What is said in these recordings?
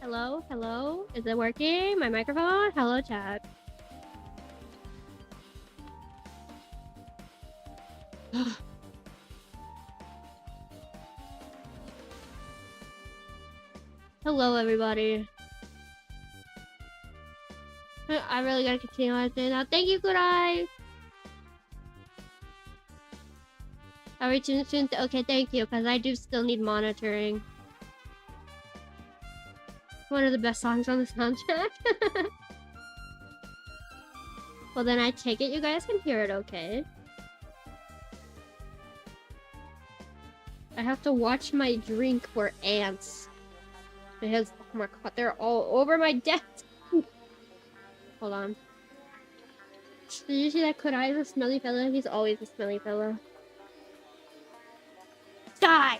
Hello? Hello? Is it working? My microphone? Hello, chat. Hello, everybody. I really gotta continue on saying now. Thank you, Kurai! Are we tuned soon? Okay, thank you, because I do still need monitoring. One of the best songs on the soundtrack. Well, then I take it you guys can hear it okay. I have to watch my drink for ants. Because, oh my god, they're all over my desk. Hold on. Did you see that Kurai is a smelly fella? He's always a smelly fella. Die!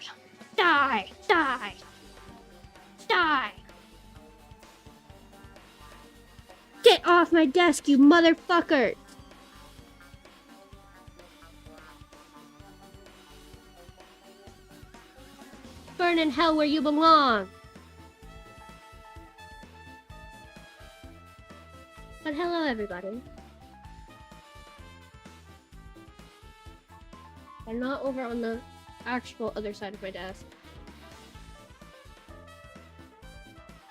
Die! Die! Die! Get off my desk, you motherfucker! Burn in hell where you belong! But hello, everybody. I'm not over on the actual other side of my desk.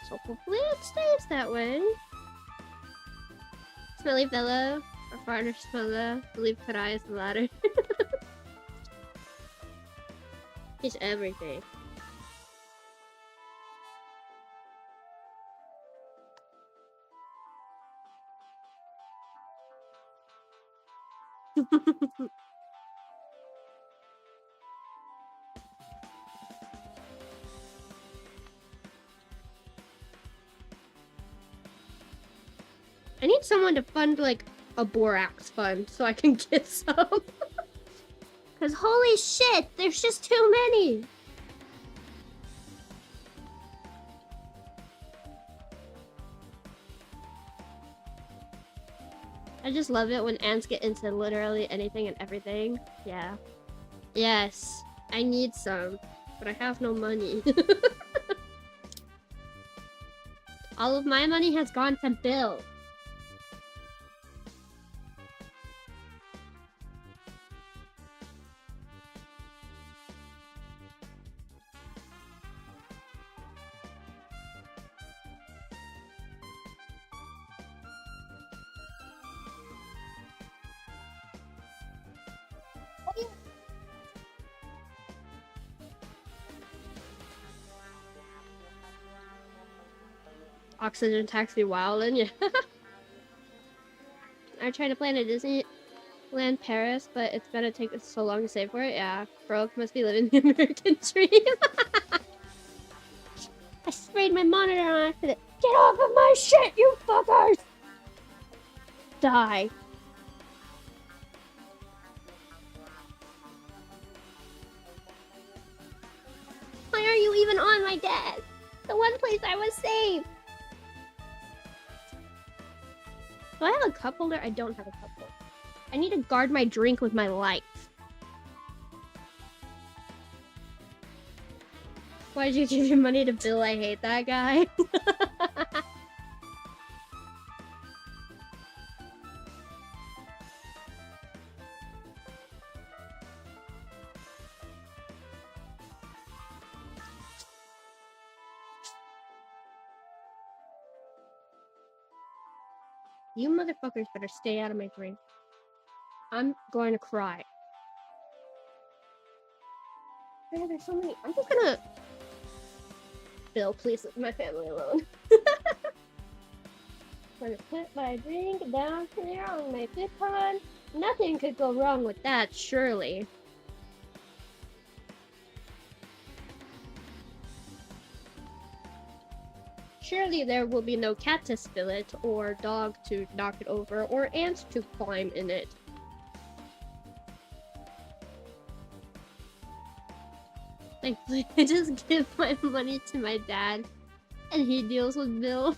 So hopefully it stays that way. Smelly fella, or partner fella, I believe Kurai is the latter. He's everything. I need someone to fund like a borax fund so I can get some. Cause holy shit, there's just too many. I just love it when ants get into literally anything and everything. Yeah. Yes, I need some, but I have no money. All of my money has gone to Bill. Oxygen taxi wildin', yeah. I tried to plan a Disneyland Paris, but it's gonna take so long to save for it. Yeah, broke must be living the American dream. I sprayed my monitor on accident. Get off of my shit, you fuckers! Die. Why are you even on my desk? The one place I was safe. Do I have a cup holder? I don't have a cup holder. I need to guard my drink with my life. Why did you give your money to Bill? I hate that guy. You motherfuckers better stay out of my drink. I'm going to cry. Yeah, there's so many. I'm just gonna... Bill, please leave my family alone. I'm gonna put my drink down here on my FitCon. Nothing could go wrong with that, surely. Surely there will be no cat to spill it, or dog to knock it over, or ants to climb in it. Thankfully, I just give my money to my dad, and he deals with Bill.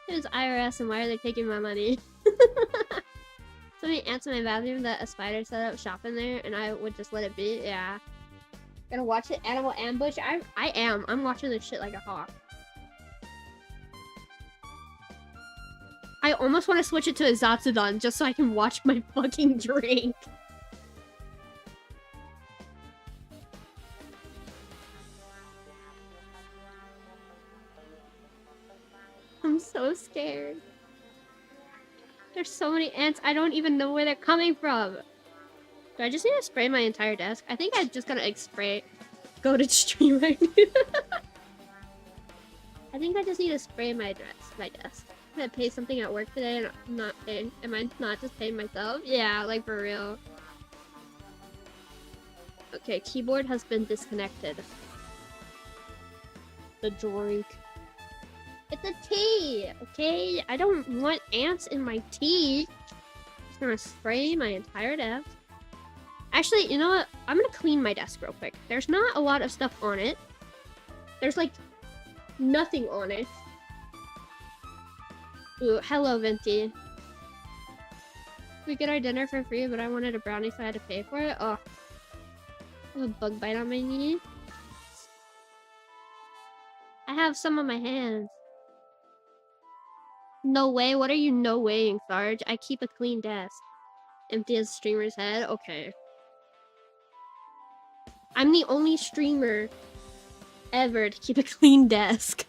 It was IRS, and why are they taking my money? So many ants in my bathroom that a spider set up shop in there, and I would just let it be. Yeah. Gonna watch it, Animal Ambush. I'm watching this shit like a hawk. I almost want to switch it to a Zatsudan just so I can watch my fucking drink. I'm so scared. There's so many ants, I don't even know where they're coming from. Do I just need to spray my entire desk? I think I just gotta like spray. Go to stream right now. I think I just need to spray my desk. I'm gonna pay something at work today and I'm not paying. Am I not just paying myself? Yeah, like for real. Okay, keyboard has been disconnected. The drink. It's a tea, okay? I don't want ants in my tea. Just gonna spray my entire desk. Actually, you know what? I'm gonna clean my desk real quick. There's not a lot of stuff on it. There's like nothing on it. Ooh, hello, Venti. We get our dinner for free, but I wanted a brownie, so I had to pay for it. Oh, I have a bug bite on my knee. I have some on my hands. No way. What are you no weighing, Sarge? I keep a clean desk. Empty as streamer's head? Okay. I'm the only streamer ever to keep a clean desk.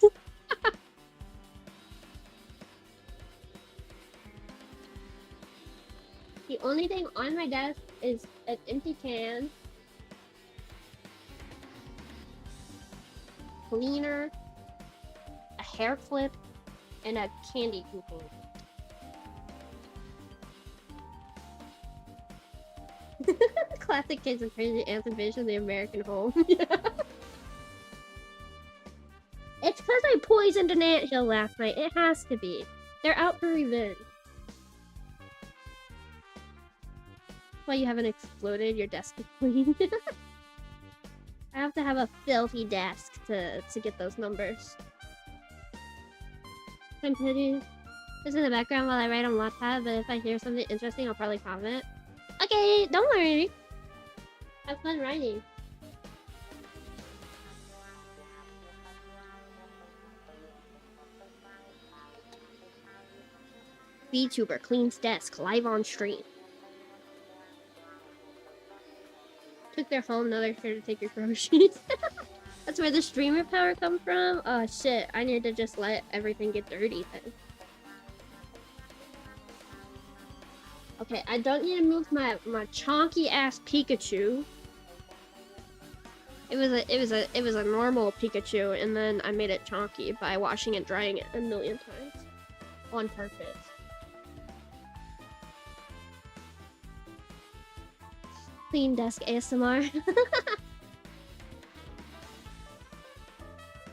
The only thing on my desk is an empty can, cleaner, a hair clip, and a candy coupon. Classic kids and crazy ants invasion of the American home. Yeah. It's because I poisoned an anthill last night. It has to be. They're out for revenge. Why you haven't exploded? Your desk is clean. I have to have a filthy desk to get those numbers. I'm pity. This in the background while I write on Wattpad, but if I hear something interesting, I'll probably comment. Okay, don't worry. Have fun writing. Vtuber cleans desk live on stream. Took their home, now they're here to take your groceries. That's where the streamer power comes from? Oh shit, I need to just let everything get dirty then. Okay, I don't need to move my chonky ass Pikachu. It was a normal Pikachu, and then I made it chonky by washing and drying it a million times. On purpose. Clean desk ASMR.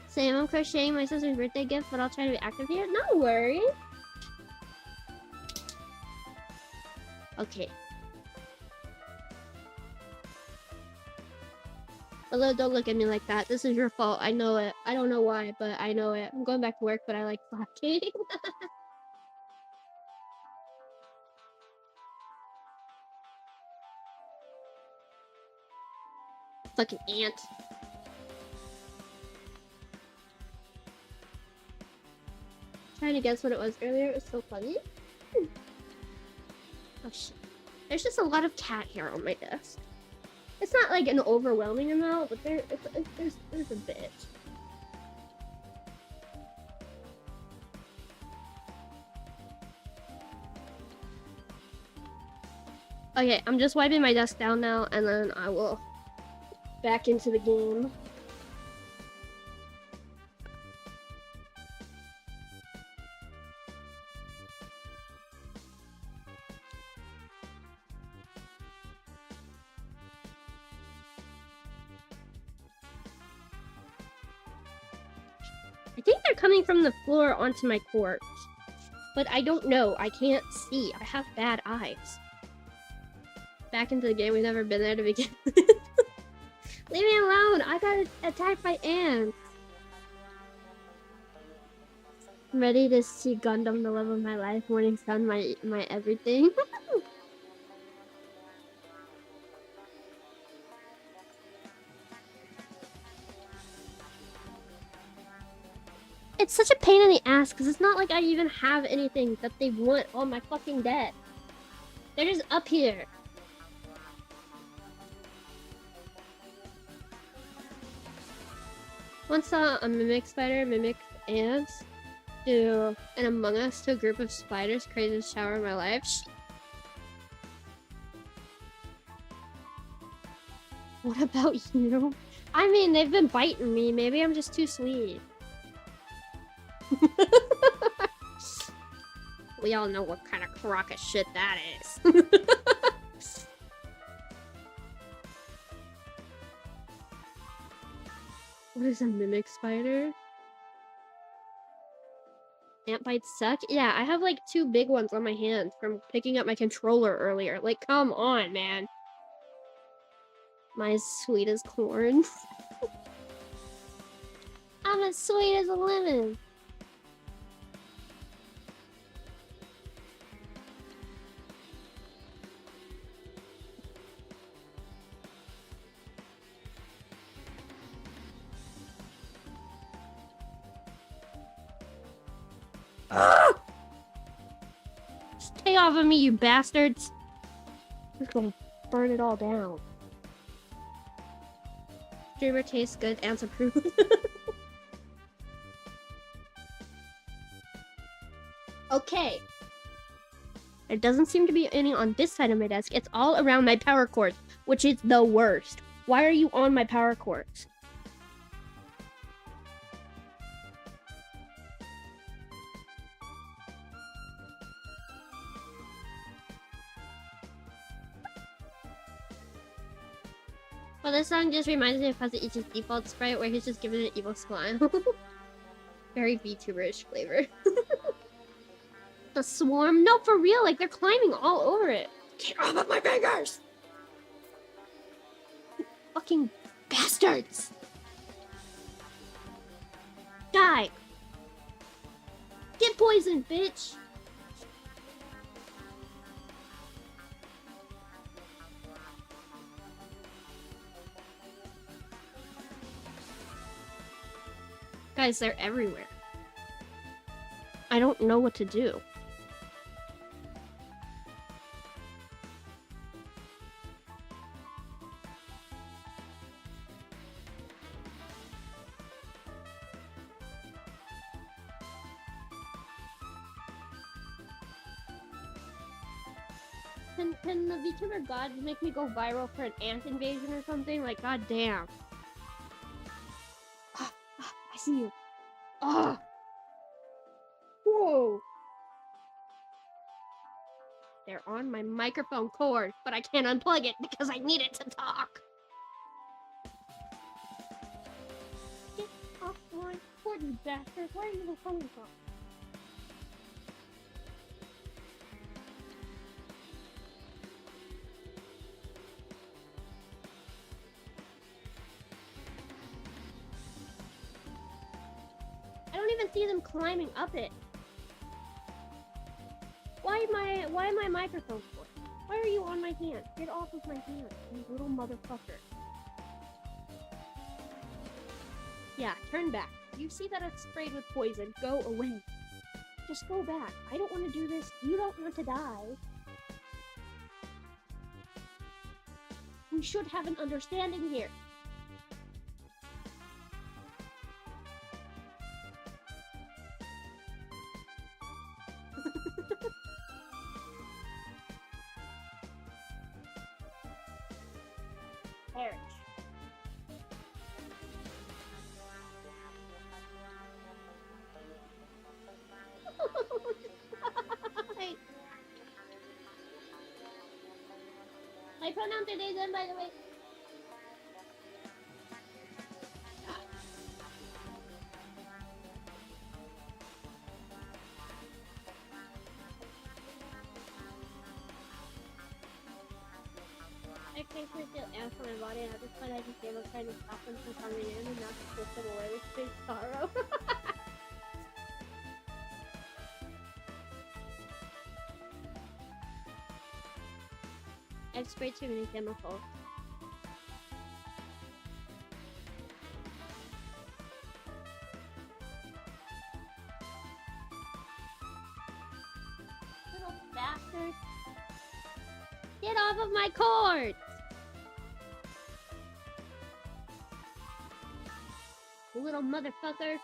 Sam, I'm crocheting my sister's birthday gift, but I'll try to be active here. No worries. Okay. Although, don't look at me like that. This is your fault. I know it. I don't know why, but I know it. I'm going back to work, but I like slacking. Fucking ant. Trying to guess what it was earlier. It was so funny. Oh shit. There's just a lot of cat hair on my desk. It's not like an overwhelming amount, but there's a bit. Okay, I'm just wiping my desk down now, and then I will back into the game. I think they're coming from the floor onto my corpse. But I don't know. I can't see. I have bad eyes. Back into the game. We've never been there to begin with. Leave me alone. I got attacked by ants. I'm ready to see Gundam, the love of my life. Morning sun, my everything. It's such a pain in the ass because it's not like I even have anything that they want on my fucking desk. They're just up here. Once saw a mimic spider mimic ants do an Among Us to a group of spiders. Craziest shower of my life. What about you? I mean, they've been biting me. Maybe I'm just too sweet. We all know what kind of crock of shit that is. What is a mimic spider? Ant bites suck? Yeah, I have like 2 big ones on my hand from picking up my controller earlier. Like, come on, man. I'm as sweet as corn. I'm as sweet as a lemon. Stay off of me, you bastards. I'm just gonna burn it all down. Streamer tastes good, ants approve. Okay. There doesn't seem to be any on this side of my desk. It's all around my power cords, which is the worst. Why are you on my power cords? Well, this song just reminds me of Kazuichi's default sprite where he's just giving an evil smile. Very VTuberish flavor. The swarm? No, for real, like they're climbing all over it. Get off of my fingers! Fucking bastards! Die! Get poisoned, bitch! Guys, they're everywhere. I don't know what to do. Can the VTuber gods make me go viral for an ant invasion or something? Like, goddamn. I see you. Ah! Whoa! They're on my microphone cord, but I can't unplug it because I need it to talk. Get off my cord, you bastard! Where are you coming from? I don't even see them climbing up it. Why my microphone cord? Why are you on my hand? Get off of my hand, you little motherfucker. Yeah, turn back. You see that it's sprayed with poison. Go away. Just go back. I don't want to do this. You don't want to die. We should have an understanding here. Perish. My pronoun today then, by the way. I can't feel ants on my body, and at this point I just gave up trying to stop them from coming in, and now just pushed them away with big sorrow. I've sprayed too many chemicals. bastard! Get off of my court! Little motherfucker!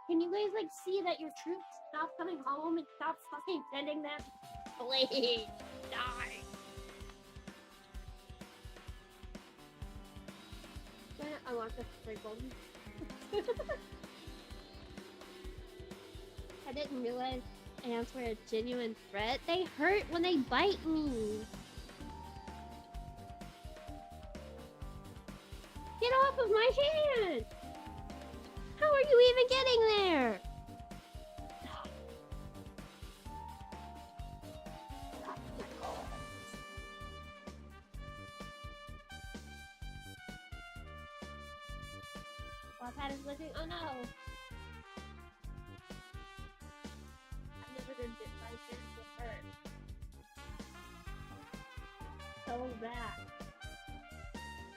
Can you guys like see that your troops stop coming home and stop fucking sending them? Please die. I want this freaking. I didn't realize ants were a genuine threat. They hurt when they bite me. Get off of my hand! How are you even getting there? Pad is looking. Oh no! I've never been bit by a fish with hurt. So bad.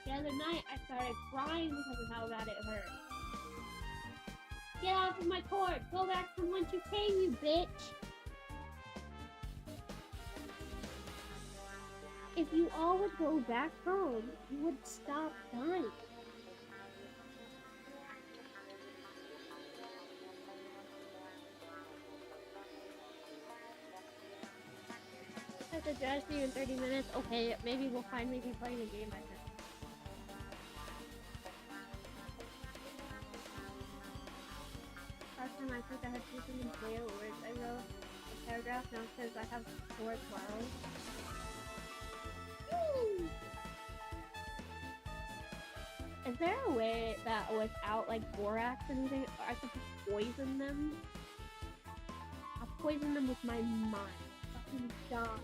The other night I started crying because of how bad it hurt. Get off of my court! Go back from whence you came, you bitch! If you all would go back home, you would stop dying. I suggest you in 30 minutes. Okay, maybe we'll finally be playing a game by then. Last time I think I had 2 things later words. I wrote a paragraph now because I have 4 12. Is there a way that without like borax or anything, I could just poison them? I'll poison them with my mind. Fucking dumb.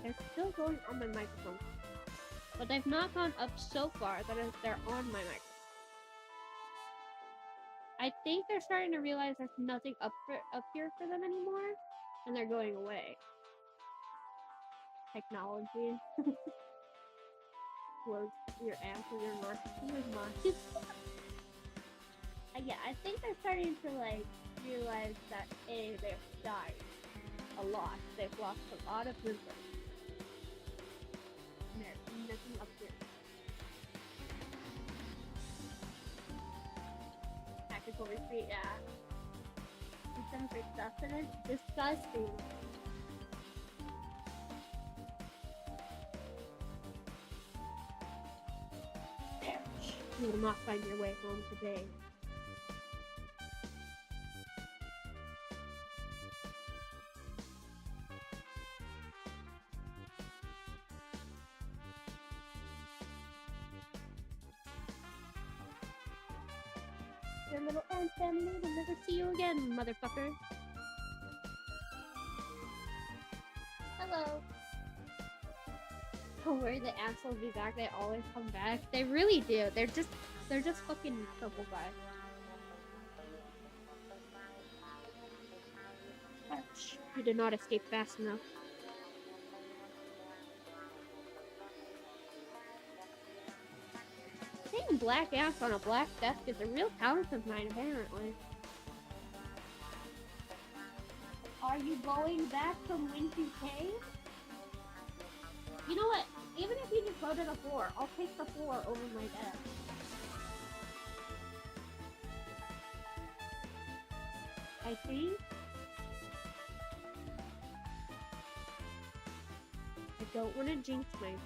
They're still going on my microphone, but they've not gone up so far that they're on my microphone. I think they're starting to realize there's nothing up here for them anymore, and they're going away. Technology. Was your answer your mark? Mine. Yeah, I think they're starting to like realize that they've died a lot. They've lost a lot of members. There's nothing up here. Tactical retreat, yeah. Eat them for sustenance? Disgusting. You will not find your way home today. Your little ant family will never see you again, motherfucker. Hello. Don't worry, the ants will be back. They always come back. They really do. They're just fucking purple guys. Ouch. You did not escape fast enough. Seeing black ants on a black desk is a real talent of mine, apparently. Are you going back from whence you came? You know what? Even if you just voted a 4, I'll take the 4 over my desk. I think. I don't want to jinx myself.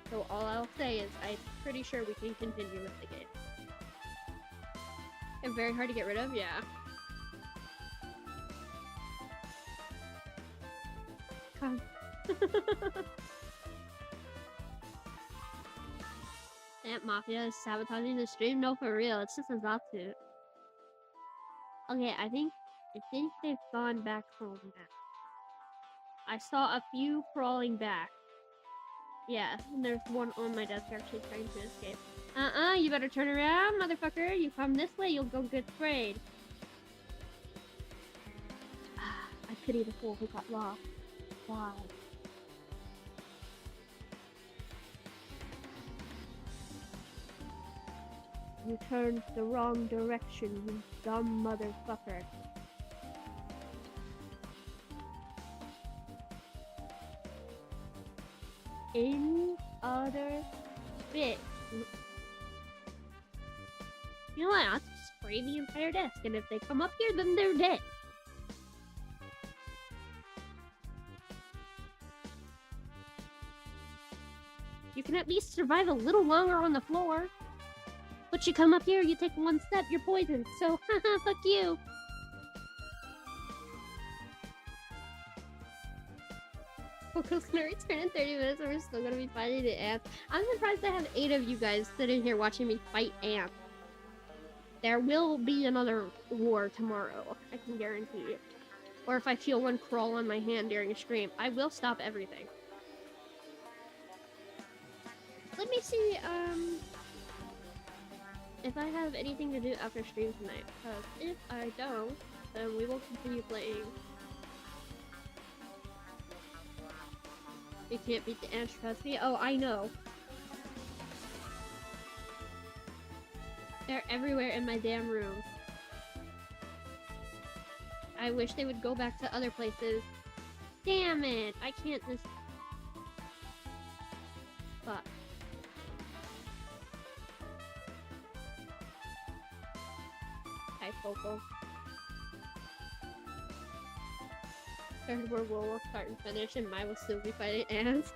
So all I'll say is I'm pretty sure we can continue with the game. And very hard to get rid of, yeah. Come. Ant Mafia is sabotaging the stream? No, for real. It's just a Zatsu. Okay, I think they've gone back home now. I saw a few crawling back. Yeah, and there's one on my desk actually trying to escape. You better turn around, motherfucker. You come this way, you'll go get sprayed. pity the fool who got lost. Why? You turned the wrong direction, you dumb motherfucker. Any other bit. You know what? I'll just spray the entire desk, and if they come up here, then they're dead. You can at least survive a little longer on the floor. But you come up here, you take one step, you're poisoned. So, haha, fuck you. Coco's gonna return in 30 minutes and we're still gonna be fighting the ants. I'm surprised I have 8 of you guys sitting here watching me fight ants. There will be another war tomorrow, I can guarantee it. Or if I feel one crawl on my hand during a stream, I will stop everything. Let me see, if I have anything to do after stream tonight, because if I don't, then we will continue playing. You can't beat the ants, trust me. Oh, I know. They're everywhere in my damn room. I wish they would go back to other places. Damn it! I can't just... Fuck. Hi, Focal. Third World War will start and finish, and Mai will still be fighting ants.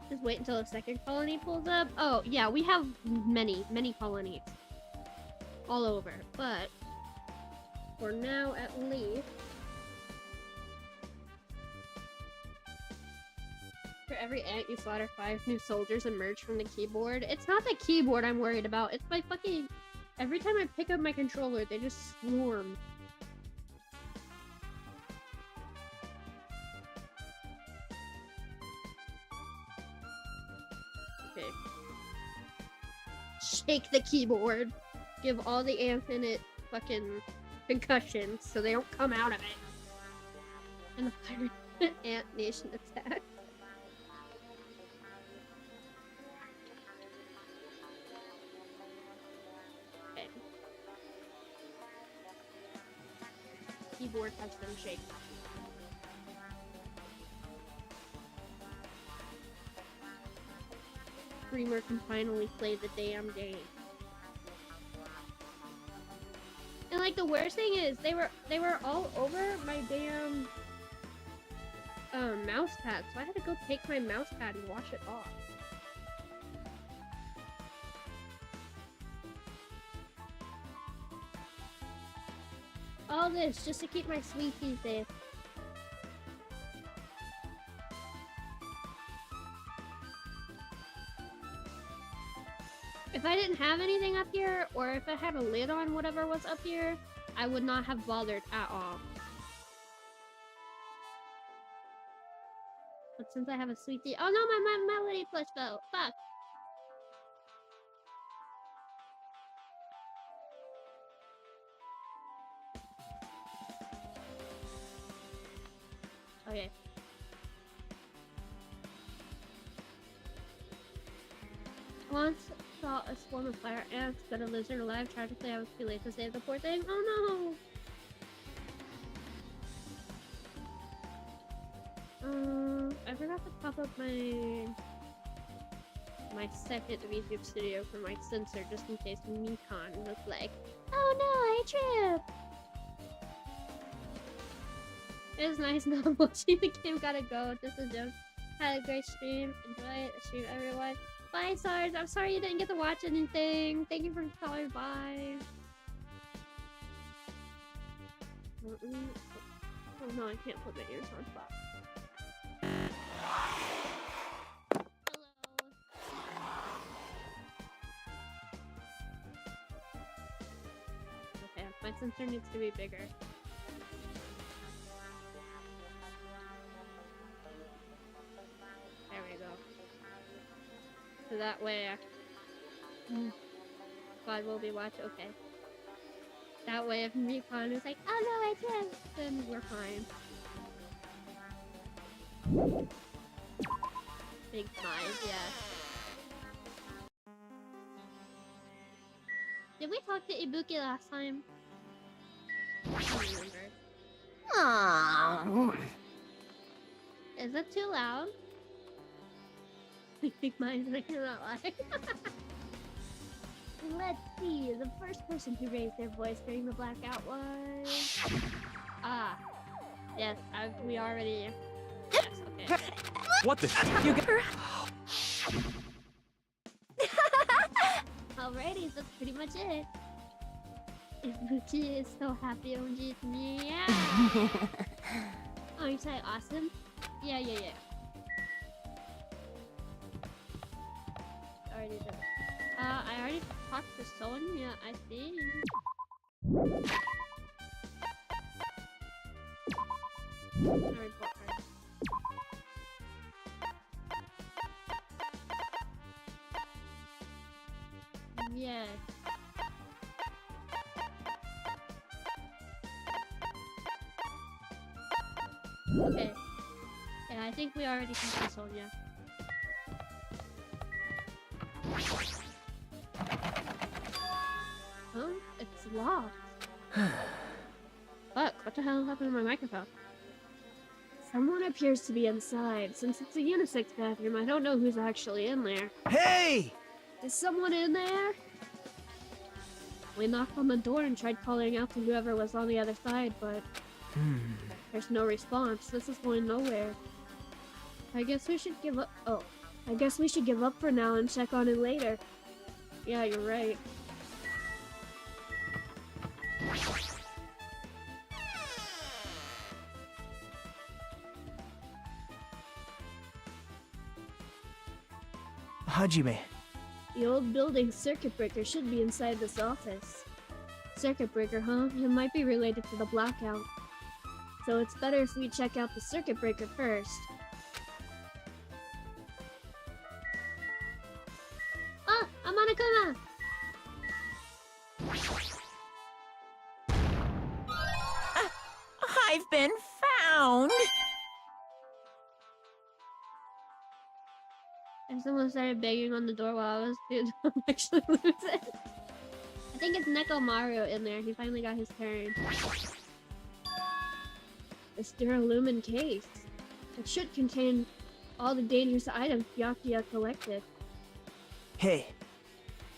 Just wait until the second colony pulls up. Oh, yeah, we have many colonies. All over. But, for now at least, for every ant you slaughter, 5 new soldiers emerge from the keyboard. It's not the keyboard I'm worried about. It's my fucking... Every time I pick up my controller, they just swarm. Shake the keyboard. Give all the ants in it fucking concussions so they don't come out of it. And the pirate ant nation attack. Okay. Keyboard has been shaken. Screamer can finally play the damn game. And like the worst thing is they were all over my damn mouse pad, so I had to go take my mouse pad and wash it off. All this just to keep my sweeties safe. If I didn't have anything up here, or if I had a lid on whatever was up here, I would not have bothered at all. But since I have a sweetie— oh no, my melody plush fell. Fuck. Okay. Once saw a swarm of fire ants, but a lizard alive. Tragically, I was too late to save the poor thing. Oh no! I forgot to top up my second VTube studio for my sensor, just in case Mekon was like, oh no, I tripped! It was nice not watching the game. Gotta go. Just a joke. Had a great stream. Enjoy it. Stream everyone. Bye, Sarge. I'm sorry you didn't get to watch anything. Thank you for calling. Bye. Oh no, I can't put my ears on. Fuck. Okay, my sensor needs to be bigger. There we go. So that way, God will be watching. Okay. That way, if Recon is like, oh no, I can't, then we're fine. Big mind, yeah. Did we talk to Ibuki last time? I don't remember. Aww. Is that too loud? Big mind, I cannot lie. Let's see, the first person who raised their voice during the blackout was... Ah. Yes, we already... Yes, okay. What the you got? Alrighty, that's pretty much it. Ibuki is so happy, OG. Yeah! Oh, you said awesome? Yeah. Already did it. I already talked to Sonia, I think. I report her. Yeah. Okay. Yeah, I think we already talked to Sonia. Huh? It's locked. Fuck, what the hell happened to my microphone? Someone appears to be inside. Since it's a unisex bathroom, I don't know who's actually in there. Hey! Is someone in there? We knocked on the door and tried calling out to whoever was on the other side, but... There's no response. This is going nowhere. I guess we should give up- oh. I guess we should give up for now and check on it later. Yeah, you're right. Hajime. The old building's circuit breaker should be inside this office. Circuit breaker, huh? It might be related to the blackout. So it's better if we check out the circuit breaker first. Ah! Amanakuma! I've been found! And someone started banging on the door while I was I'm actually losing. I think it's Nekomaru in there. He finally got his turn. This Duralumin case. It should contain all the dangerous items Byakuya collected. Hey.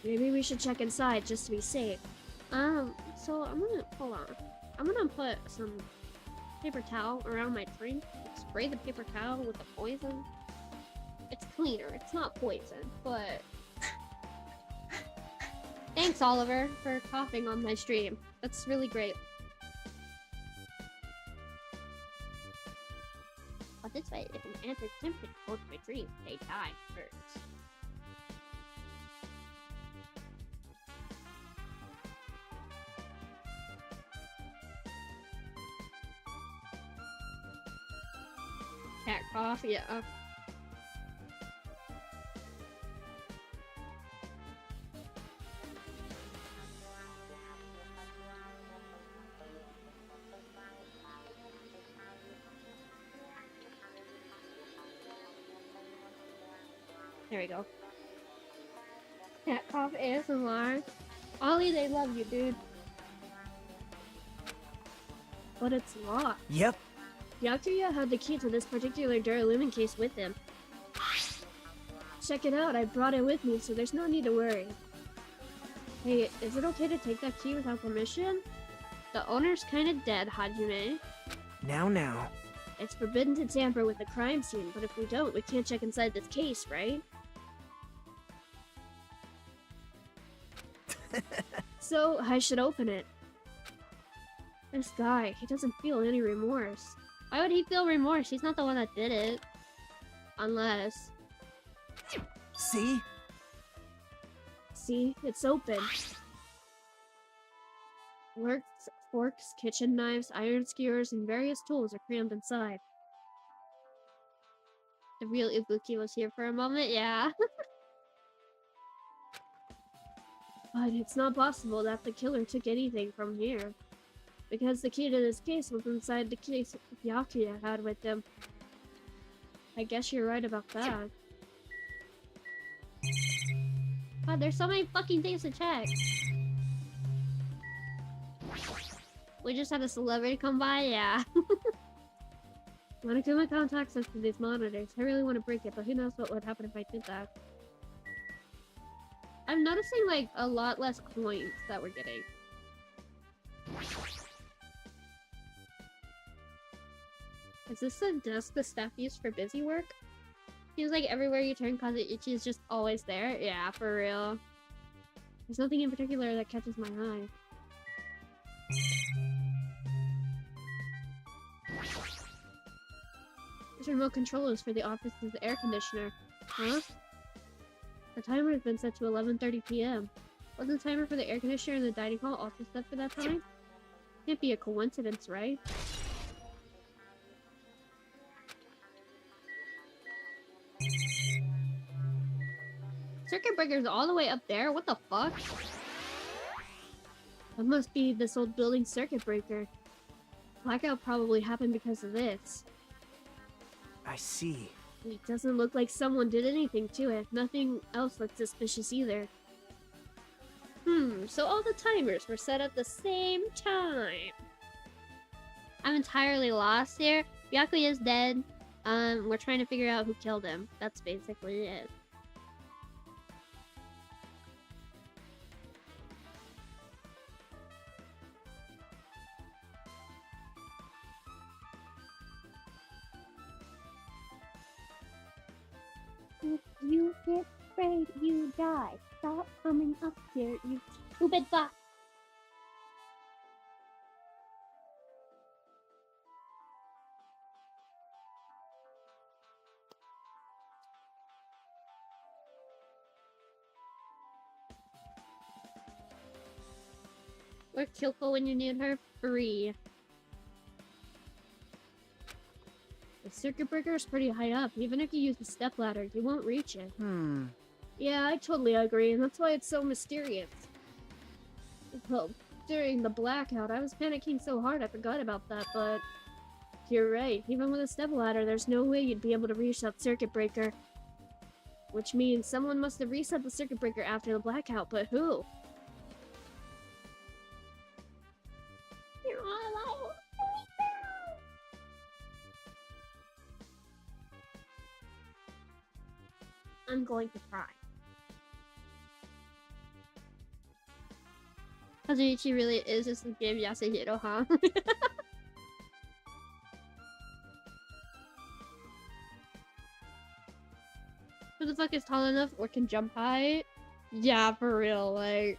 Maybe we should check inside just to be safe. So hold on. I'm gonna put some paper towel around my drink. Spray the paper towel with the poison. It's cleaner. It's not poison, but... Thanks, Oliver, for coughing on my stream. That's really great. But this way, if an ant is tempted to go to my dream, they die first. Cat cough, yeah. There we go. Cat cough ASMR. Ollie, they love you, dude. But it's locked. Yep. Byakuya had the key to this particular Duralumin case with him. Check it out, I brought it with me, so there's no need to worry. Hey, is it okay to take that key without permission? The owner's kinda dead, Hajime. Now. It's forbidden to tamper with the crime scene, but if we don't, we can't check inside this case, right? So, I should open it. This guy, he doesn't feel any remorse. Why would he feel remorse? He's not the one that did it. Unless... See? See? It's open. Forks, kitchen knives, iron skewers, and various tools are crammed inside. The real Ibuki was here for a moment, yeah. But it's not possible that the killer took anything from here. Because the key to this case was inside the case Byakuya had with him. I guess you're right about that. God, there's so many fucking things to check. We just had a celebrity come by, yeah. Monokuma contacts us through these monitors. I really want to break it, but who knows what would happen if I did that. I'm noticing, like, a lot less coins that we're getting. Is this the desk the staff use for busy work? Seems like everywhere you turn, Kazuichi is just always there. Yeah, for real. There's nothing in particular that catches my eye. There's remote controllers for the office's air conditioner. Huh? The timer has been set to 11:30 p.m. Wasn't the timer for the air conditioner in the dining hall also set for that time? Can't be a coincidence, right? Circuit breaker's all the way up there? What the fuck? That must be this old building circuit breaker. Blackout probably happened because of this. I see. It doesn't look like someone did anything to it. Nothing else looks suspicious either. So all the timers were set at the same time. I'm entirely lost here. Byakuya is dead. We're trying to figure out who killed him. That's basically it. If you get afraid, you die. Stop coming up here, you stupid fuck. Where's Kyoko when you need her? Free. The circuit breaker is pretty high up. Even if you use the stepladder, you won't reach it. Yeah, I totally agree, and that's why it's so mysterious. Well, during the blackout, I was panicking so hard I forgot about that, but... You're right. Even with a stepladder, there's no way you'd be able to reach that circuit breaker. Which means someone must have reset the circuit breaker after the blackout, but who? I'm going to cry. Kazuichi really is just a game Yasuhiro, huh? Who the fuck is tall enough or can jump high? Yeah, for real, like...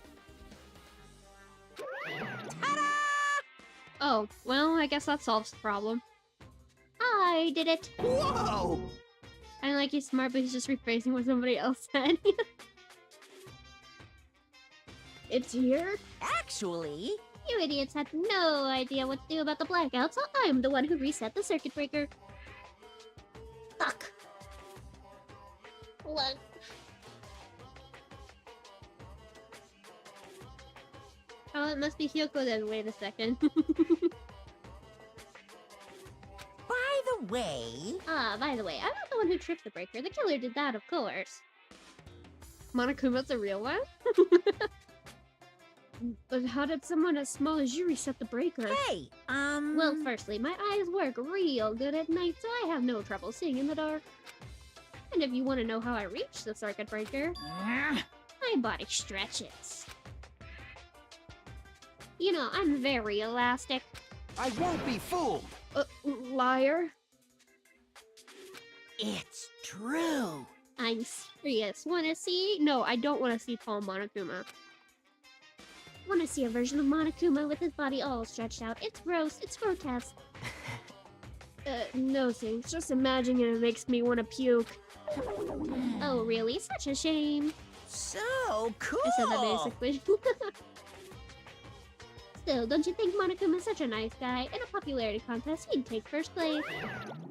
Oh, well, I guess that solves the problem. I did it! Whoa! I like he's smart, but he's just rephrasing what somebody else said. It's here? Actually... You idiots had no idea what to do about the blackout, so I'm the one who reset the circuit breaker. Fuck. What? Oh, it must be Hyoko then. Wait a second. By the way... By the way, I'm not the one who tripped the breaker. The killer did that, of course. Monokuma's a real one? But how did someone as small as you reset the breaker? Hey, Well, firstly, my eyes work real good at night, so I have no trouble seeing in the dark. And if you want to know how I reached the circuit breaker, my body stretches. You know, I'm very elastic. I won't be fooled! Liar. It's true. I'm serious. Wanna see? No, I don't want to see tall Monokuma. Want to see a version of Monokuma with his body all stretched out. It's gross. It's grotesque. No thanks. Just imagining it makes me want to puke. Oh, really? Such a shame. So cool. I said that basically. Still, don't you think Monokuma is such a nice guy? In a popularity contest, he'd take first place.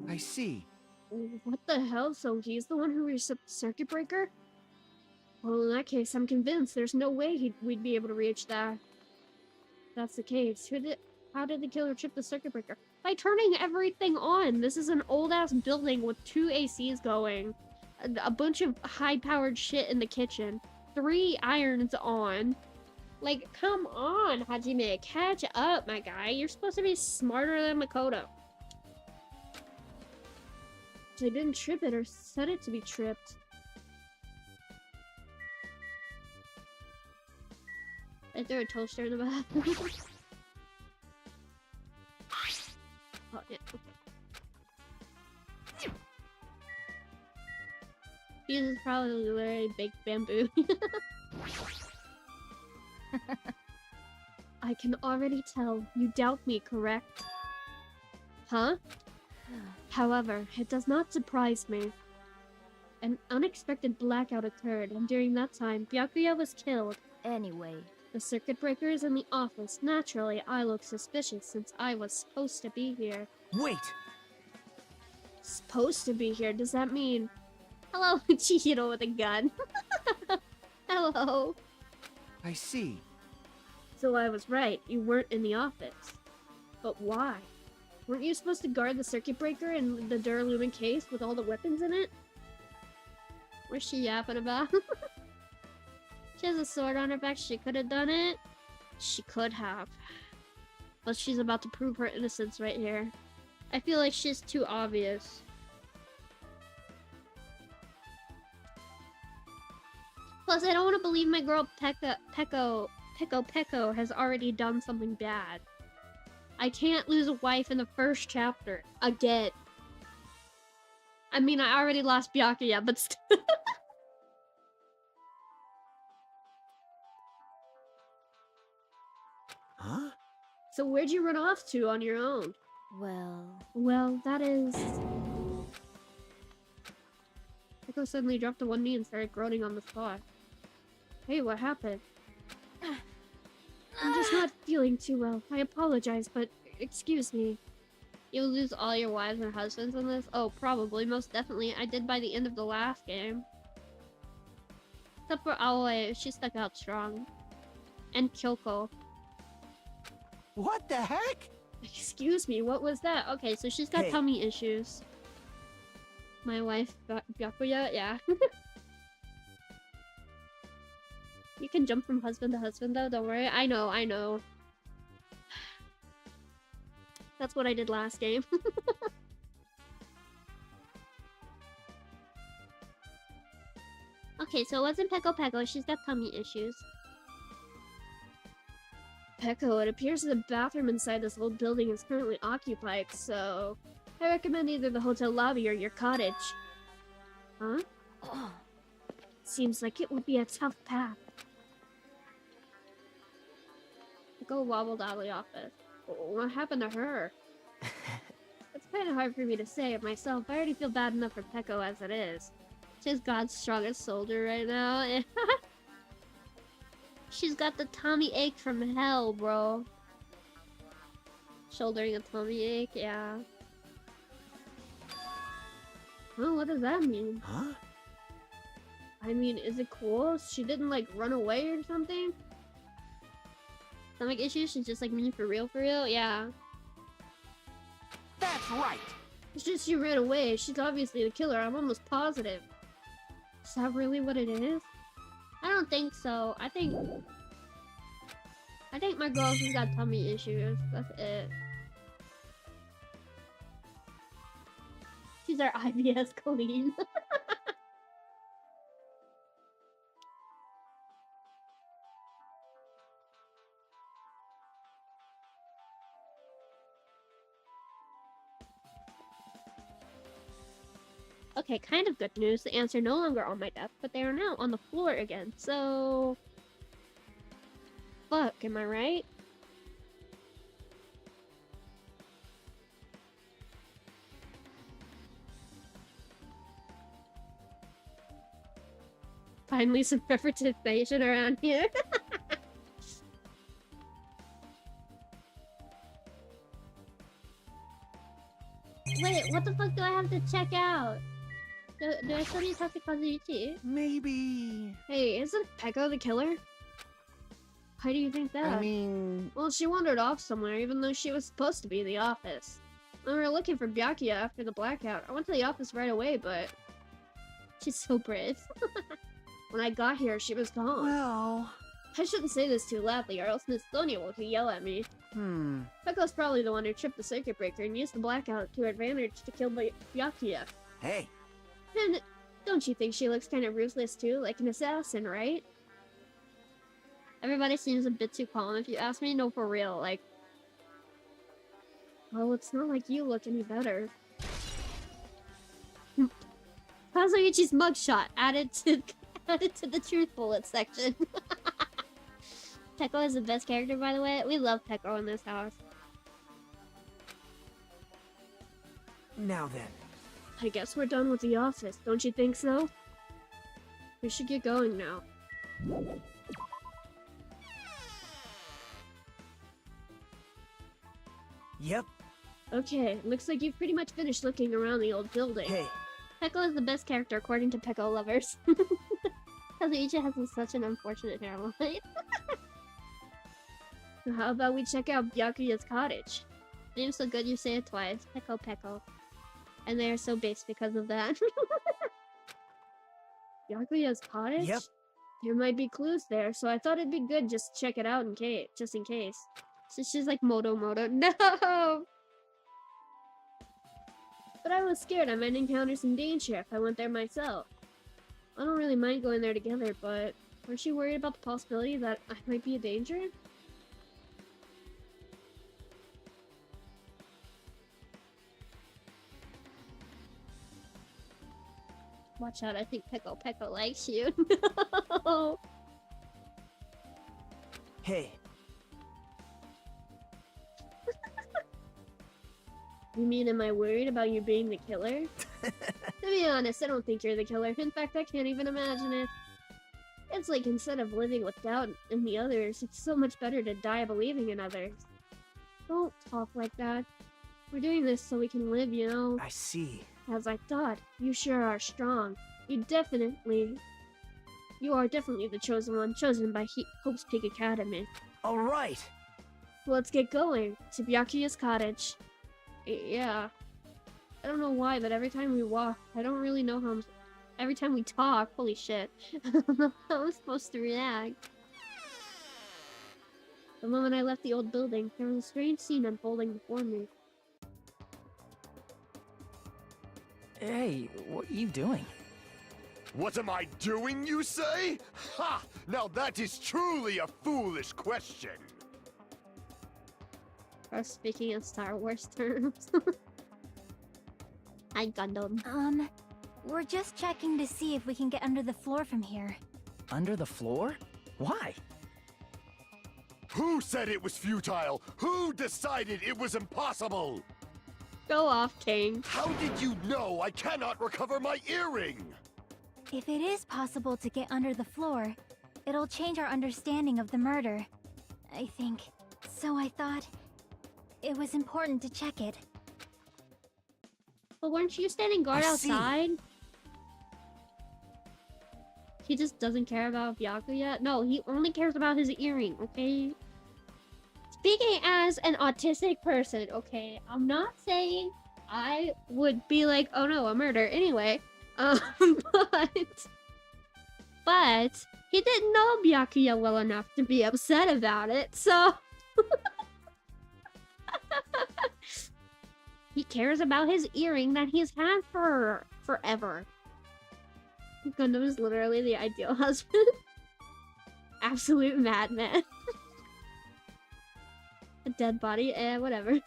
I see. What the hell? So he's the one who reset the circuit breaker? Well, in that case, I'm convinced there's no way we'd be able to reach that. If that's the case. How did the killer trip the circuit breaker? By turning everything on! This is an old-ass building with 2 ACs going. A bunch of high-powered shit in the kitchen. 3 irons on. Like, come on, Hajime. Catch up, my guy. You're supposed to be smarter than Makoto. They didn't trip it or set it to be tripped. I threw a toaster in the bathroom. Oh, yeah, okay. He is probably literally baked bamboo. I can already tell you doubt me, correct? Huh? However, it does not surprise me. An unexpected blackout occurred, and during that time, Byakuya was killed. Anyway, The circuit breaker is in the office. Naturally, I look suspicious since I was supposed to be here. Wait! Supposed to be here? Does that mean... Hello, Chihiro with a gun. Hello. I see. So I was right. You weren't in the office. But why? Weren't you supposed to guard the circuit breaker and the Duralumin case with all the weapons in it? What's she yapping about? She has a sword on her back. She could have done it. She could have. But she's about to prove her innocence right here. I feel like she's too obvious. Plus, I don't want to believe my girl Peko has already done something bad. I can't lose a wife in the first chapter. Again. I mean, I already lost Byakuya, but still. Huh? So where'd you run off to on your own? Well, that is... Peko suddenly dropped to one knee and started groaning on the spot. Hey, what happened? I'm just not feeling too well. I apologize, but excuse me. You'll lose all your wives and husbands in this? Oh, probably. Most definitely. I did by the end of the last game. Except for Aoi. She stuck out strong. And Kyoko. What the heck? Excuse me, what was that? Okay, so she's got Hey. tummy issues. My wife, Byakuya? Yeah. You can jump from husband to husband though, don't worry. I know. That's what I did last game. Okay, so it wasn't Peko. She's got tummy issues. Peko, it appears the bathroom inside this old building is currently occupied, so... I recommend either the hotel lobby or your cottage. Huh? Seems like it would be a tough path. Peko wobbled out of the office. What happened to her? It's kind of hard for me to say it myself. I already feel bad enough for Peko as it is. She's God's strongest soldier right now. She's got the tummy ache from hell, bro. Shouldering a tummy ache, yeah. Well, what does that mean? Huh? I mean, is it cool? She didn't, like, run away or something? Stomach issues? She's just like me for real? Yeah. That's right! It's just she ran away. She's obviously the killer. I'm almost positive. Is that really what it is? I don't think so. I think my girl's just got tummy issues. That's it. She's our IBS queen. Okay, kind of good news. The ants are no longer on my desk, but they are now on the floor again. So... fuck, am I right? Finally some representation around here. Wait, what the fuck do I have to check out? Do I still need to talk to Kazuichi? Maybe... Hey, isn't Peko the killer? Why do you think that? I mean... Well, she wandered off somewhere, even though she was supposed to be in the office. When we were looking for Byakuya after the blackout, I went to the office right away, but... She's so brave. When I got here, she was gone. Well... I shouldn't say this too loudly, or else Miss Sonia will yell at me. Peko's probably the one who tripped the circuit breaker and used the blackout to her advantage to kill Byakuya. Hey! And don't you think she looks kind of ruthless too, like an assassin, right? Everybody seems a bit too calm if you ask me. No, for real, like... Well, it's not like you look any better. Kazuichi's mugshot added to the truth bullet section. Peko is the best character, by the way. We love Peko in this house. Now then. I guess we're done with the office, don't you think so? We should get going now. Yep. Okay, looks like you've pretty much finished looking around the old building. Hey. Peko is the best character according to Peko lovers. Kazuichi has such an unfortunate hairline. How about we check out Byakuya's cottage? Name's so good you say it twice. Peko Peko. And they are so based because of that. Byakuya's cottage? Yep. There might be clues there, so I thought it'd be good just to check it out just in case. So she's like Moto. No! But I was scared I might encounter some danger if I went there myself. I don't really mind going there together, but weren't you worried about the possibility that I might be a danger? Watch out, I think Peko likes you. No! Hey. You mean, am I worried about you being the killer? To be honest, I don't think you're the killer. In fact, I can't even imagine it. It's like, instead of living with doubt in the others, it's so much better to die believing in others. Don't talk like that. We're doing this so we can live, you know? I see. As I thought, you sure are strong. You are definitely the chosen one, chosen by Hope's Peak Academy. Alright! Let's get going. To Byakuya's cottage. Yeah. I don't know why, but every time we walk, I don't really know how every time we talk, holy shit, I don't know how I'm supposed to react. The moment I left the old building, there was a strange scene unfolding before me. Hey, what are you doing? What am I doing, you say? Ha! Now that is truly a foolish question. Or speaking in Star Wars terms. Hi, Gundam. We're just checking to see if we can get under the floor from here. Under the floor? Why? Who said it was futile? Who decided it was impossible? Go off, King. How did you know I cannot recover my earring? If it is possible to get under the floor, it'll change our understanding of the murder, I think. So I thought it was important to check it. But weren't you standing guard outside? He just doesn't care about Byakuya? No, he only cares about his earring, okay? Speaking as an autistic person, okay? I'm not saying I would be like, oh no, a murder anyway. But he didn't know Byakuya well enough to be upset about it, so... He cares about his earring that he's had for forever. Gundam is literally the ideal husband. Absolute madman. A dead body, whatever.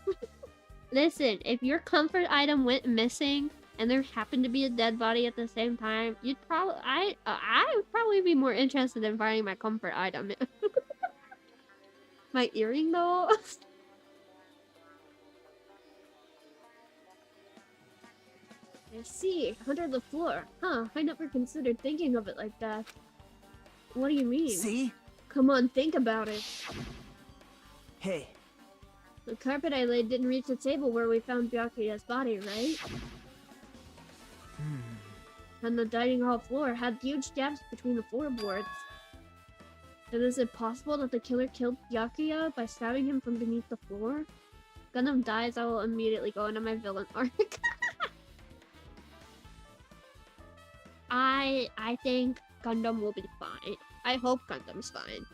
Listen, if your comfort item went missing and there happened to be a dead body at the same time, you'd probably I would probably be more interested in finding my comfort item. My earring though? I see. Under the floor. Huh, I never considered thinking of it like that. What do you mean? See? Come on, think about it. Hey, The carpet I laid didn't reach the table where we found Byakuya's body, right? And the dining hall floor had huge gaps between the floorboards. And is it possible that the killer killed Byakuya by stabbing him from beneath the floor? Gundam dies, I will immediately go into my villain arc. I think Gundam will be fine. I hope Gundam's fine.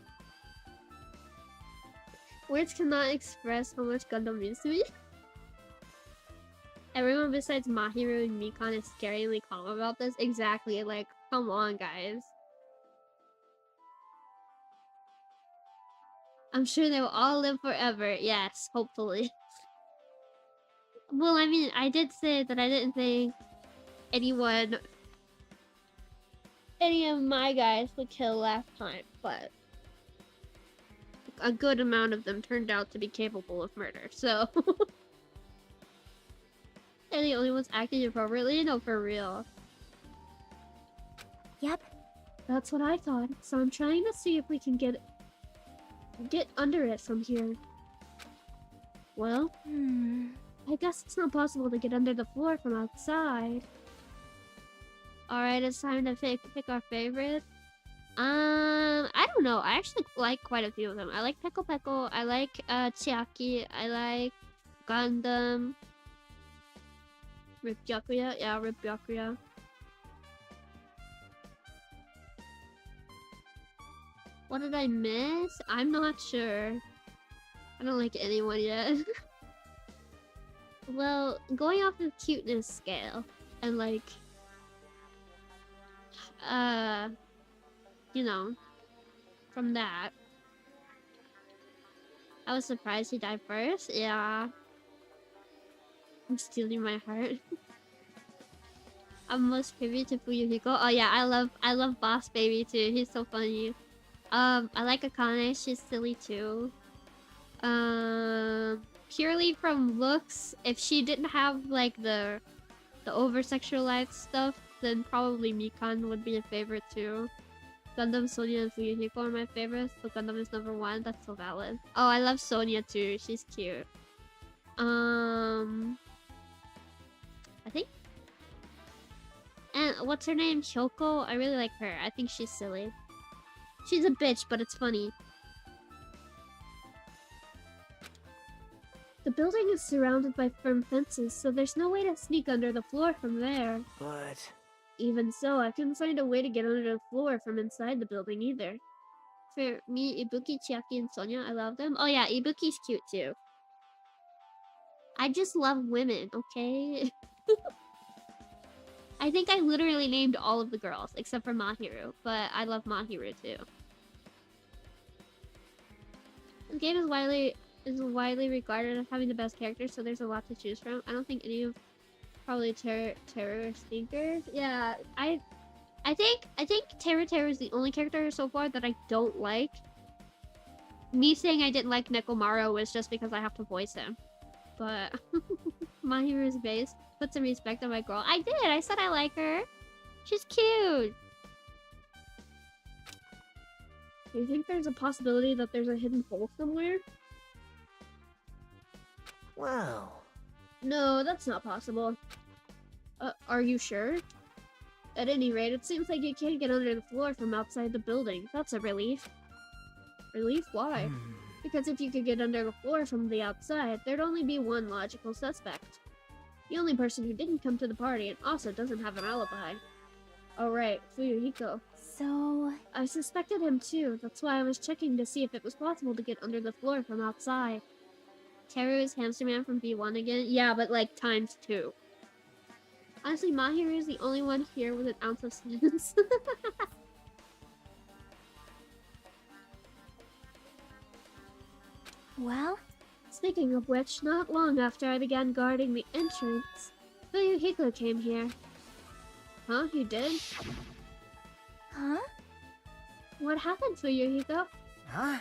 Words cannot express how much Gundam means to me. Everyone besides Mahiru and Mikan is scaringly calm about this. Exactly, like, come on, guys. I'm sure they will all live forever. Yes, hopefully. Well, I mean, I did say that I didn't think any of my guys would kill last time, but a good amount of them turned out to be capable of murder, so... They're the only ones acting appropriately? No, for real. Yep. That's what I thought, so I'm trying to see if we can get under it from here. Well, I guess it's not possible to get under the floor from outside. Alright, it's time to pick our favorite. I don't know. I actually like quite a few of them. I like Peko Peko. I like Chiaki. I like Gundam. Rip Byakuya. Yeah, Rip Byakuya. What did I miss? I'm not sure. I don't like anyone yet. Well, going off the cuteness scale and like you know, from that, I was surprised he died first. Yeah, I'm stealing my heart. I'm most privy to Fuyuhiko. Oh yeah, I love Boss Baby too. He's so funny. I like Akane. She's silly too. Purely from looks, if she didn't have like the over-sexualized stuff, then probably Mikan would be a favorite too. Gundam, Sonia, and Fuyuhiko are my favorites, but Gundam is number one. That's so valid. Oh, I love Sonia too. She's cute. I think. And what's her name? Hyoko? I really like her. I think she's silly. She's a bitch, but it's funny. The building is surrounded by firm fences, so there's no way to sneak under the floor from there. but... Even so, I couldn't find a way to get under the floor from inside the building either. For me, Ibuki, Chiaki, and Sonia, I love them. Oh yeah, Ibuki's cute too. I just love women, okay? I think I literally named all of the girls, except for Mahiru, but I love Mahiru too. This game is widely regarded as having the best characters, so there's a lot to choose from. I don't think any of probably Terror Stinkers. Yeah, I think Terror is the only character so far that I don't like. Me saying I didn't like Nekomaru was just because I have to voice him. But Mahiru's base. Put some respect on my girl. I did! I said I like her. She's cute! Do you think there's a possibility that there's a hidden hole somewhere? Wow. No, that's not possible. Are you sure? At any rate, it seems like you can't get under the floor from outside the building. That's a relief. Relief? Why? Because if you could get under the floor from the outside, there'd only be one logical suspect. The only person who didn't come to the party and also doesn't have an alibi. Oh right, Fuyuhiko. So... I suspected him too. That's why I was checking to see if it was possible to get under the floor from outside. Teru is Hamster Man from B1 again? Yeah, but like times 2. Honestly, Mahiru is the only one here with an ounce of sense. Well? Speaking of which, not long after I began guarding the entrance, Fuyuhiko came here. Huh? You did? Huh? What happened, Fuyuhiko? Huh?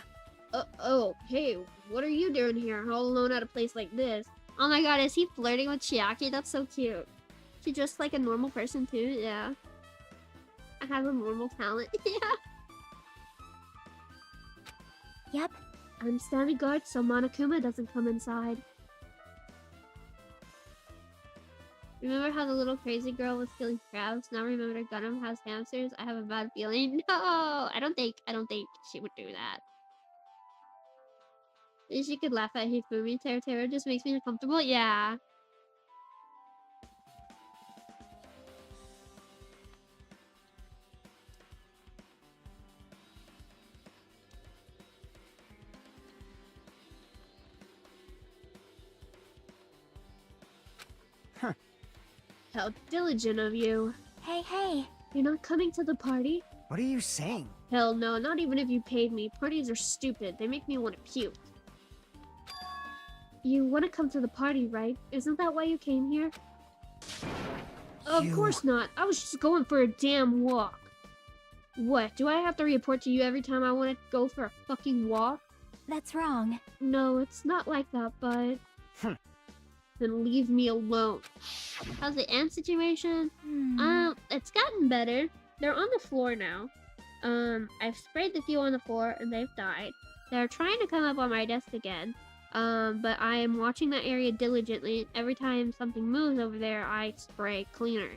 Oh, hey, what are you doing here, all alone at a place like this? Oh my god, is he flirting with Chiaki? That's so cute. She's just like a normal person too, yeah. I have a normal talent, yeah. Yep. I'm standing guard so Monokuma doesn't come inside. Remember how the little crazy girl was killing crabs? Now remember Gunna has hamsters? I have a bad feeling. No! I don't think she would do that. Maybe she could laugh at Hifumi. Tera just makes me uncomfortable. Yeah. Huh. How diligent of you. Hey. You're not coming to the party? What are you saying? Hell no, not even if you paid me. Parties are stupid. They make me want to puke. You want to come to the party, right? Isn't that why you came here? Of course not. I was just going for a damn walk. What, do I have to report to you every time I want to go for a fucking walk? That's wrong. No, it's not like that, but... Then leave me alone. How's the ant situation? It's gotten better. They're on the floor now. I've sprayed the few on the floor and they've died. They're trying to come up on my desk again. But I am watching that area diligently. Every time something moves over there, I spray cleaner.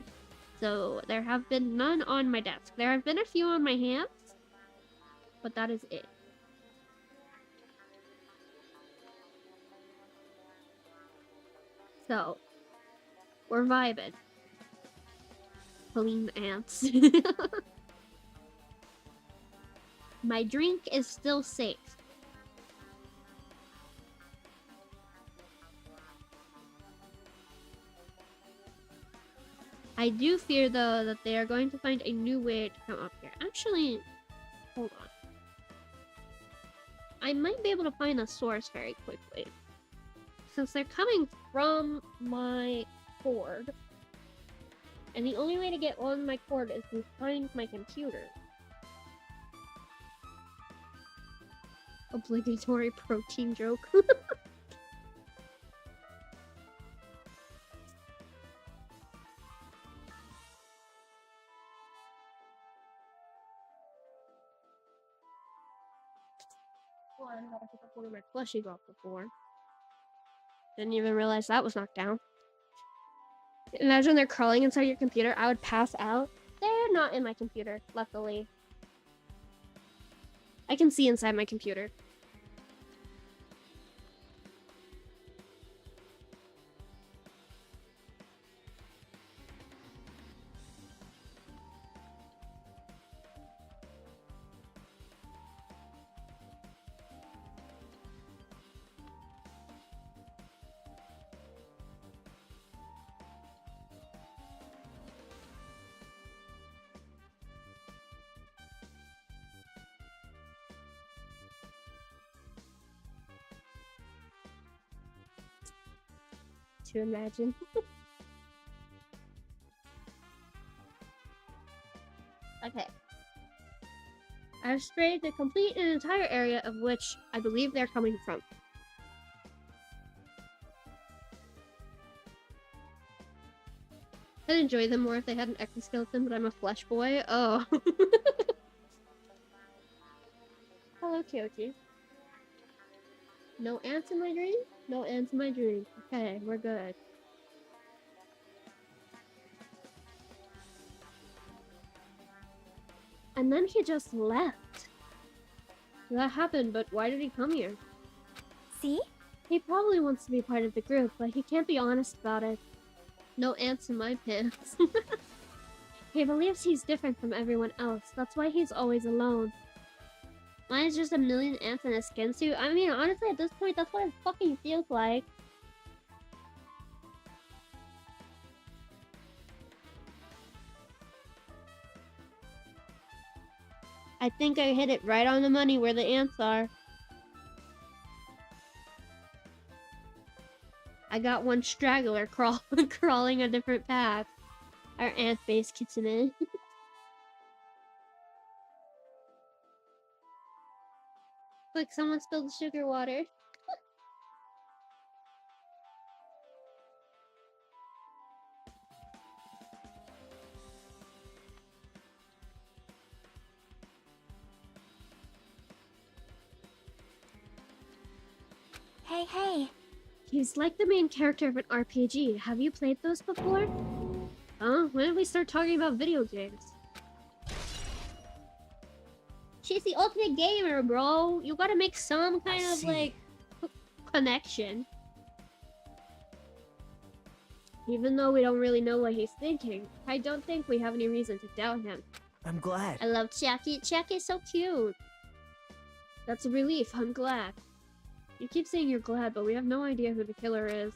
So there have been none on my desk. There have been a few on my hands, but that is it. So, we're vibing. Clean ants. My drink is still safe. I do fear, though, that they are going to find a new way to come up here. Actually, hold on. I might be able to find a source very quickly. Since they're coming from my cord, and the only way to get on my cord is to find my computer. Obligatory protein joke. Well, I had to pick up one of my plushies off the floor. Didn't even realize that was knocked down. Imagine they're crawling inside your computer. I would pass out. They're not in my computer, luckily. I can see inside my computer. To imagine. Okay. I've sprayed to complete an entire area of which I believe they're coming from. I'd enjoy them more if they had an exoskeleton, but I'm a flesh boy. Oh. Hello, Kyoki. No ants in my dream? No ants in my dream. Okay, we're good. And then he just left. That happened, but why did he come here? See? He probably wants to be part of the group, but he can't be honest about it. No ants in my pants. He believes he's different from everyone else. That's why he's always alone. Mine's just a million ants in a skin suit. I mean, honestly, at this point, that's what it fucking feels like. I think I hit it right on the money where the ants are. I got one straggler crawling a different path. Our ant-based kitchenette. Like someone spilled sugar water. Hey, hey. He's like the main character of an RPG. Have you played those before? Huh? When did we start talking about video games? She's the ultimate gamer, bro. You gotta make some kind of, like, connection. Even though we don't really know what he's thinking, I don't think we have any reason to doubt him. I'm glad. I love Chiaki. Chiaki's so cute. That's a relief. I'm glad. You keep saying you're glad, but we have no idea who the killer is.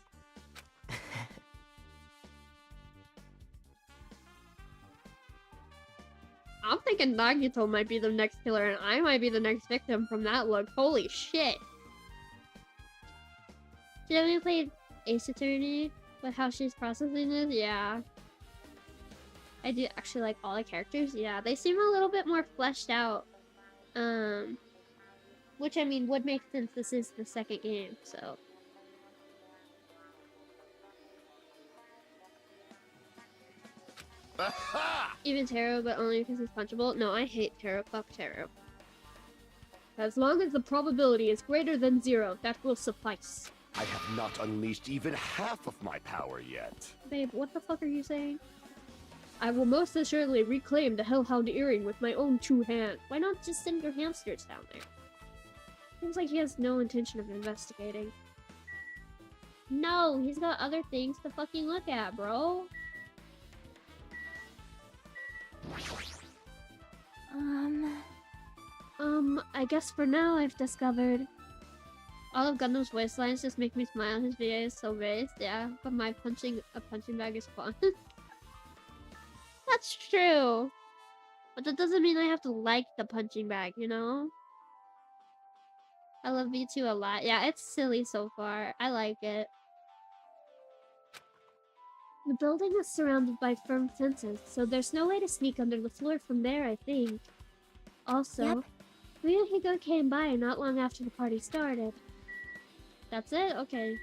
I'm thinking Nagito might be the next killer, and I might be the next victim from that look. Holy shit. She definitely played Ace Attorney, but how she's processing this, yeah. I do actually like all the characters, yeah. They seem a little bit more fleshed out. Which, I mean, would make sense. This is the second game, so. Even Taro, but only because he's punchable. No, I hate Taro. Fuck Taro. As long as the probability is greater than 0, that will suffice. I have not unleashed even half of my power yet. Babe, what the fuck are you saying? I will most assuredly reclaim the Hellhound earring with my own 2 hands. Why not just send your hamsters down there? Seems like he has no intention of investigating. No, he's got other things to fucking look at, bro. I guess for now I've discovered all of Gundam's voice lines just make me smile. His video is so based, yeah. But my punching bag is fun. That's true. But that doesn't mean I have to like the punching bag, you know? I love V2 a lot. Yeah, it's silly so far. I like it. The building is surrounded by firm fences, so there's no way to sneak under the floor from there, I think. Also, Ryuhiko came by not long after the party started. That's it? Okay.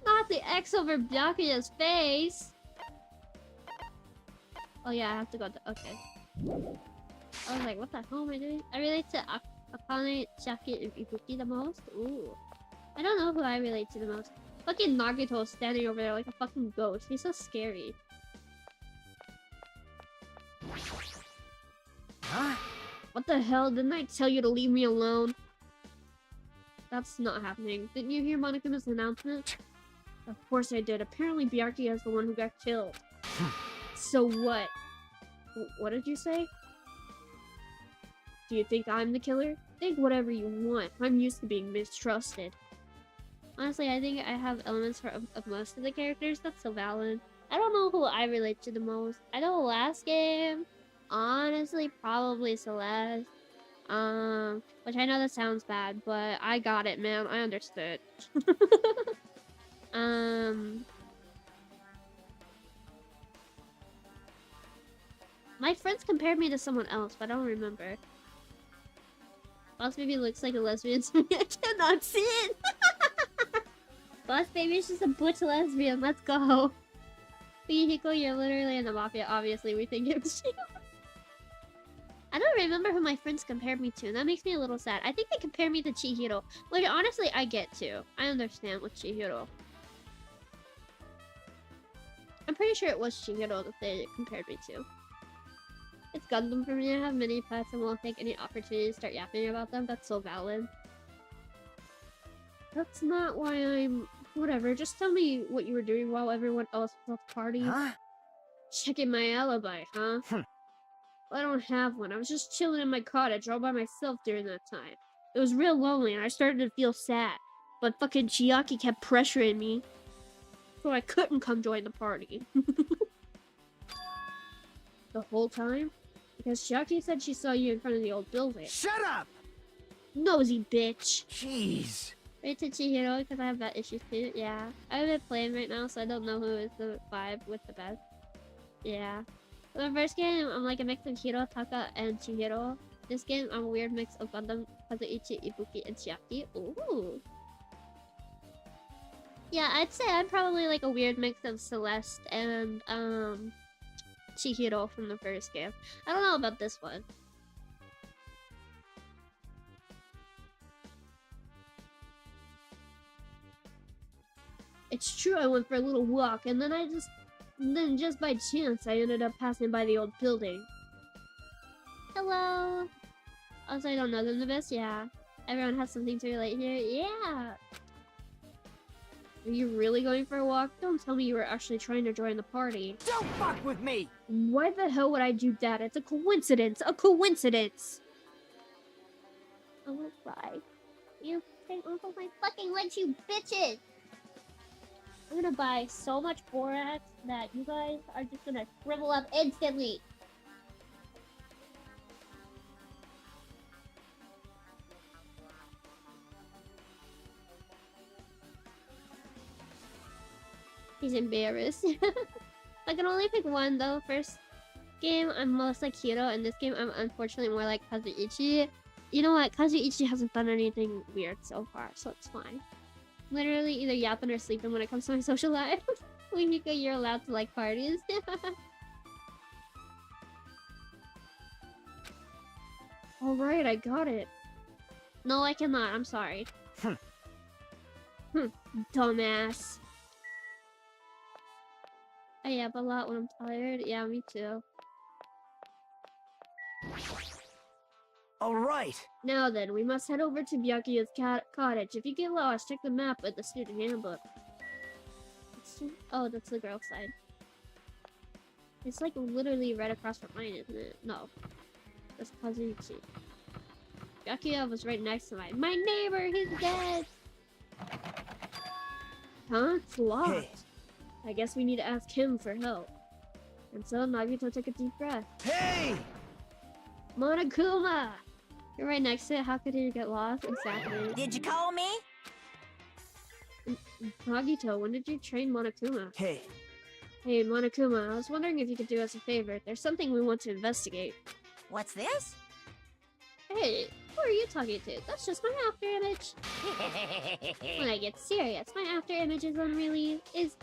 Not the X over Byakuya's face! Oh yeah, I have to go to... Okay. I was like, what the hell am I doing? I relate to Akane, Chiaki, and Ibuki the most? Ooh. I don't know who I relate to the most. Fucking Nagito is standing over there like a fucking ghost. He's so scary. Huh? What the hell? Didn't I tell you to leave me alone? That's not happening. Didn't you hear Monikuma's announcement? Of course I did. Apparently Byakuya is the one who got killed. So what? What did you say? Do you think I'm the killer? Think whatever you want. I'm used to being mistrusted. Honestly, I think I have elements of most of the characters. That's so valid. I don't know who I relate to the most. I know the last game, honestly, probably Celeste. Which I know that sounds bad, but I got it, man. I understood. My friends compared me to someone else, but I don't remember. Boss Baby looks like a lesbian to me. I cannot see it! Boss Baby is just a butch lesbian. Let's go. Hiko, you're literally in the mafia. Obviously, we think it's you. I don't remember who my friends compared me to. That makes me a little sad. I think they compared me to Chihiro. Which, honestly, I get to. I understand with Chihiro. I'm pretty sure it was Chihiro that they compared me to. It's Gundam for me. I have many pets and won't take any opportunity to start yapping about them. That's so valid. That's not why I'm... Whatever, just tell me what you were doing while everyone else was at the party. Huh? Checking my alibi, huh? Well, I don't have one. I was just chilling in my cottage all by myself during that time. It was real lonely and I started to feel sad. But fucking Chiaki kept pressuring me. So I couldn't come join the party. The whole time? Because Chiaki said she saw you in front of the old building. Shut up! Nosy bitch. Jeez. Right to Chihiro, because I have that issue too. Yeah. I haven't been playing right now, so I don't know who is the vibe with the best. Yeah. The first game, I'm like a mix of Hiro, Taka, and Chihiro. This game, I'm a weird mix of Gundam, Kazuichi, Ibuki, and Chiaki. Ooh. Yeah, I'd say I'm probably like a weird mix of Celeste and Chihiro from the first game. I don't know about this one. It's true, I went for a little walk, and then just by chance, I ended up passing by the old building. Hello! Also, I don't know them the best, yeah. Everyone has something to relate here, yeah! Are you really going for a walk? Don't tell me you were actually trying to join the party. Don't fuck with me! Why the hell would I do that? It's a coincidence! A coincidence! Oh, bye. You take off of my fucking legs, you bitches! I'm gonna buy so much borax that you guys are just gonna shrivel up instantly. He's embarrassed. I can only pick one though. First game, I'm most like Hiro, and this game, I'm unfortunately more like Kazuichi. You know what? Kazuichi hasn't done anything weird so far, so it's fine. Literally either yapping or sleeping when it comes to my social life. Mika, you're allowed to like parties. Alright, I got it. No, I cannot. I'm sorry. Dumbass. I yap a lot when I'm tired. Yeah, me too. Alright! Now then, we must head over to Byakuya's cottage. If you get lost, check the map with the student handbook. Oh, that's the girl side. It's like literally right across from mine, isn't it? No. That's Kazuichi. Byakuya was right next to mine. My neighbor, he's dead! Huh? It's locked. Hey. I guess we need to ask him for help. And so Nagito took a deep breath. Hey! Monokuma! You're right next to it. How could he get lost? Exactly. Did you call me? Nagito, when did you train Monokuma? Hey. Hey, Monokuma, I was wondering if you could do us a favor. There's something we want to investigate. What's this? Hey, who are you talking to? That's just my after image. When I get serious, my after image is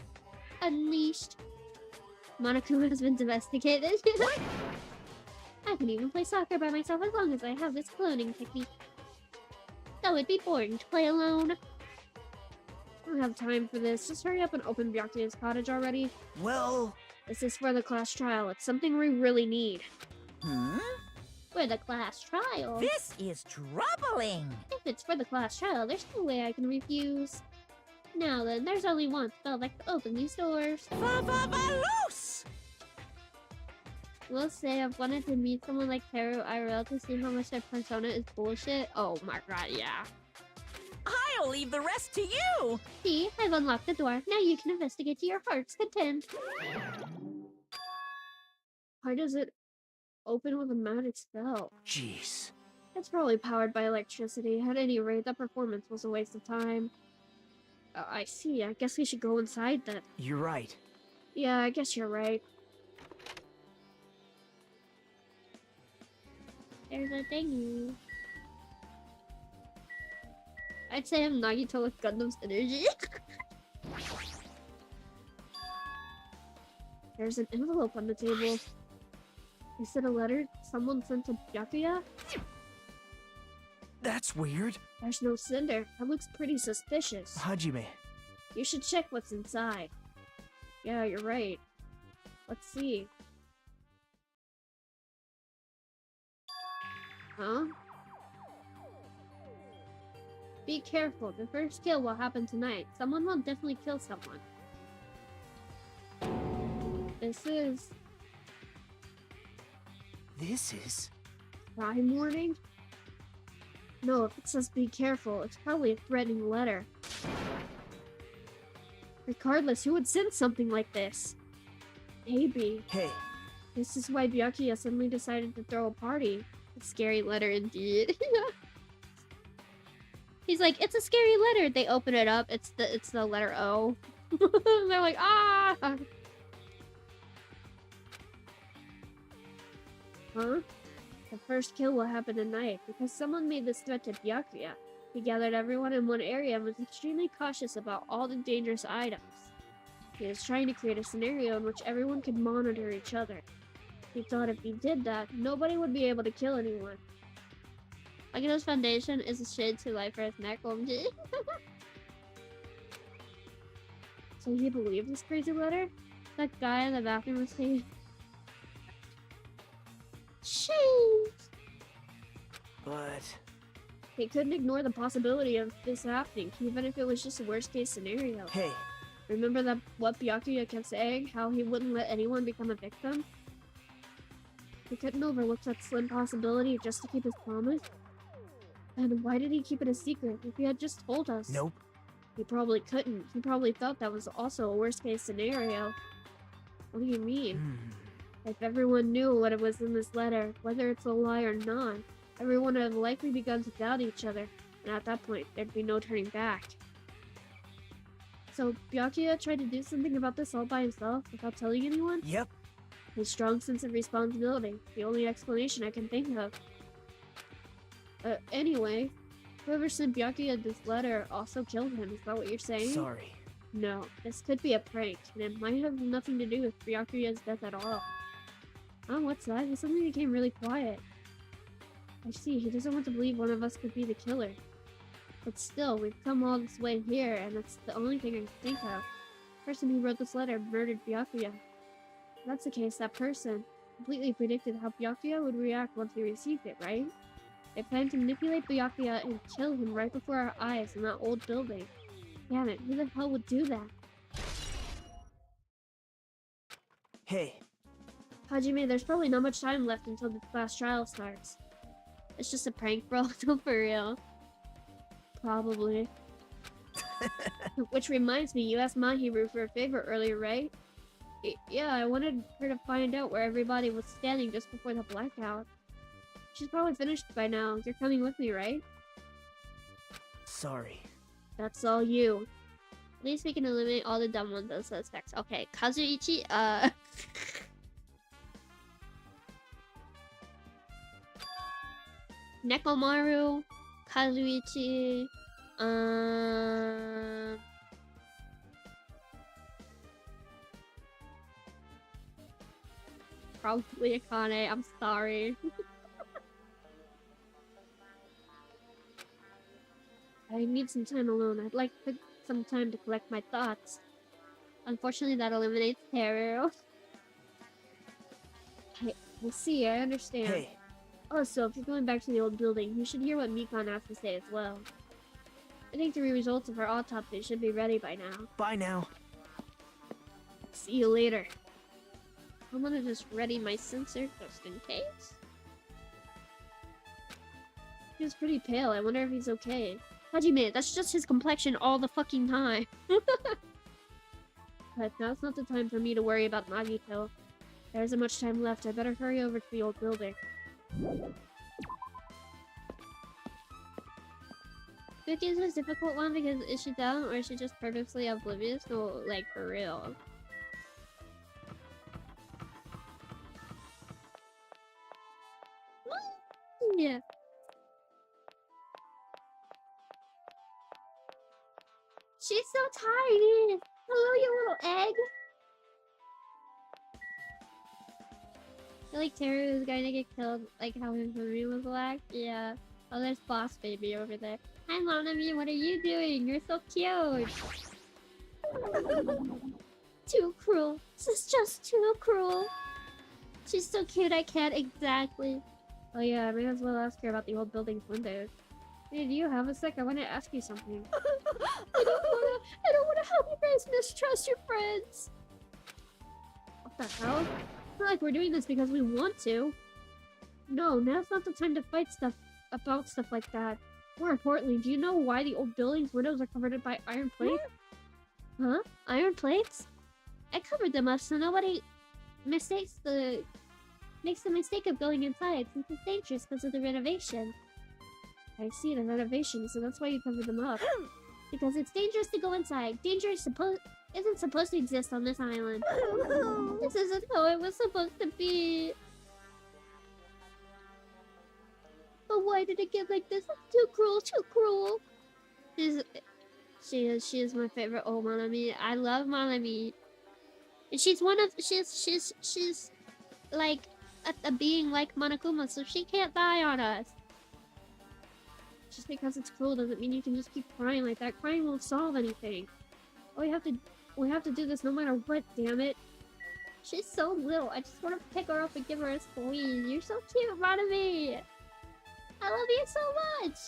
unleashed. Monokuma has been domesticated. What? I can even play soccer by myself as long as I have this cloning technique. That would be boring to play alone. I don't have time for this. Just hurry up and open Byakuya's cottage already. Well... This is for the class trial. It's something we really need. Hmm? For the class trial? This is troubling. If it's for the class trial, there's no way I can refuse. Now then, there's only one spell that can open these doors. Loose! We'll say I've wanted to meet someone like Teru IRL to see how much their persona is bullshit. Oh my god, yeah. I'll leave the rest to you. See, I've unlocked the door. Now you can investigate to your heart's content. Why does it open with a magic spell? Jeez. It's probably powered by electricity. At any rate, that performance was a waste of time. I see. I guess we should go inside then. You're right. Yeah, I guess you're right. There's a thingy. I'd say I'm Nagito with Gundam's energy. There's an envelope on the table. Is it a letter someone sent to Byakuya? That's weird. There's no sender. That looks pretty suspicious. Hajime. You should check what's inside. Yeah, you're right. Let's see. Huh? Be careful. The first kill will happen tonight. Someone will definitely kill someone. This is... crime warning? No, if it says be careful, it's probably a threatening letter. Regardless, who would send something like this? Maybe. Hey. This is why Byakuya suddenly decided to throw a party. A scary letter indeed. He's like, it's a scary letter. They open it up. It's the letter O. They're like, ah. Huh? The first kill will happen tonight because someone made this threat to Byakuya. He gathered everyone in one area and was extremely cautious about all the dangerous items. He was trying to create a scenario in which everyone could monitor each other. He thought if he did that, nobody would be able to kill anyone. Agito's foundation is a shade to life for his neck. So he believed this crazy letter? That guy in the bathroom was saying... Shame! But... He couldn't ignore the possibility of this happening, even if it was just a worst-case scenario. Hey, Remember that what Byakuya kept saying, how he wouldn't let anyone become a victim? He couldn't overlook that slim possibility just to keep his promise? And why did he keep it a secret if he had just told us? nope. He probably couldn't. He probably thought that was also a worst-case scenario. What do you mean? If everyone knew what it was in this letter, whether it's a lie or not, everyone would have likely begun to doubt each other, and at that point, there'd be no turning back. So, Byakuya tried to do something about this all by himself without telling anyone? Yep. His strong sense of responsibility, the only explanation I can think of. Anyway, whoever sent Byakuya this letter also killed him, is that what you're saying? Sorry. No, this could be a prank, and it might have nothing to do with Byakuya's death at all. Oh, what's that? He suddenly became really quiet. I see, he doesn't want to believe one of us could be the killer. But still, we've come all this way here, and that's the only thing I can think of. The person who wrote this letter murdered Byakuya. If that's the case, that person completely predicted how Byakuya would react once he received it, right? They planned to manipulate Byakuya and kill him right before our eyes in that old building. Damn it, who the hell would do that? Hey, Hajime, there's probably not much time left until the class trial starts. It's just a prank, bro. No, for real. Probably. Which reminds me, you asked Mahiru for a favor earlier, right? Yeah, I wanted her to find out where everybody was standing just before the blackout. She's probably finished by now. You're coming with me, right? sorry. That's all you. At least we can eliminate all the dumb ones as suspects. Okay, Kazuichi, Nekomaru, Kazuichi, probably Akane, I'm sorry. I need some time alone. I'd like some time to collect my thoughts. Unfortunately, that eliminates Teru. I see, I understand. Hey, Also, if you're going back to the old building, you should hear what Mikan has to say as well. I think the results of her autopsy should be ready by now. bye now. See you later. I'm gonna just ready my sensor just in case. He was pretty pale. I wonder if he's okay. Hajime, that's just his complexion all the fucking time. But now's not the time for me to worry about Nagito. There isn't much time left. I better hurry over to the old building. Vicky is a difficult one because is she down or is she just purposely oblivious? No, like for real. Yeah. She's so tiny! Hello, you little egg! I feel like Teru is going to get killed, like how his movie was like. Yeah. Oh, there's Boss Baby over there. Hi, Monami, what are you doing? You're so cute! Too cruel. This is just too cruel. She's so cute, I can't exactly. Oh yeah, I may as well ask her about the old building's windows. Hey, do you have a sec? I want to ask you something. I don't wanna help you guys mistrust your friends. What the hell? It's not like we're doing this because we want to. No, now's not the time to fight about stuff like that. More importantly, do you know why the old building's windows are covered by iron plates? Huh? Iron plates? I covered them up so nobody makes the mistake of going inside since it's dangerous because of the renovation. I see, the renovation, so that's why you covered them up. Because it's dangerous to go inside. Danger isn't supposed to exist on this island. This isn't how it was supposed to be. why did it get like this? Too cruel, too cruel. She is my favorite old Monami. I love Monami. And she's like a being like Monokuma, so she can't die on us. Just because it's cruel doesn't mean you can just keep crying like that. Crying won't solve anything. We have to do this no matter what, damn it. She's so little. I just want to pick her up and give her a squeeze. You're so cute, Monami. I love you so much.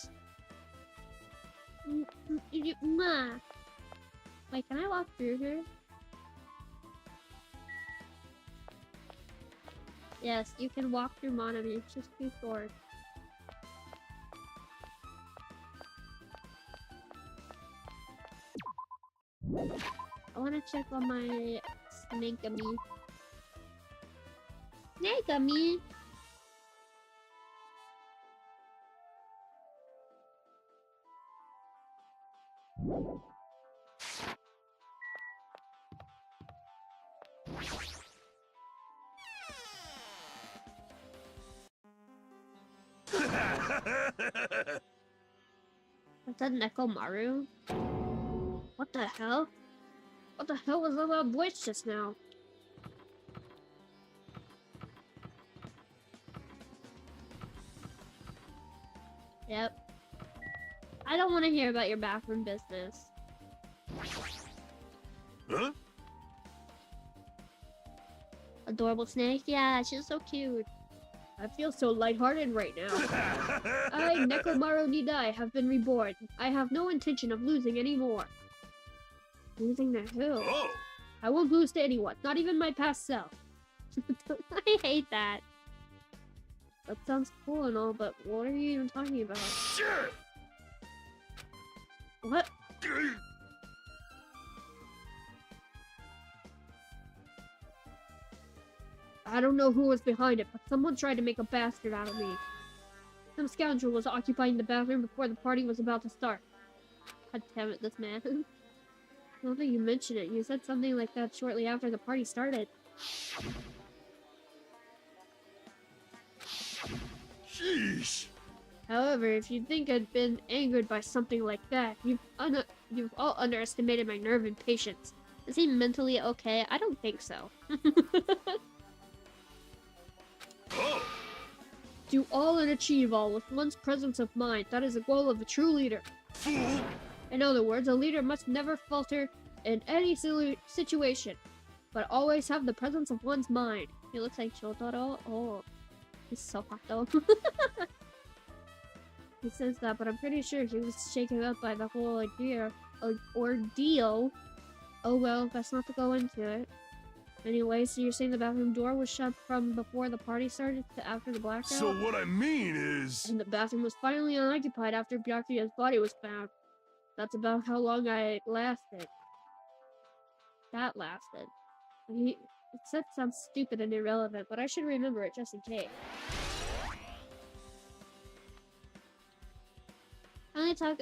Mwah. Wait, can I walk through here? Yes, you can walk through Monami. It's just too short. I want to check on my Snakegami. Snakegami! Was that Nekomaru? What the hell? What the hell was all that voice just now? Yep. I don't want to hear about your bathroom business. Huh? Adorable snake? Yeah, she's so cute. I feel so lighthearted right now. I, Nekomaru Nidai, have been reborn. I have no intention of losing anymore. Losing to who? Oh. I won't lose to anyone, not even my past self. I hate that. That sounds cool and all, but what are you even talking about? Sure. What? I don't know who was behind it, but someone tried to make a bastard out of me. Some scoundrel was occupying the bathroom before the party was about to start. God damn it, this man. I don't think you mentioned it. You said something like that shortly after the party started. Sheesh. However, if you think I'd been angered by something like that, you've all underestimated my nerve and patience. Is he mentally okay? I don't think so. Oh. Do all and achieve all with one's presence of mind. That is the goal of a true leader. Fool. In other words, a leader must never falter in any situation, but always have the presence of one's mind. He looks like Shotaro. Oh, he's so hot though. He says that, but I'm pretty sure he was shaken up by the whole ordeal. Oh well, best not to go into it. Anyway, so you're saying the bathroom door was shut from before the party started to after the blackout? So what I mean is... And the bathroom was finally unoccupied after Byakuya's body was found. That's about how long I lasted. That lasted. It sounds stupid and irrelevant, but I should remember it just in case. I only talk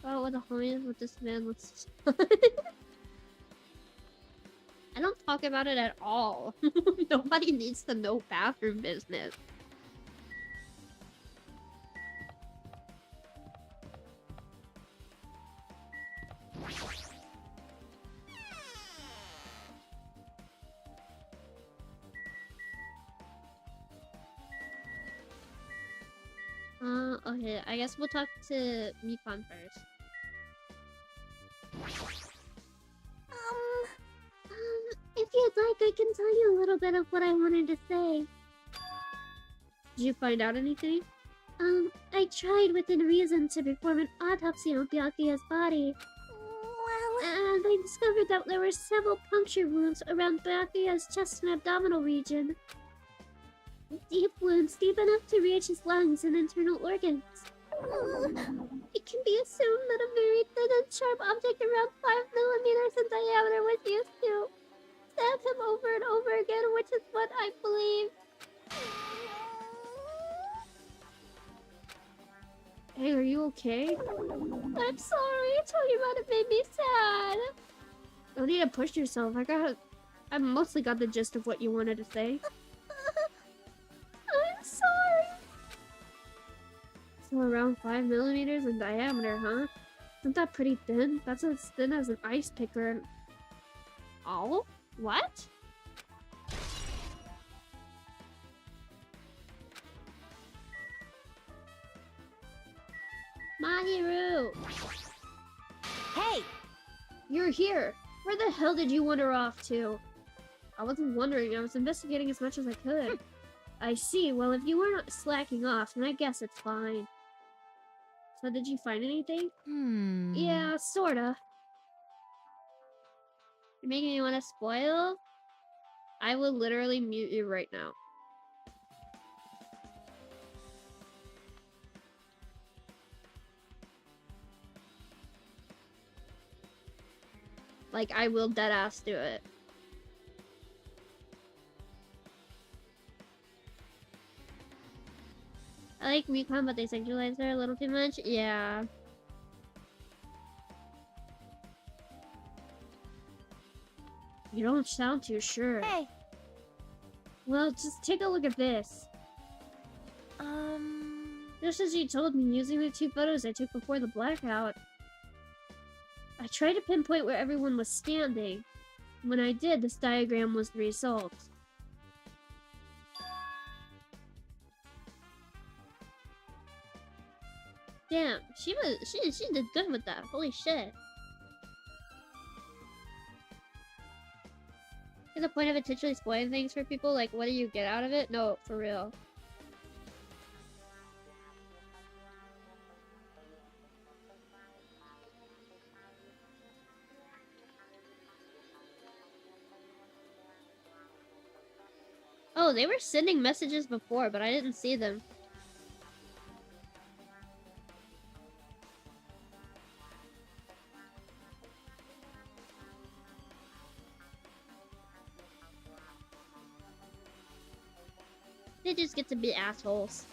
about what the homies with this man was. I don't talk about it at all. Nobody needs to know bathroom business. Okay, I guess we'll talk to Mikon first. If you'd like, I can tell you a little bit of what I wanted to say. Did you find out anything? I tried within reason to perform an autopsy on Byakuya's body. Well... And I discovered that there were several puncture wounds around Byakuya's chest and abdominal region. Deep wounds, deep enough to reach his lungs and internal organs. It can be assumed that a very thin and sharp object around 5 millimeters in diameter was used to stab him over and over again, which is what I believe. Hey, are you okay? I'm sorry, talking about it made me sad. Don't need to push yourself. I mostly got the gist of what you wanted to say. I'm sorry. So around 5 millimeters in diameter, huh? Isn't that pretty thin? That's as thin as an ice picker and... Oh? What? Mahiru! Hey, You're here! Where the hell did you wander off to? I wasn't wondering, I was investigating as much as I could. I see, well if you weren't slacking off, then I guess it's fine. So did you find anything? Yeah, sorta. You're making me want to spoil? I will literally mute you right now. Like, I will deadass do it. I like Recon, but they sexualize her a little too much. Yeah. You don't sound too sure. Hey, Well, just take a look at this. Just as you told me, using the 2 photos I took before the blackout. I tried to pinpoint where everyone was standing. When I did, this diagram was the result. Damn, she did good with that. Holy shit. Is the point of intentionally spoiling things for people? Like, what do you get out of it? No, for real. Oh, they were sending messages before, but I didn't see them. They just get to be assholes.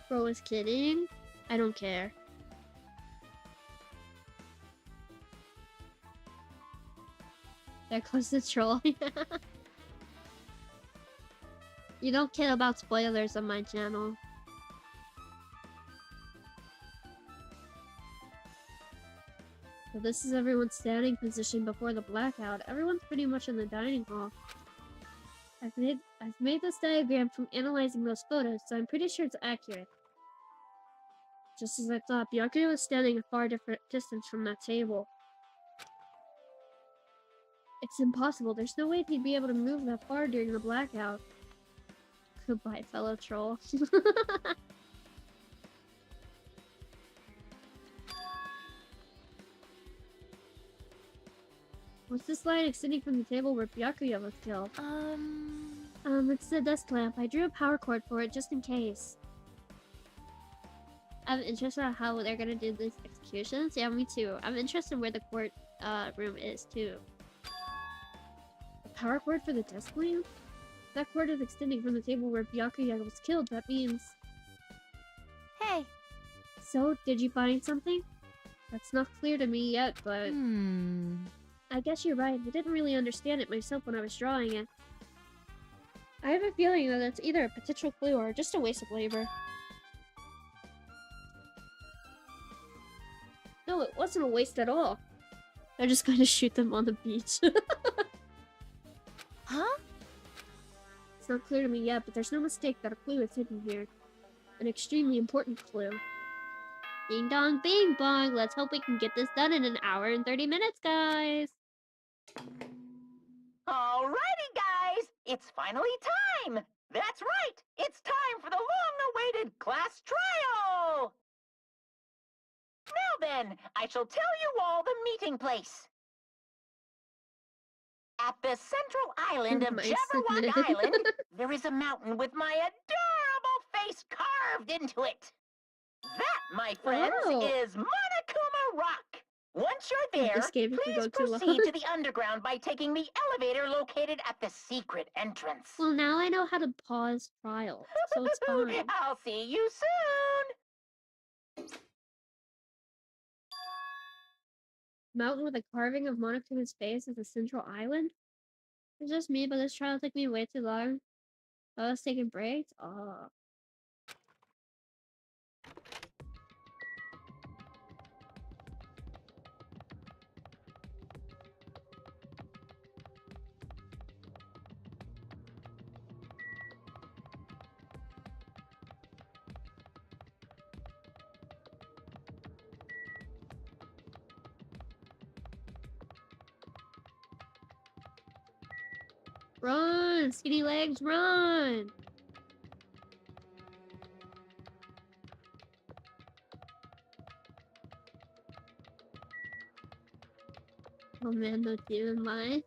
Bro is kidding. I don't care. There goes the troll. You don't care about spoilers on my channel. So this is everyone's standing position before the blackout. Everyone's pretty much in the dining hall. I've made this diagram from analyzing those photos, so I'm pretty sure it's accurate. Just as I thought, Byakuya was standing a far different distance from that table. It's impossible. There's no way he'd be able to move that far during the blackout. Goodbye, fellow troll. What's this line extending from the table where Byakuya was killed? It's the desk lamp. I drew a power cord for it just in case. I'm interested in how they're gonna do these executions. Yeah, me too. I'm interested in where the court room is too. A power cord for the desk lamp? That cord is extending from the table where Byakuya was killed. That means... hey. So, did you find something? That's not clear to me yet, but... I guess you're right. I didn't really understand it myself when I was drawing it. I have a feeling that it's either a potential clue or just a waste of labor. No, it wasn't a waste at all. They're just going to shoot them on the beach. Huh? It's not clear to me yet, but there's no mistake that a clue is hidden here. An extremely important clue. Ding dong, bing bong. Let's hope we can get this done in an hour and 30 minutes, guys. alrighty, guys. It's finally time. That's right. It's time for the long-awaited class trial. Now then, I shall tell you all the meeting place. At the central island of My Jabberwock goodness. Island, there is a mountain with my adorable face carved into it. That, my friends, Oh. is Monokuma Rock. Once you're there, This game could please go too long. proceed to the underground by taking the elevator located at the secret entrance. Well, now I know how to pause trials, so it's fine. I'll see you soon. Mountain with a carving of Monokuma's face as a central island? It's just me, but this trial took me way too long. Oh, I was taking breaks? Oh. Run! Skinny legs, run! Oh man, no team in mind.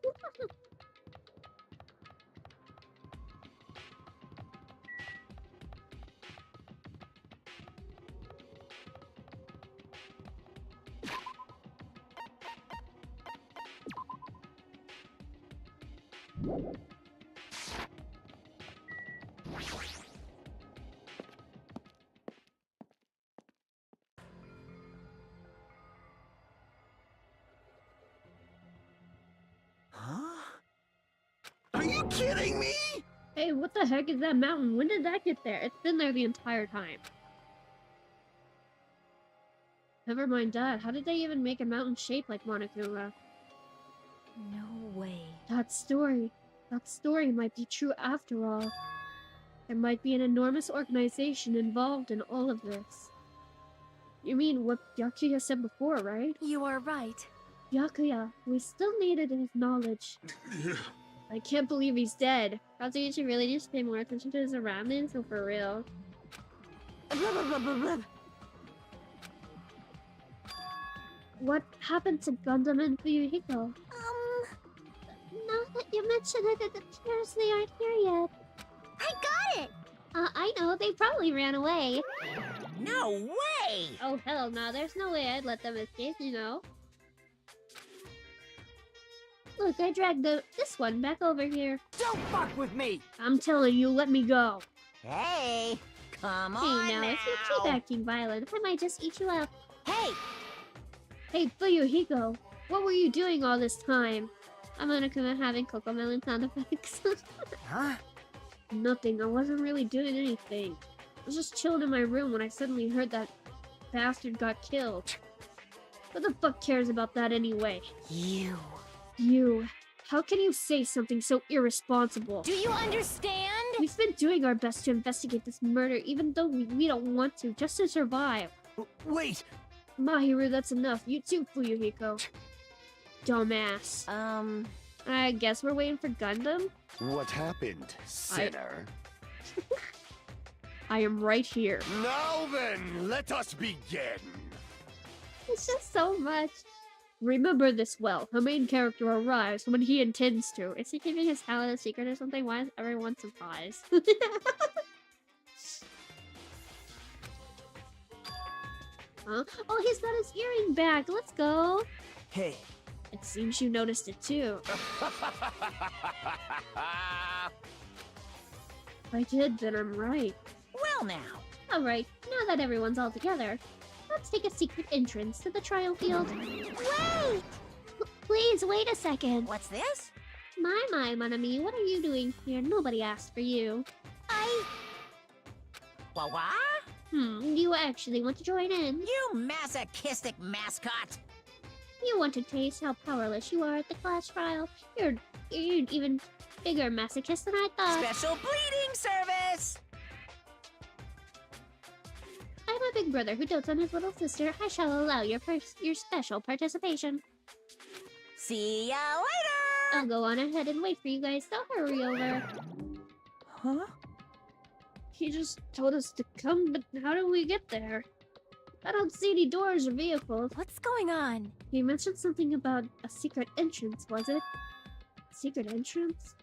Huh? Are you kidding me? Hey, what the heck is that mountain? When did that get there? It's been there the entire time. Never mind that. How did they even make a mountain shaped like Monokuma? No way. That story might be true after all. There might be an enormous organization involved in all of this. You mean what Byakuya said before, right? You are right. Byakuya, we still needed his knowledge. I can't believe he's dead. Kazuichi really needs to pay more attention to his surroundings, so for real. What happened to Gundam and Fuyuhiko? Now that you mention it, it appears they aren't here yet. I got it! I know, they probably ran away. No way! Oh, hell no, there's no way I'd let them escape, you know. Look, I dragged this one back over here. Don't fuck with me! I'm telling you, let me go. Hey, come Hey, on now, if you keep acting violent, I might just eat you up. Hey, Hey, Fuyuhiko, what were you doing all this time? I'm gonna come in having Cocomelon sound effects. huh? Nothing, I wasn't really doing anything. I was just chilling in my room when I suddenly heard that bastard got killed. Who the fuck cares about that anyway? You. How can you say something so irresponsible? Do you understand? We've been doing our best to investigate this murder even though we don't want to, just to survive. Wait! Mahiru, that's enough. You too, Fuyuhiko. Dumbass. I guess we're waiting for Gundam? What happened, sinner? I am right here. Now then, let us begin! It's just so much. Remember this well. The main character arrives when he intends to. Is he keeping his talent a secret or something? Why is everyone surprised? Huh? Oh, he's got his earring back. Let's go. Hey, It seems you noticed it too. If I did, then I'm right. Well now. Alright, now that everyone's all together, let's take a secret entrance to the trial field. Wait! Please, wait a second. What's this? My, mon ami, what are you doing here? Nobody asked for you. What? You actually want to join in? You masochistic mascot! You want to taste how powerless you are at the class trial? You're an even bigger masochist than I thought. Special bleeding service! I'm a big brother who dotes on his little sister. I shall allow your special participation. See ya later! I'll go on ahead and wait for you guys, so hurry over. Huh? He just told us to come, but how do we get there? I don't see any doors or vehicles. What's going on? He mentioned something about a secret entrance, was it? Secret entrance?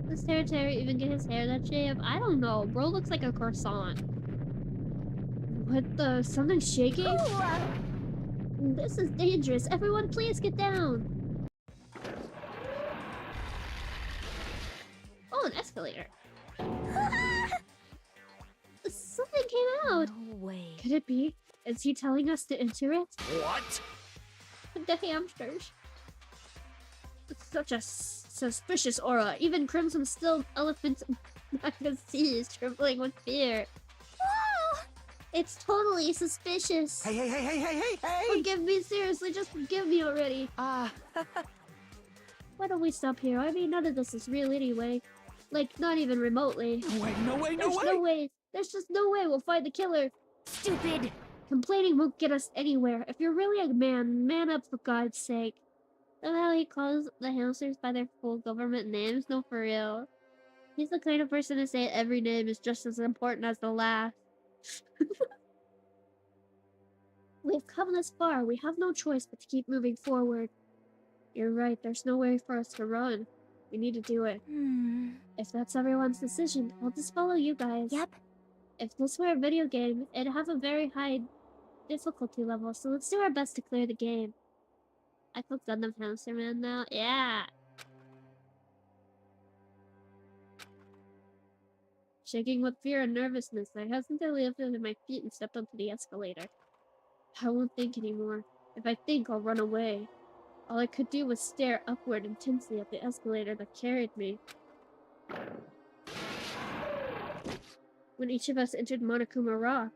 Does Terry even get his hair that shape? I don't know. Bro looks like a croissant. What the? Something's shaking? This is dangerous. Everyone, please get down. Oh, an escalator. Something came out. No way. Could it be? Is he telling us to enter it? What? The hamsters. It's such a suspicious aura. Even Crimson Still Elephant Magazine is trembling with fear. Whoa! It's totally suspicious. Hey! Forgive me, seriously, just forgive me already. Ah, Why don't we stop here? I mean, none of this is real anyway. Like, not even remotely. no way! There's no way. There's just no way we'll find the killer. Stupid! Complaining won't get us anywhere. If you're really a man, man up for God's sake. Know how he calls the hamsters by their full government names? No, for real. He's the kind of person to say every name is just as important as the last. We've come this far. We have no choice but to keep moving forward. You're right. There's no way for us to run. We need to do it. If that's everyone's decision, I'll just follow you guys. Yep. If this were a video game, it'd have a very high difficulty level, so let's do our best to clear the game. I feel Gundam Hamster Man now. Yeah! Shaking with fear and nervousness, I hesitantly lifted my feet and stepped onto the escalator. I won't think anymore. If I think, I'll run away. All I could do was stare upward intensely at the escalator that carried me. When each of us entered Monokuma Rock,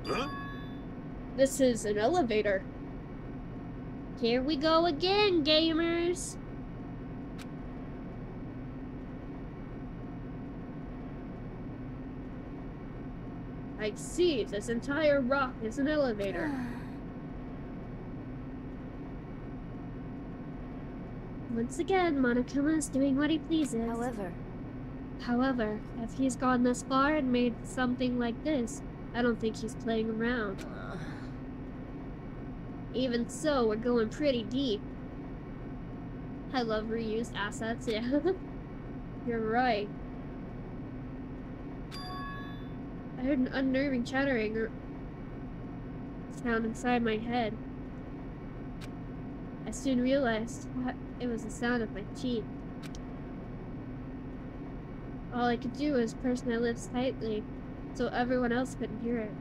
Huh? this is an elevator. Here we go again, gamers! I see, this entire rock is an elevator. Once again, Monokuma is doing what he pleases. However, if he's gone this far and made something like this, I don't think he's playing around. Even so, we're going pretty deep. I love reused assets, yeah. You're right. I heard an unnerving chattering sound inside my head. I soon realized it was the sound of my teeth. All I could do was purse my lips tightly, so everyone else couldn't hear it.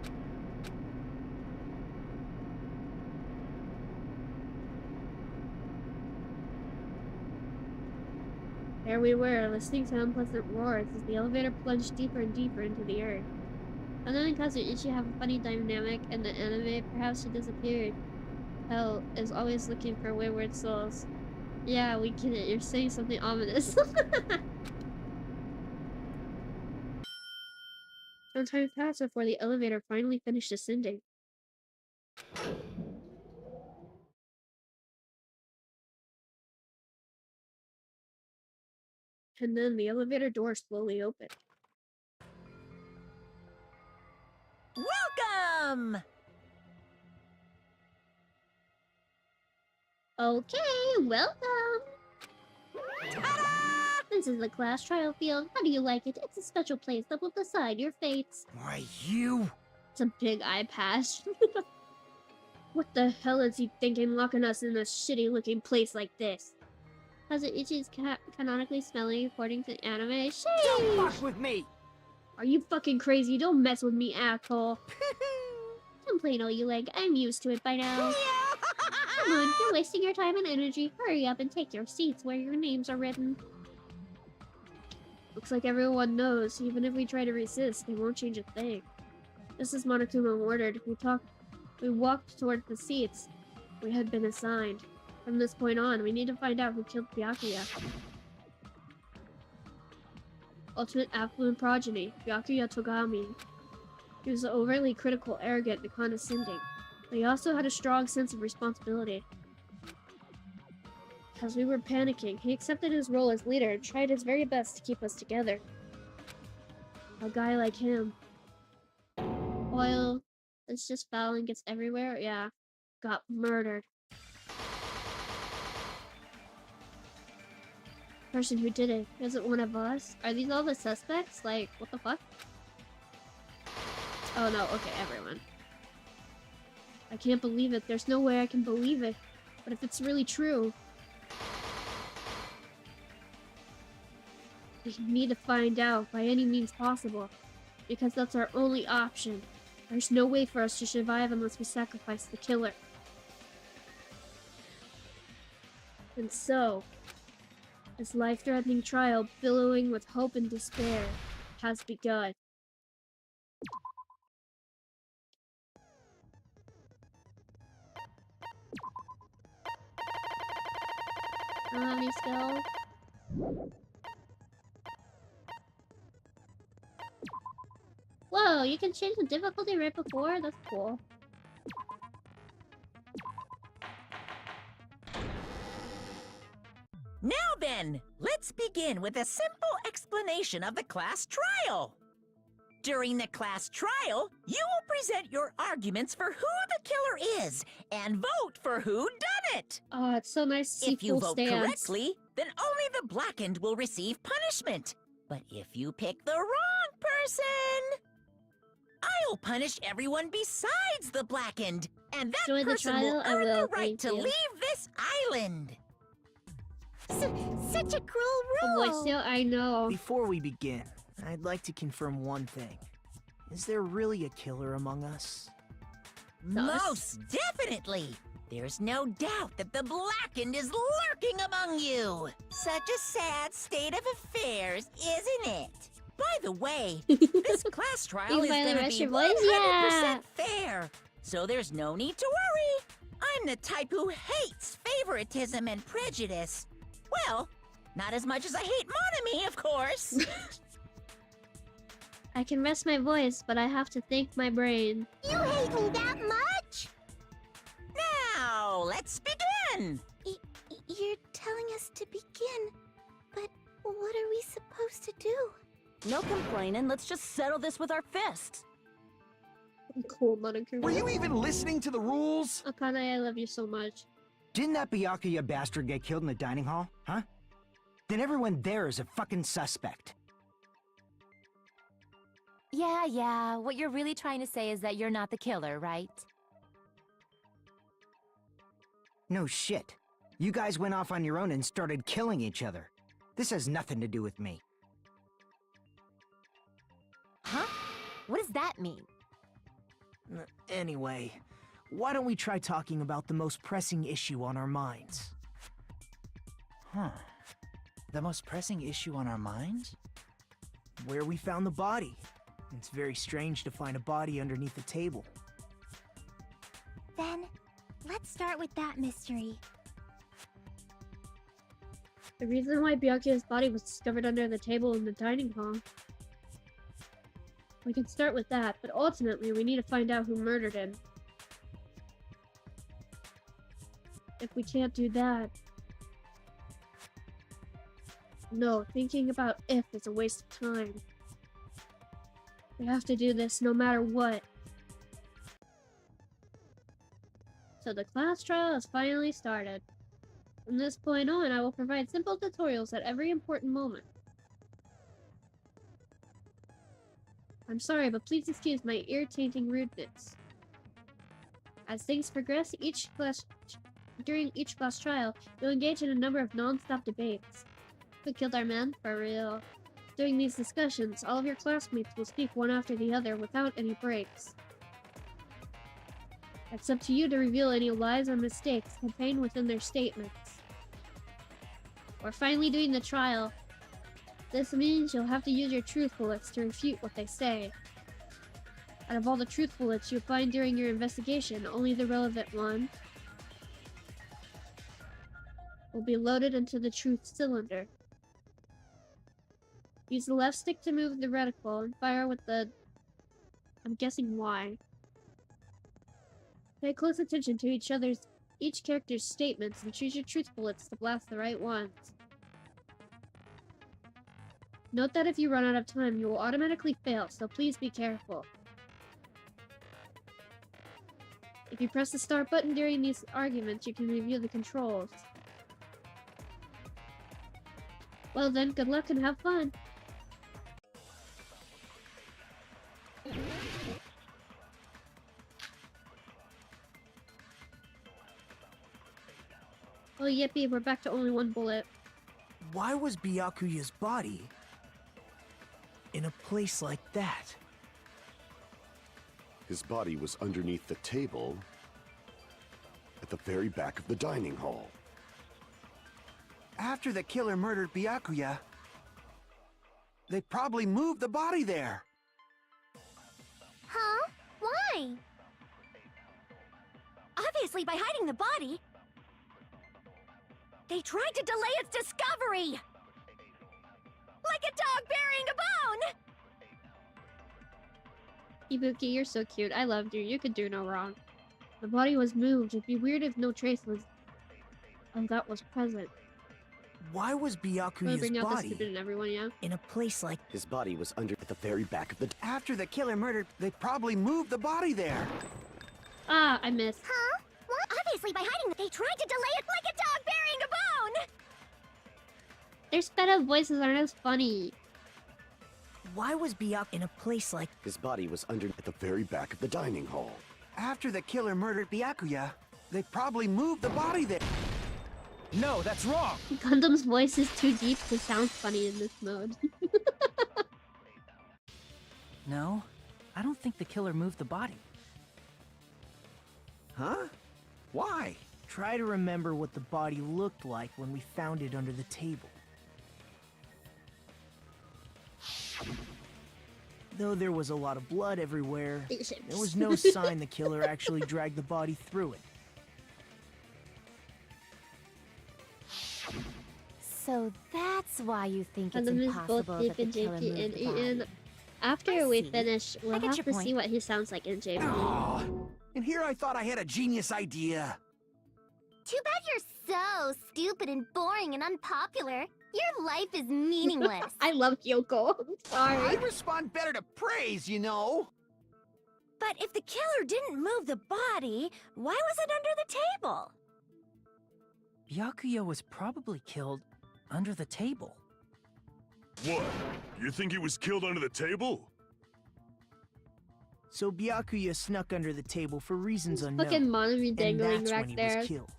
There we were, listening to unpleasant roars as the elevator plunged deeper and deeper into the earth. Other than Kazuichi have a funny dynamic in the anime, perhaps she disappeared. Hell is always looking for wayward souls. Yeah, we get it. You're saying something ominous. Some time passed before the elevator finally finished ascending. And then the elevator door slowly opened. Welcome! Okay, welcome! Ta-da! This is the class trial field. How do you like it? It's a special place that will decide your fates. Why you? It's a big eye patch. What the hell is he thinking locking us in a shitty-looking place like this? Kazuichi is canonically smelly according to anime. Sheesh! Don't fuck with me! Are you fucking crazy? Don't mess with me, asshole. Complain all you like. I'm used to it by now. Come on, you're wasting your time and energy. Hurry up and take your seats where your names are written. Looks like everyone knows. Even if we try to resist, they won't change a thing. Just as Monokuma ordered, we walked towards the seats we had been assigned. From this point on, we need to find out who killed Byakuya. Ultimate affluent progeny, Byakuya Togami. He was overly critical, arrogant, and condescending, but he also had a strong sense of responsibility. As we were panicking, he accepted his role as leader and tried his very best to keep us together. A guy like him. Oil that's just foul and gets everywhere, yeah. Got murdered. Person who did it isn't one of us. Are these all the suspects? Like, what the fuck? Oh no, okay, everyone. I can't believe it. There's no way I can believe it. But if it's really true, we need to find out by any means possible, because that's our only option. There's no way for us to survive unless we sacrifice the killer. And so, this life-threatening trial, billowing with hope and despair, has begun. I don't have any skills. Whoa, you can change the difficulty right before? That's cool. Now then, let's begin with a simple explanation of the class trial. During the class trial, you will present your arguments for who the killer is and vote for who done it. Oh, it's so nice to see If you full vote stance. correctly, then only the blackened will receive punishment. But if you pick the wrong person, I'll punish everyone besides the blackened, and that Join the person will trial? I earn the will, right thank to you. leave this island. Such a cruel Oh rule. boy, still, I know. Before we begin, I'd like to confirm one thing. Is there really a killer among us? Most definitely. There's no doubt that the blackened is lurking among you. Such a sad state of affairs, isn't it? By the way, this class trial You is finally going to rest be your 100% voice? Yeah. fair, so there's no need to worry. I'm the type who hates favoritism and prejudice. Well, not as much as I hate monogamy, of course. I can rest my voice, but I have to think my brain. You hate me that much? Now, let's begin. You're telling us to begin, but what are we supposed to do? No complaining, let's just settle this with our fists. Cool, Monokuma. Were you even listening to the rules? Akane, I love you so much. Didn't that Byakuya bastard get killed in the dining hall, huh? Then everyone there is a fucking suspect. Yeah, what you're really trying to say is that you're not the killer, right? No shit. You guys went off on your own and started killing each other. This has nothing to do with me. Huh? What does that mean? Anyway, why don't we try talking about the most pressing issue on our minds? Huh. The most pressing issue on our minds? Where we found the body. It's very strange to find a body underneath a table. Then, let's start with that mystery. The reason why Byakuya's body was discovered under the table in the dining hall. We can start with that, but ultimately we need to find out who murdered him. If we can't do that... No, thinking about if is a waste of time. We have to do this no matter what. So the class trial has finally started. From this point on, I will provide simple tutorials at every important moment. I'm sorry, but please excuse my irritating rudeness. As things progress, during each class trial, you'll engage in a number of non-stop debates. Who killed our men? For real. During these discussions, all of your classmates will speak one after the other without any breaks. It's up to you to reveal any lies or mistakes contained within their statements. We're finally doing the trial. This means you'll have to use your truth bullets to refute what they say. Out of all the truth bullets you'll find during your investigation, only the relevant one will be loaded into the truth cylinder. Use the left stick to move the reticle and fire with the... I'm guessing Y. Pay close attention to each character's statements and choose your truth bullets to blast the right ones. Note that if you run out of time, you will automatically fail, so please be careful. If you press the start button during these arguments, you can review the controls. Well then, good luck and have fun! Oh, yippee, we're back to only one bullet. Why was Byakuya's body in a place like that? His body was underneath the table at the very back of the dining hall. After the killer murdered Byakuya, they probably moved the body there. Huh? Why? Obviously by hiding the body. They tried to delay its discovery! Like a dog burying a bone! Ibuki, you're so cute. I loved you. You could do no wrong. The body was moved. It'd be weird if no trace of that was present. Why was Will Byakuya's bring out the body stupid in everyone, yeah? in a place like... His body was under at the very back of the... After the killer murdered, they probably moved the body there. Ah, I missed. Huh? What? Obviously by hiding they tried to delay it like a dog burying a bone! Their sped up voices aren't as funny. Why was Byakuya in a place like... His body was under at the very back of the dining hall. After the killer murdered Byakuya, they probably moved the body there. No, that's wrong! Gundam's voice is too deep to sound funny in this mode. No, I don't think the killer moved the body. Huh? Why? Try to remember what the body looked like when we found it under the table. Though there was a lot of blood everywhere, there was no sign the killer actually dragged the body through it. So that's why you think it's Gundam is impossible both deep that the in killer JP and moved the Eaton. body. After I we see. finish, we'll I get have your to see point. what he sounds like in JP. Oh, and here I thought I had a genius idea. Too bad you're so stupid and boring and unpopular. Your life is meaningless. I love Kyoko. I'm I sorry. respond better to praise, you know. But if the killer didn't move the body, why was it under the table? Byakuya was probably killed under the table. What? You think he was killed under the table? So Byakuya snuck under the table for reasons Fucking unknown, Monami and dangling that's back when he there. was killed.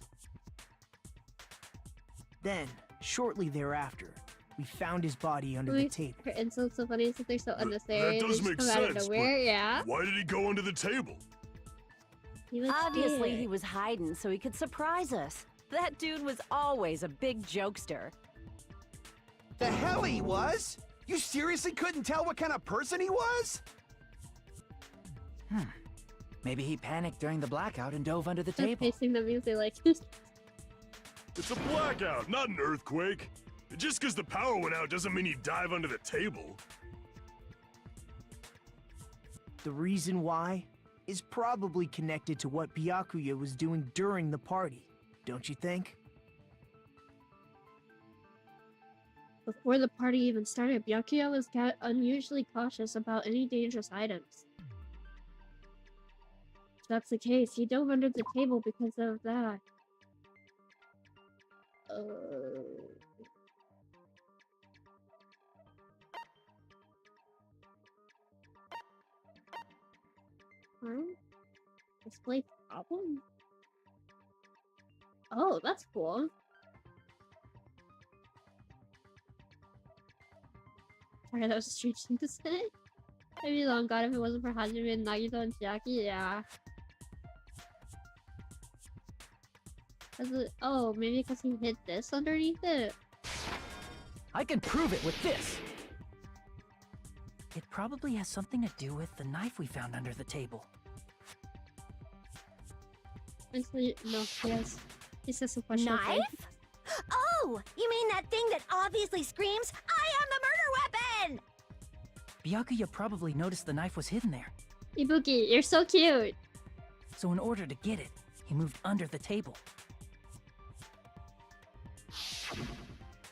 Then, shortly thereafter, we found his body under the table. Her insults so funny since they're so unnecessary. That does They make just come out of sense, nowhere, but yeah. why did he go under the table? He was Obviously, scared. he was hiding so he could surprise us. That dude was always a big jokester. The hell he was? You seriously couldn't tell what kind of person he was? Maybe he panicked during the blackout and dove under the They're table. facing the music like It's a blackout, not an earthquake. Just because the power went out doesn't mean you dive under the table. The reason why is probably connected to what Byakuya was doing during the party, don't you think? Before the party even started, Byakuya was unusually cautious about any dangerous items. If that's the case, he dove under the table because of that. Display problem? Oh, that's cool. Sorry, that was a strange thing to say. I'd be long gone if it wasn't for Hajime and Nagito and Chiaki, yeah. Oh, maybe because he hid this underneath it? I can prove it with this! It probably has something to do with the knife we found under the table. Actually, no, yes. It's just a question. Knife? Oh, you mean that thing that obviously screams, I am the murder weapon! Byakuya probably noticed the knife was hidden there. Ibuki, you're so cute! So in order to get it, he moved under the table.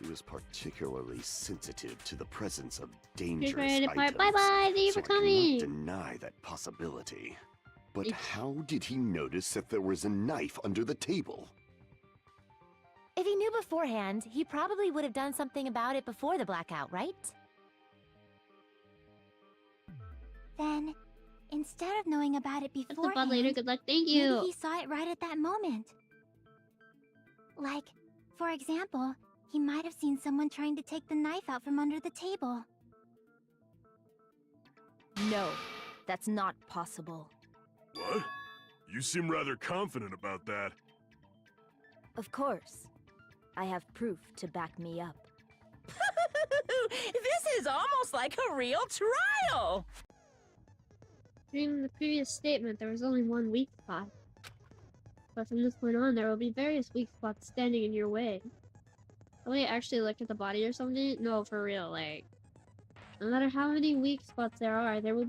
He was particularly sensitive to the presence of You're dangerous ready to part. items. Bye bye! Thank you so for I coming! cannot deny that possibility. But It's- how did he notice that there was a knife under the table? If he knew beforehand, he probably would have done something about it before the blackout, right? Then, instead of knowing about it That's a bud later. beforehand, Good luck. Thank maybe you. he saw it right at that moment. Like, For example, he might have seen someone trying to take the knife out from under the table. No, that's not possible. What? You seem rather confident about that. Of course. I have proof to back me up. This is almost like a real trial! During the previous statement, there was only one weak spot. But from this point on, there will be various weak spots standing in your way. Will you actually look at the body or something? No, for real, like... No matter how many weak spots there are, there will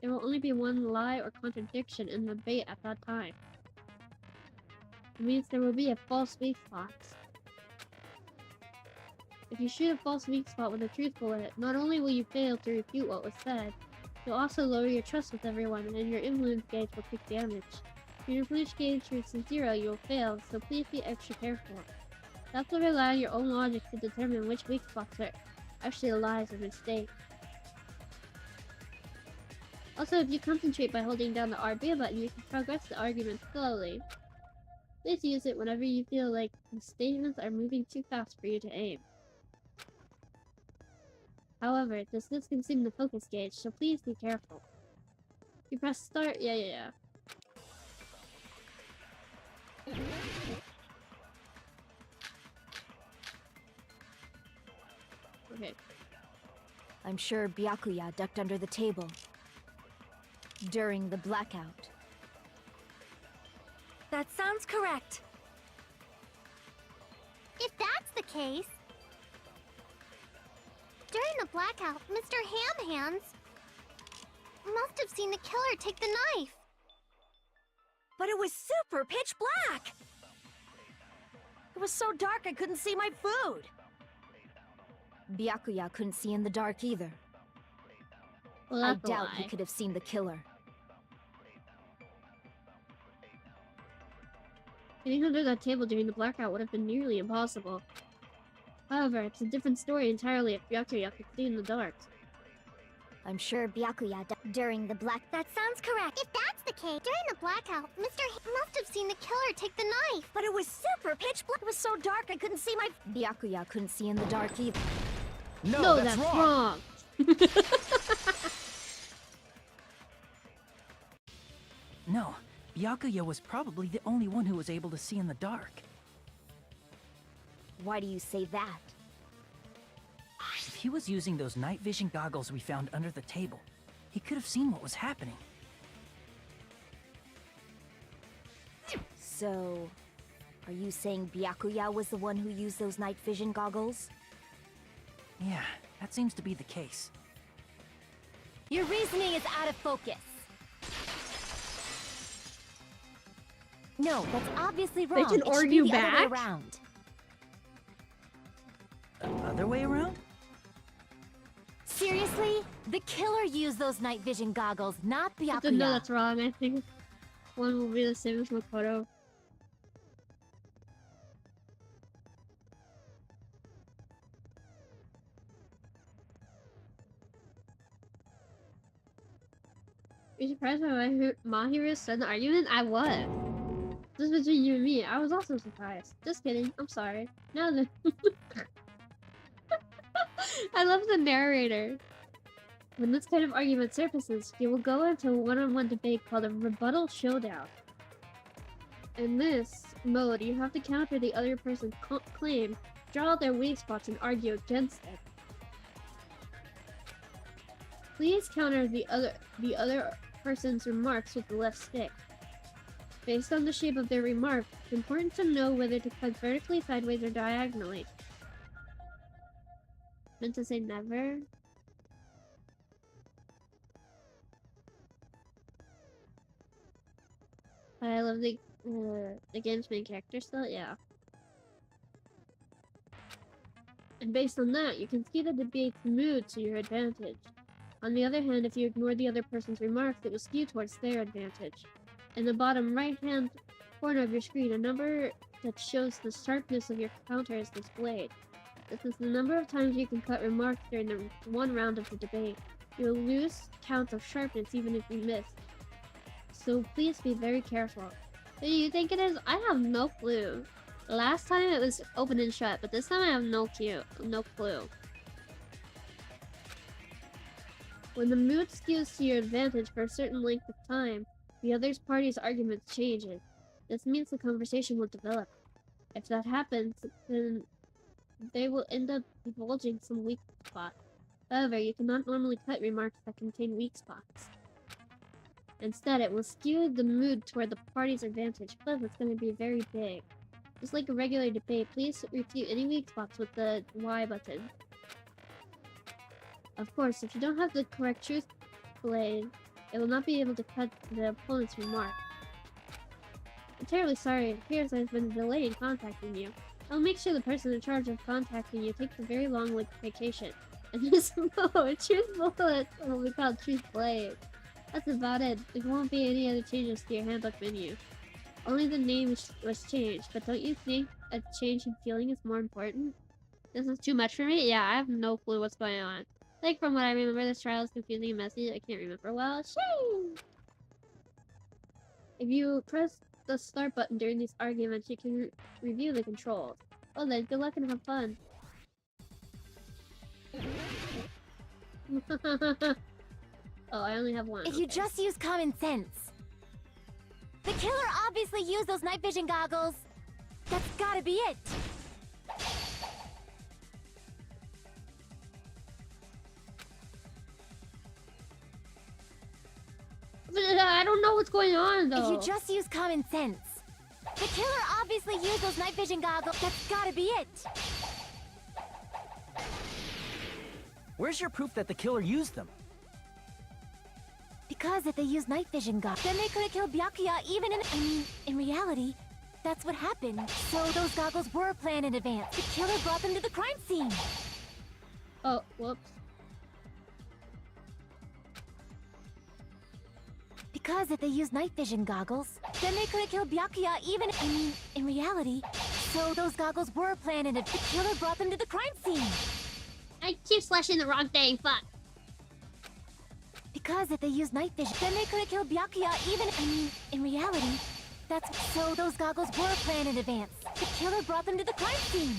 only be one lie or contradiction in the debate at that time. It means there will be a false weak spot. If you shoot a false weak spot with a truth bullet, not only will you fail to refute what was said, you'll also lower your trust with everyone, and your influence gauge will take damage. If your influence gauge reaches 0, you will fail, so please be extra careful. You have to rely on your own logic to determine which weak spots are actually lies or mistakes. Also, if you concentrate by holding down the RB button, you can progress the argument slowly. Please use it whenever you feel like the statements are moving too fast for you to aim. However, this does consume the focus gauge, so please be careful. If you press start, yeah. Okay. I'm sure Byakuya ducked under the table during the blackout. That sounds correct. If that's the case... During the blackout, Mr. Ham Hands must have seen the killer take the knife. But it was super pitch black! It was so dark I couldn't see my food! Byakuya couldn't see in the dark either. Well, I that's a doubt he lie. could have seen the killer. Getting under that table during the blackout would have been nearly impossible. However, it's a different story entirely if Byakuya could see in the dark. I'm sure Byakuya during the black... That sounds correct. If that's the case, during the blackout, Mr. must have seen the killer take the knife. But it was super pitch black! It was so dark I couldn't see my... Byakuya couldn't see in the dark either. No, that's wrong. No, Byakuya was probably the only one who was able to see in the dark. Why do you say that? If he was using those night vision goggles we found under the table, he could have seen what was happening. So... Are you saying Byakuya was the one who used those night vision goggles? Yeah, that seems to be the case. Your reasoning is out of focus. No, that's obviously wrong. They can It should argue be the other way back? around. The other way around? Seriously? The killer used those night vision goggles, not Byakuya. No, that's wrong. I think one will be the same as Makoto. Are you surprised by Mahiru's sudden argument? I was. This is between you and me. I was also surprised. Just kidding. I'm sorry. Now then. I love the narrator. When this kind of argument surfaces, you will go into a one-on-one debate called a rebuttal showdown. In this mode, you have to counter the other person's claim, draw out their weak spots, and argue against it. Please counter the other person's remarks with the left stick. Based on the shape of their remark, it's important to know whether to cut vertically, sideways, or diagonally. Meant to say never? I love the game's main character still, yeah. And based on that, you can see the debate's mood to your advantage. On the other hand, if you ignore the other person's remarks, it will skew towards their advantage. In the bottom right-hand corner of your screen, a number that shows the sharpness of your counter is displayed. This is the number of times you can cut remarks during the one round of the debate. You will lose count of sharpness even if you miss. So please be very careful. Who do you think it is? I have no clue. Last time it was open and shut, but this time I have no clue. When the mood skews to your advantage for a certain length of time, the other party's argument changes. This means the conversation will develop. If that happens, then they will end up divulging some weak spots. However, you cannot normally cut remarks that contain weak spots. Instead, it will skew the mood toward the party's advantage, plus it's going to be very big. Just like a regular debate, please refute any weak spots with the Y button. Of course, if you don't have the correct truth blade, it will not be able to cut the opponent's remark. I'm terribly sorry, it appears I've been delayed contacting you. I'll make sure the person in charge of contacting you takes a very long vacation. And this truth bullet will be called Truth Blade. That's about it. There won't be any other changes to your handbook menu. Only the name was changed, but don't you think a change in feeling is more important? This is too much for me? Yeah, I have no clue what's going on. Like, from what I remember, this trial is confusing and messy. I can't remember well. Shame! If you press the start button during these arguments, you can review the controls. Well then, good luck and have fun. Oh, I only have one. If you just use common sense. The killer obviously used those night vision goggles. That's gotta be it. I don't know what's going on, though. If you just use common sense. The killer obviously used those night vision goggles. That's gotta be it. Where's your proof that the killer used them? Because if they used night vision goggles, then they could have killed Byakuya even in reality, that's what happened. So those goggles were planned in advance. The killer brought them to the crime scene. Oh, whoops. Because if they used night vision goggles, then they could have killed Byakuya even in reality. So those goggles were planned in advance. The killer brought them to the crime scene. I keep slashing the wrong thing, fuck. Because if they used night vision, then they could have killed Byakuya even in reality. That's so those goggles were planned in advance. The killer brought them to the crime scene.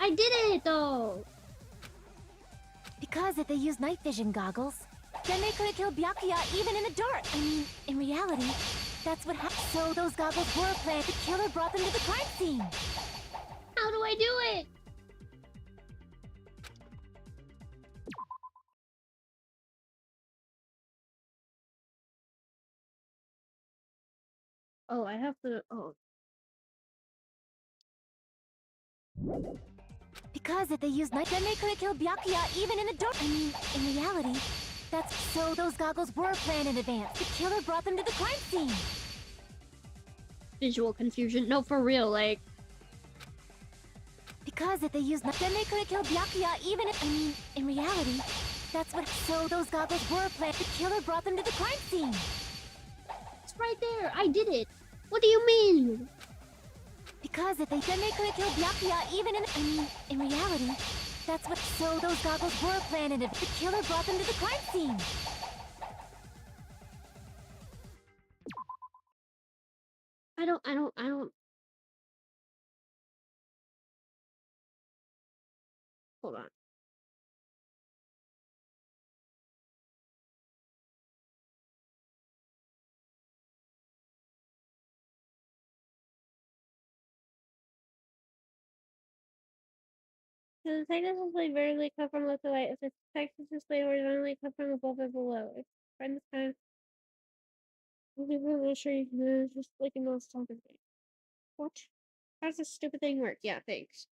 I did it though. Because if they used night vision goggles, then they could have killed Byakuya even in the dark. In reality, that's what happened. So those goggles were planned. The killer brought them to the crime scene. How do I do it? Oh, I have to. Oh. Because if they used night, then they could have killed Byakuya even in the dark. In reality, that's so those goggles were planned in advance. The killer brought them to the crime scene. Visual confusion. No, for real, like. Because if they used night, then they could have killed Byakuya even in reality, that's what. So those goggles were planned. The killer brought them to the crime scene. It's right there. I did it. What do you mean? Because if they then they could have killed Byakuya even in reality, that's what. So those goggles were planned in advance. The killer brought them to the crime scene. I don't. Hold on. The text is displayed vertically cut from left to right. If the text is displayed horizontally cut from above and below. If find this kind, I'm not sure you can just like in those talking thing. What? How does this stupid thing work? Yeah, thanks.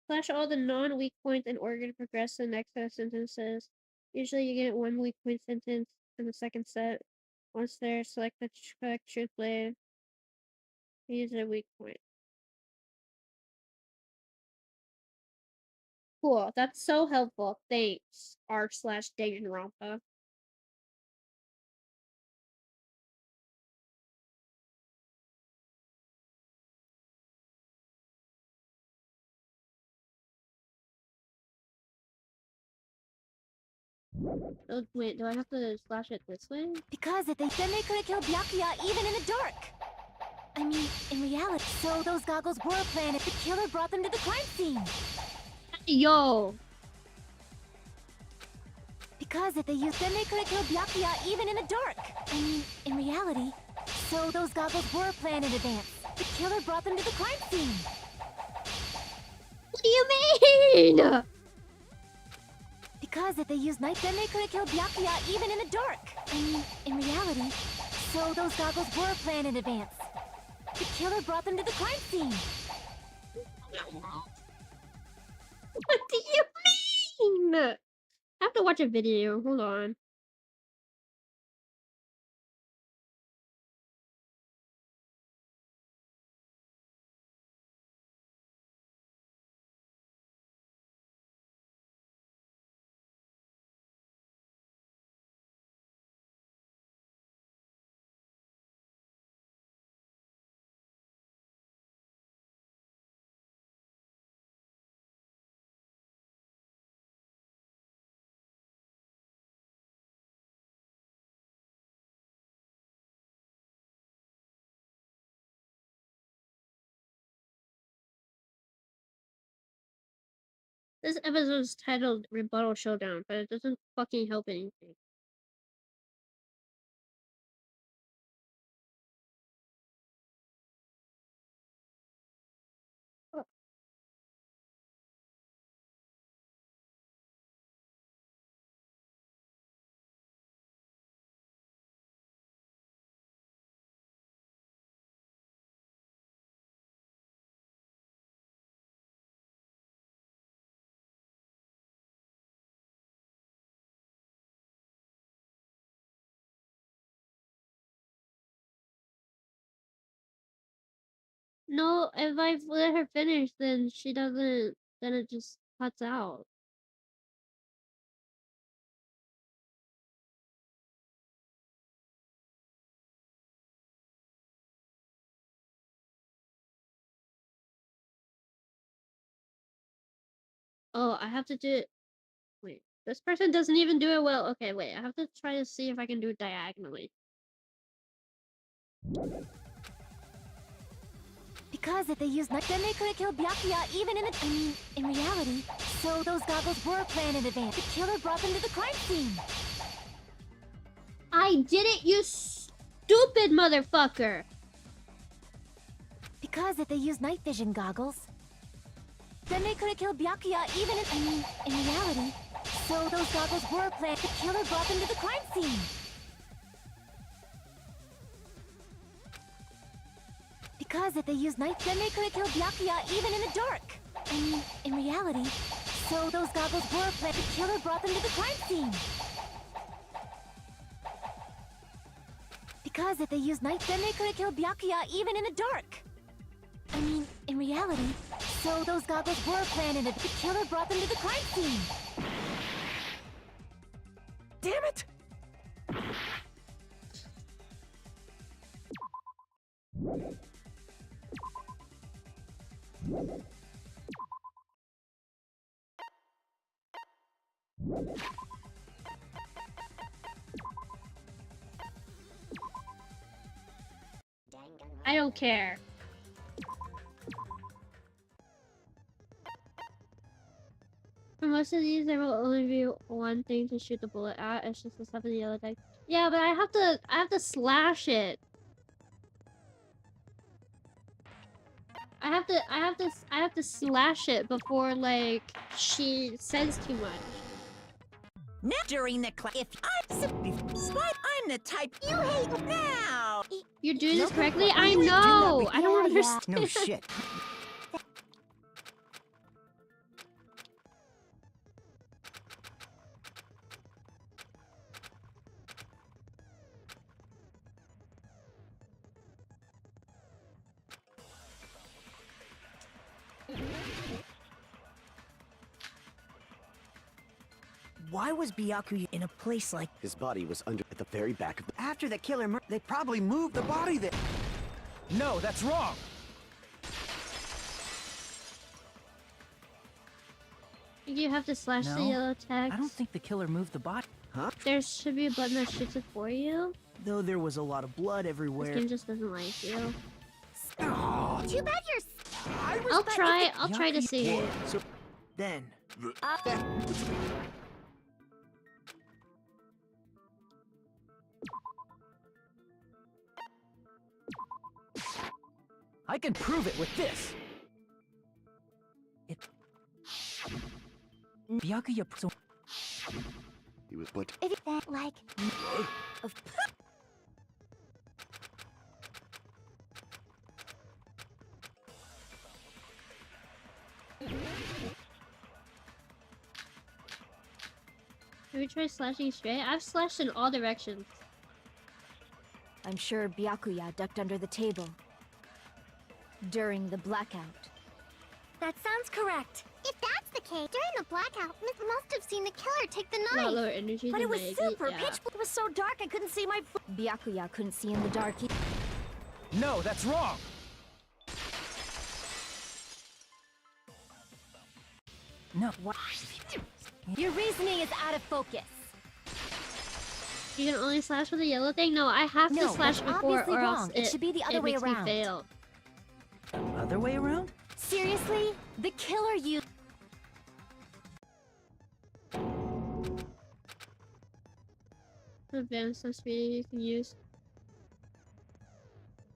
Slash all the non-weak points in order to progress to the next set of sentences. Usually you get one weak point sentence in the second set. Once there, select the correct truth blade. Use a weak point. Cool, that's so helpful. Thanks, r/Danganronpa. Oh, wait, do I have to slash it this way? Because if then they could have killed Byakuya even in the dark. I mean, in reality, so those goggles were planted. The killer brought them to the crime scene. Yo! Because if then they could have killed Byakuya even in the dark. I mean, in reality, so those goggles were planned in advance. The killer brought them to the crime scene. What do you mean? Because if they used night, then they could have killed Byakuya even in the dark. I mean, in reality, so those goggles were planned in advance. The killer brought them to the crime scene. What do you mean? I have to watch a video. Hold on. This episode is titled Rebuttal Showdown, but it doesn't fucking help anything. No, if I let her finish, then she doesn't. Then it just cuts out. Oh, I have to do it. Wait, this person doesn't even do it well. Okay, wait, I have to try to see if I can do it diagonally. Because if they used night, then they could have killed Byakuya even in the... I mean, in reality, so those goggles were planned in advance. The killer brought them to the crime scene. I did it, you stupid motherfucker! Because if they used night vision goggles, then they could have killed Byakuya even in... I mean, in reality, so those goggles were planned. The killer brought them to the crime scene. Because if they used night, then they could have killed Byakuya even in the dark. I mean, in reality, so those goggles were planned. The killer brought them to the crime scene. Because if they used night, then they could have killed Byakuya even in the dark. I mean, in reality, so those goggles were planned in it. The killer brought them to the crime scene. Damn it! I don't care. For most of these, there will only be one thing to shoot the bullet at. It's just the stuff in the yellow deck. Yeah, but I have to slash it. I have to slash it before like she says too much. Now, during the class, if I'm the type you hate now. You're doing this correctly? I know. I don't understand. No shit. Why was Byakuya in a place like... His body was under at the very back of the... After the killer they probably moved the body there. No, that's wrong! think you have to slash the No, yellow text. I don't think the killer moved the body. Huh? There should be a button that shoots it for you. Though there was a lot of blood This everywhere. game just doesn't like you. Too bad you're. I'll try to see it. So then, I can prove it with this. It. Byakuya. So He was but If it's that, like... of Should we try slashing straight? I've slashed in all directions. I'm sure Byakuya ducked under the table during the blackout. That sounds correct. If that's the case, during the blackout, Miss must have seen the killer take the A lot knife. lower energy But than it was Maggie, super yeah. pitch. It was so dark I couldn't see my foot. Byakuya couldn't see in the dark. no, that's wrong. No. What? Your reasoning is out of focus. You can only slash with the yellow thing? No, I have to No, slash that's before obviously or else wrong. It should be the other it way makes around. Me fail. Other way around? Seriously? The killer used... Advanced some speed you can use.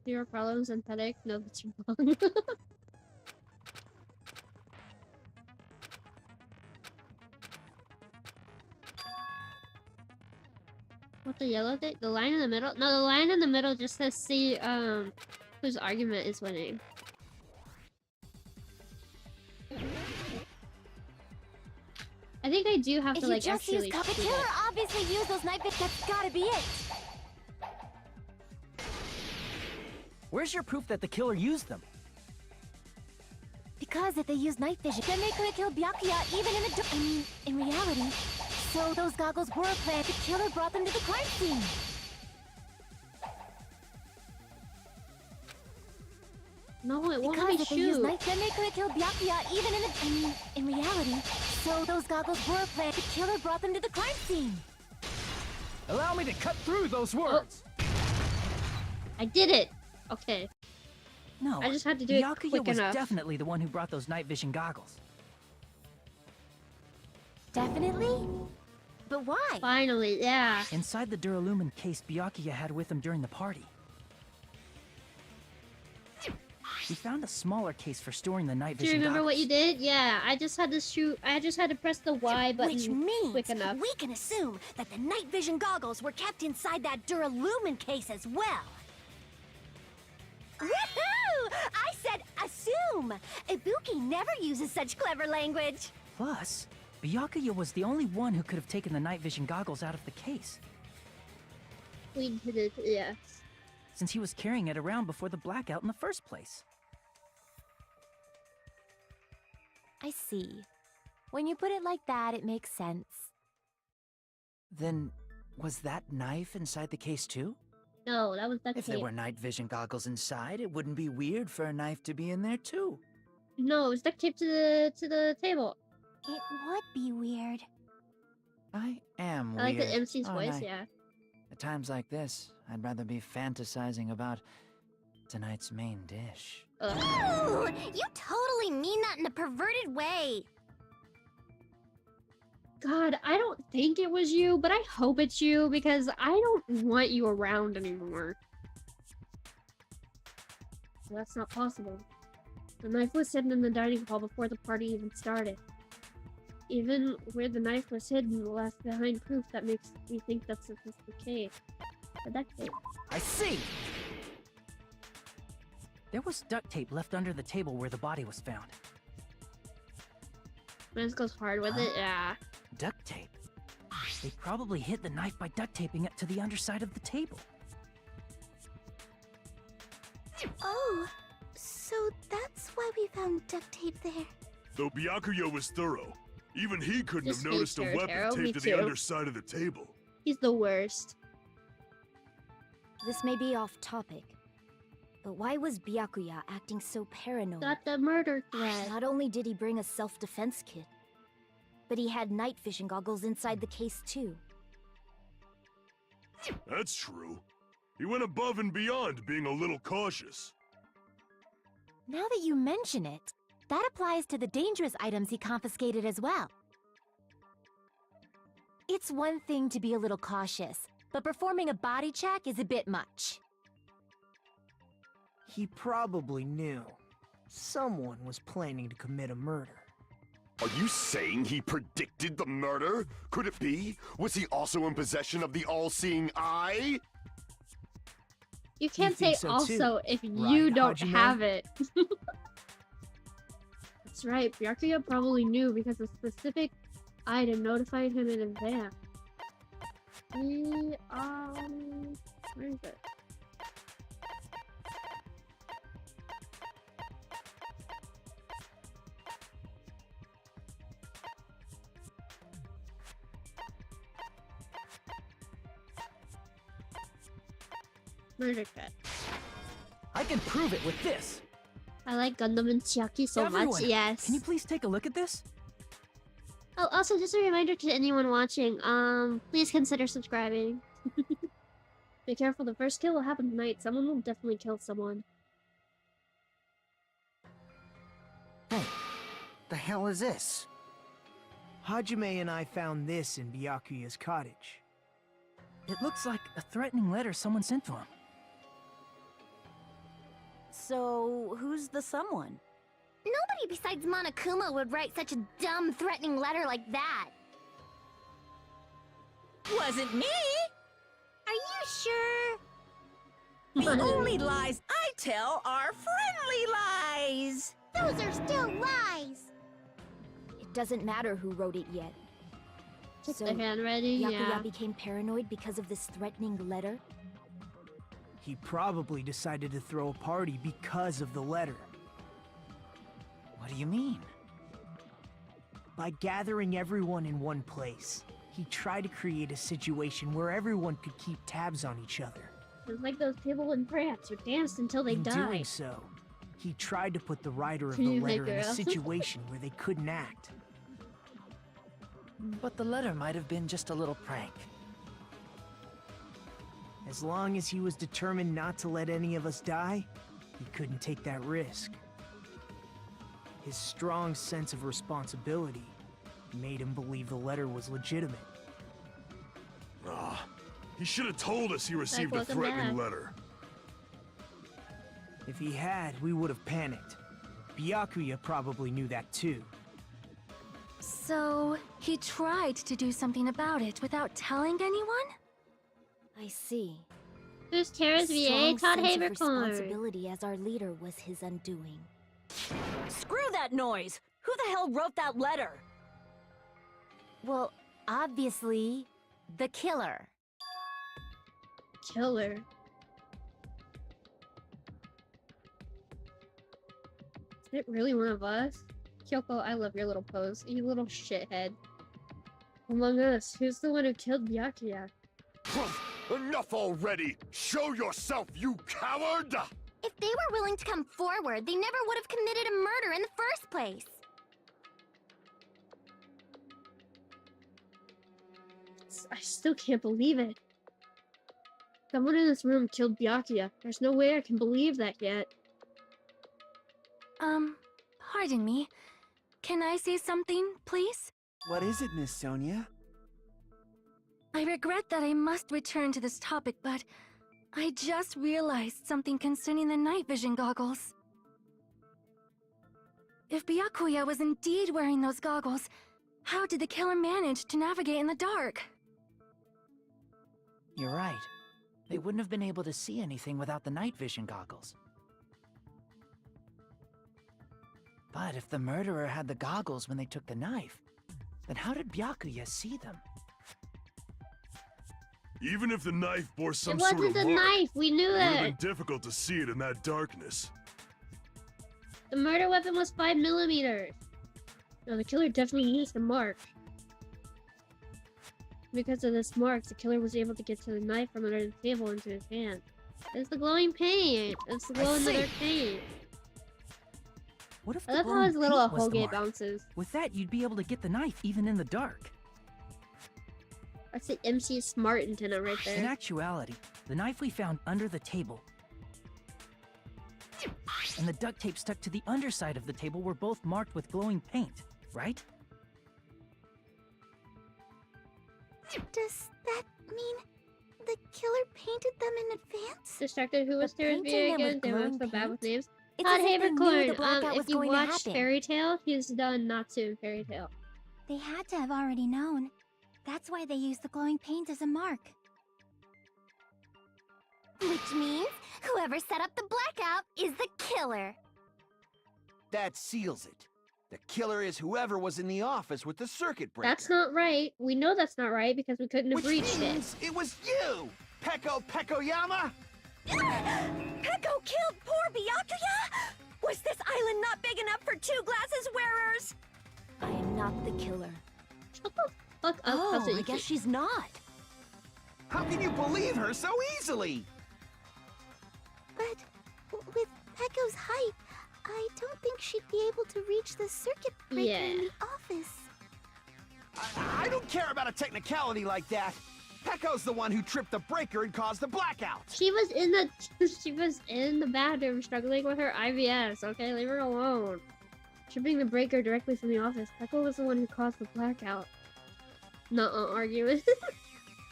Zero problems, synthetic. No, that's wrong. What, the yellow thing? The line in the middle? No, the line in the middle just says see whose argument is winning. I think I do have If to you like just actually use the shoot killer it. obviously used those knife bits. That's gotta be it. Where's your proof that the killer used them? Because if they used night vision, then they could have killed Byakuya even in the I mean, in reality. So those goggles were a plan. The killer brought them to the crime scene. No, it won't let Because me if they used shoot. night, then they could have killed Byakuya even in the I mean, in reality. So those goggles were a plan. The killer brought them to the crime scene. Allow me to cut through those words. I did it. Okay. No, I just had to do it Byakuya quick was enough. definitely the one who brought those night vision goggles. Definitely? But why? Finally, yeah. Inside the Duralumin case Byakuya had with him during the party. We found a smaller case for storing the night Do you vision remember what goggles. you did? Yeah, I just had to shoot. I just had to press the Y button Which means quick enough. we can assume that the night vision goggles were kept inside that Duralumin case as well. Woohoo! I said assume! Ibuki never uses such clever language. Plus, Byakuya was the only one who could have taken the night vision goggles out of the case, We did it, yes. since he was carrying it around before the blackout in the first place. I see. When you put it like that, it makes sense. Then, was that knife inside the case too? No, that was duct If there tape. were night vision goggles inside, it wouldn't be weird for a knife to be in there too. No, it was duct tape to the table. It would be weird. I am I like weird. the MC's aren't voice, I? yeah. At times like this, I'd rather be fantasizing about tonight's main dish. Ooh, you totally mean that in a perverted way. God, I don't think it was you, but I hope it's you because I don't want you around anymore. Well, that's not possible. The knife was hidden in the dining hall before the party even started. Even where the knife was hidden left behind proof that makes me think that's the case. The duct tape. I see! There was duct tape left under the table where the body was found. Miles goes hard with it, yeah. Duct tape? They probably hid the knife by duct taping it to the underside of the table. Oh, so that's why we found duct tape there. Though Byakuya was thorough, even he couldn't Just have noticed a hate weapon Taro, me taped to the too. underside of the table. He's the worst. This may be off topic, but why was Byakuya acting so paranoid? Got the murder threat. Not only did he bring a self-defense kit, But he had night vision goggles inside the case too. That's true. He went above and beyond, being a little cautious. Now that you mention it, that applies to the dangerous items he confiscated as well. It's one thing to be a little cautious, but performing a body check is a bit much. He probably knew. Someone was planning to commit a murder. Are you saying he predicted the murder? Could it be? Was he also in possession of the all-seeing eye? You can't say think so also too, if right, you don't Hajime? have it. That's right, Byakuya probably knew because a specific item notified him in advance. Where is it? Murder cut. I can prove it with this. I like Gundam and Chiaki so Everyone, much, yes. Can you please take a look at this? Oh, also, just a reminder to anyone watching, please consider subscribing. Be careful, the first kill will happen tonight. Someone will definitely kill someone. Hey, the hell is this? Hajime and I found this in Byakuya's cottage. It looks like a threatening letter someone sent to him. So, who's the someone? Nobody besides Monokuma would write such a dumb, threatening letter like that. Wasn't me! Are you sure? The only lies I tell are friendly lies! Those are still lies. It doesn't matter who wrote it yet. Get So, the hand ready, Byakuya yeah. became paranoid because of this threatening letter? He probably decided to throw a party because of the letter. What do you mean? By gathering everyone in one place, he tried to create a situation where everyone could keep tabs on each other. It's like those people in France who danced until they In doing died. so, he tried to put the writer of Can the you make letter in it a up? situation where they couldn't act. But the letter might have been just a little prank. As long as he was determined not to let any of us die, he couldn't take that risk. His strong sense of responsibility made him believe the letter was legitimate. He should have told us he received a welcome threatening back. letter. If he had, we would have panicked. Byakuya probably knew that too. So, he tried to do something about it without telling anyone? I see. Who's Terra's VA? Strong Todd sense of Havercorn. responsibility as our leader was his undoing. Screw that noise! Who the hell wrote that letter? Well, obviously, the killer. Killer. Is it really one of us? Kyoko, I love your little pose. You little shithead. Among us, who's the one who killed Byakuya? Enough already! Show yourself, you coward! If they were willing to come forward, they never would have committed a murder in the first place. I still can't believe it. Someone in this room killed Byakuya. There's no way I can believe that yet. Pardon me. Can I say something, please? What is it, Miss Sonia? I regret that I must return to this topic, but I just realized something concerning the night vision goggles. If Byakuya was indeed wearing those goggles, how did the killer manage to navigate in the dark? You're right. They wouldn't have been able to see anything without the night vision goggles. But if the murderer had the goggles when they took the knife, then how did Byakuya see them? Even if the knife bore some It sort wasn't of the mark, knife, we knew it would have it. been difficult to see it in that darkness. The murder weapon was 5mm. No, the killer definitely used the mark. Because of this mark, the killer was able to get to the knife from under the table into his hand. It's the glowing paint. It's the glow in the dark paint. What if I the love how glowing his little paint was the Holgate mark? bounces. With that, you'd be able to get the knife even in the dark. That's the MC Smart antenna right In there. actuality, the knife we found under the table and the duct tape stuck to the underside of the table were both marked with glowing paint, right? Does that mean the killer painted them in advance? Distracted who was Tara's painting video them with again? They were glowing so bad with paint? names. It's Todd as if they knew the Havercorn, blackout was if you going to watched happen. Fairy Tail, he's done Natsu in Fairy Tail. They had to have already known. That's why they used the glowing paint as a mark. Which means whoever set up the blackout is the killer. That seals it. The killer is whoever was in the office with the circuit breaker. That's not right. We know that's not right because we couldn't have Which reached it. means it was you, Peko Pekoyama! Peko killed poor Byakuya? Was this island not big enough for 2 glasses wearers? I am not the killer. Shut the fuck up, Oh, I Kazuki. guess she's not. How can you believe her so easily? But with Pecco's height, I don't think she'd be able to reach the circuit breaker in the office. I don't care about a technicality like that. Peko's the one who tripped the breaker and caused the blackout. She was in the bathroom struggling with her IBS. Okay, leave her alone. Tripping the breaker directly from the office. Peko was the one who caused the blackout. Nuh-uh argument.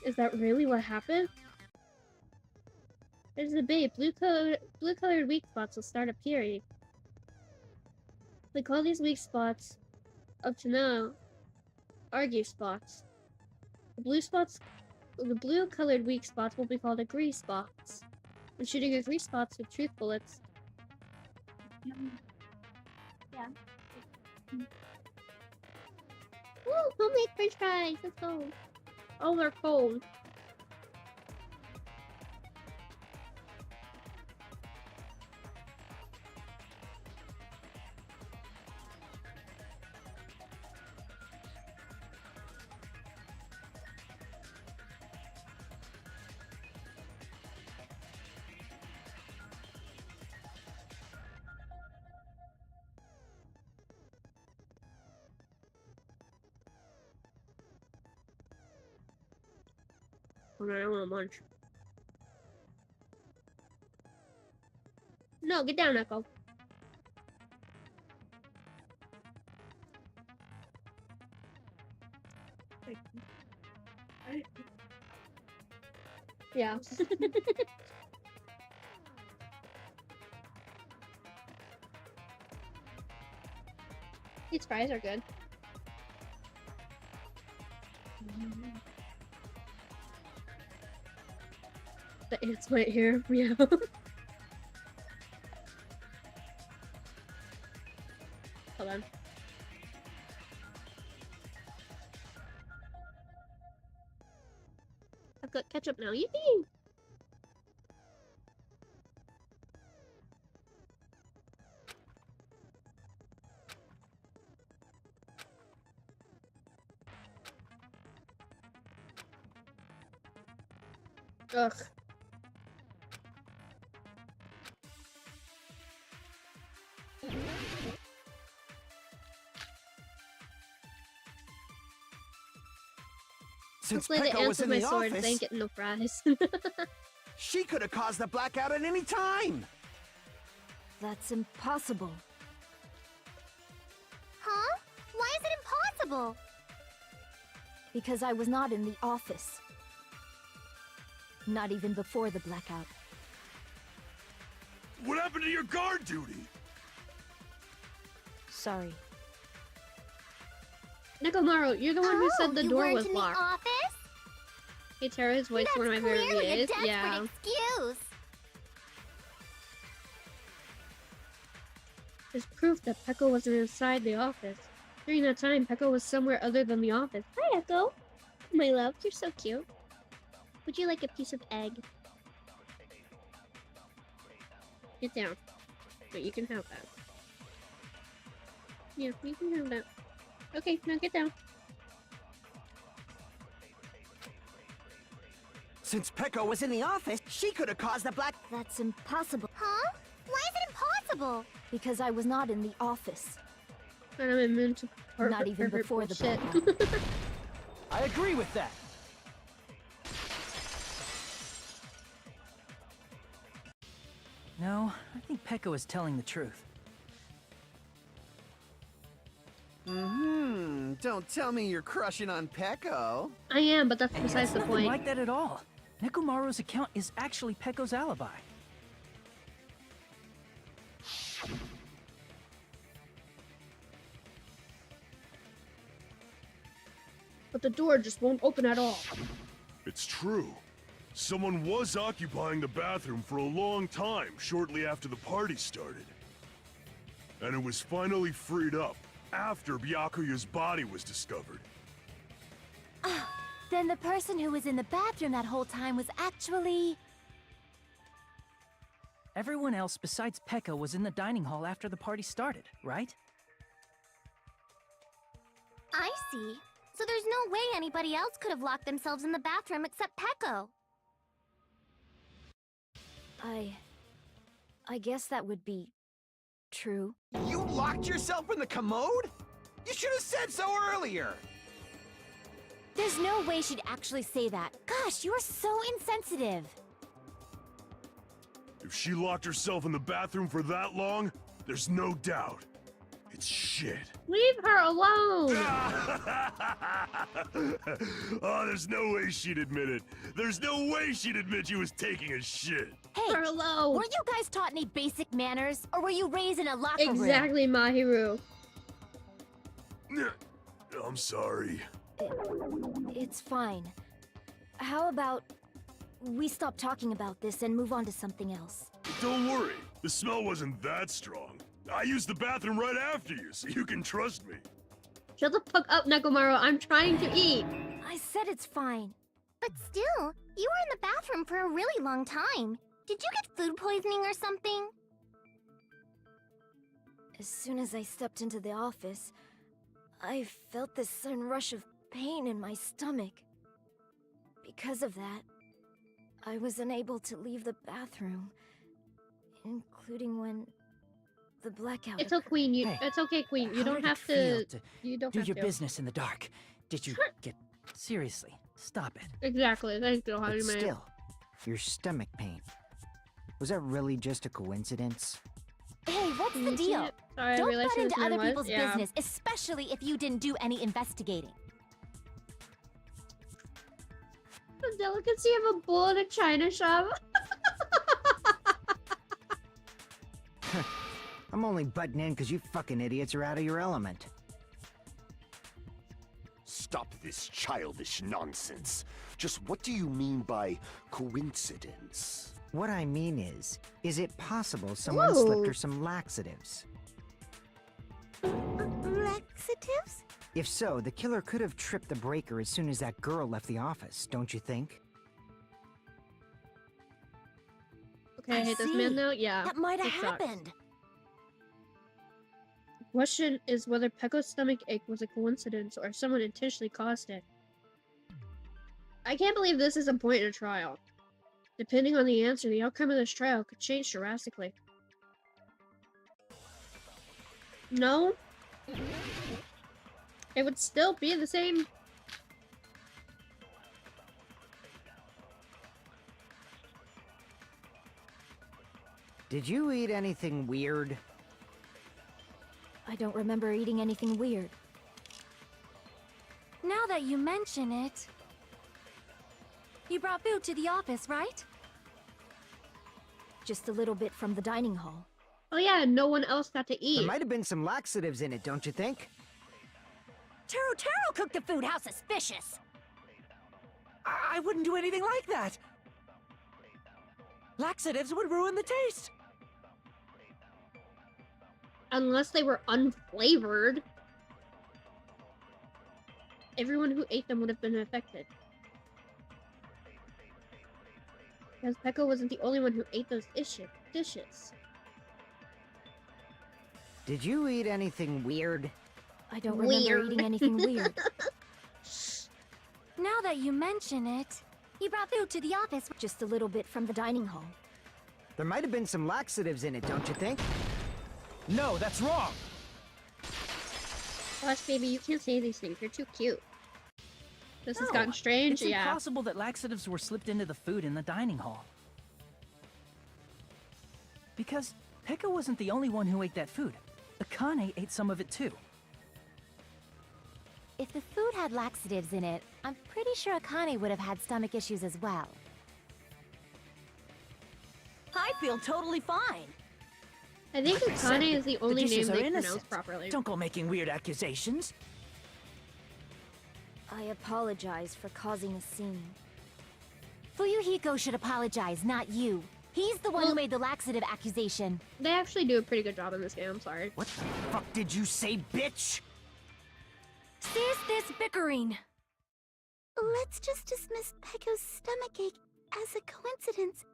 Is that really what happened? There's a debate. Blue-colored weak spots will start appearing. They call these weak spots, up to now, argue spots. The blue-colored weak spots will be called agree spots. When shooting agree spots with truth bullets. Yeah. Woo! Homemade french fries! Let's go! Oh, they're cold. Hold on, I want lunch. No, get down, Echo. Yeah. These fries are good. The ants might hear meow. Hold on. I've got ketchup now. Yippee! Ugh. Since Play the Peko ants was with in my the sword, office, so I ain't getting no fries. she could have caused the blackout at any time. That's impossible. Huh? Why is it impossible? Because I was not in the office. Not even before the blackout. What happened to your guard duty? Sorry. Nekomaru, you're the one who said the you door weren't was in locked. the office? Hey Tara, his voice is one of my favorite Clearly a videos. desperate Yeah. excuse. There's proof that Peko wasn't inside the office. During that time, Peko was somewhere other than the office. Hi, Echo. My love, you're so cute. Would you like a piece of egg? Get down. But you can have that. Yeah, you can have that. Okay, now get down. Since Peko was in the office, she could have caused the black... That's impossible. Huh? Why is it possible? Because I was not in the office. And I'm immune to Not even before the shit. I agree with that. No, I think Peko is telling the truth. Don't tell me you're crushing on Peko. I am, but that's Hey, besides it's the nothing point. like that at all. Nekomaru's account is actually Peko's alibi. But the door just won't open at all. It's true. Someone was occupying the bathroom for a long time shortly after the party started. And it was finally freed up after Byakuya's body was discovered. Then the person who was in the bathroom that whole time was actually... Everyone else besides Peko was in the dining hall after the party started, right? I see. So there's no way anybody else could have locked themselves in the bathroom except Peko. I guess that would be true. You locked yourself in the commode? You should have said so earlier. There's no way she'd actually say that. Gosh, you are so insensitive. If she locked herself in the bathroom for that long, there's no doubt. It's shit. Leave her alone! Oh, there's no way she'd admit it. There's no way she'd admit she was taking a shit. Hey, Leave her alone! weren't you guys taught any basic manners? Or were you raised in a locker room? Exactly, Mahiru. I'm sorry. It's fine. How about we stop talking about this and move on to something else? Don't worry. The smell wasn't that strong. I used the bathroom right after you, so you can trust me. Shut the fuck up, Nekomaru. I'm trying to eat. I said it's fine. But still, you were in the bathroom for a really long time. Did you get food poisoning or something? As soon as I stepped into the office, I felt this sudden rush of pain in my stomach. Because of that, I was unable to leave the bathroom, including when the blackout It's okay, Queen. Hey, It's okay, Queen. You how don't did it have feel to. You don't do have your to. business in the dark. Did you get... Seriously, stop it. Exactly. Thank you, But Hajime. still, your stomach pain. Was that really just a coincidence? Hey, what's the You see deal? it? Sorry, I Don't realized butt she was into doing other what? people's Yeah. business, especially if you didn't do any investigating. The delicacy of a bull in a china shop. I'm only butting in because you fucking idiots are out of your element. Stop this childish nonsense. Just what do you mean by coincidence? What I mean is it possible someone slipped her some laxatives? Laxatives? If so, the killer could have tripped the breaker as soon as that girl left the office, don't you think? Okay, I hate this man now. Yeah. That might have it sucks. happened. The question is whether Peko's stomach ache was a coincidence or if someone intentionally caused it. I can't believe this is a point in a trial. Depending on the answer, the outcome of this trial could change drastically. No? It would still be the same. Did you eat anything weird? I don't remember eating anything weird. Now that you mention it... You brought food to the office, right? Just a little bit from the dining hall. Oh yeah, no one else got to There eat. might have been some laxatives in it, don't you think? Taro cooked the food. How suspicious! I wouldn't do anything like that. Laxatives would ruin the taste. Unless they were unflavored. Everyone who ate them would have been affected. Because Peko wasn't the only one who ate those dishes. Did you eat anything weird? I don't remember Weird. eating anything weird. Now that you mention it... You brought food to the office. Just a little bit from the dining hall. There might have been some laxatives in it, don't you think? No, that's wrong! Gosh, baby, you can't say these things. You're too cute. This has No, gotten strange, it's yeah. impossible that laxatives were slipped into the food in the dining hall. Because Pekka wasn't the only one who ate that food. Akane ate some of it too. If the food had laxatives in it, I'm pretty sure Akane would have had stomach issues as well. I feel totally fine. I think Like I said, Akane is the only name dishes are they pronounce innocent. properly. Don't go making weird accusations. I apologize for causing a scene. Fuyuhiko should apologize, not you. He's the one who made the laxative accusation. They actually do a pretty good job in this game, I'm sorry. What the fuck did you say, bitch? Cease this bickering. Let's just dismiss Pecco's stomachache as a coincidence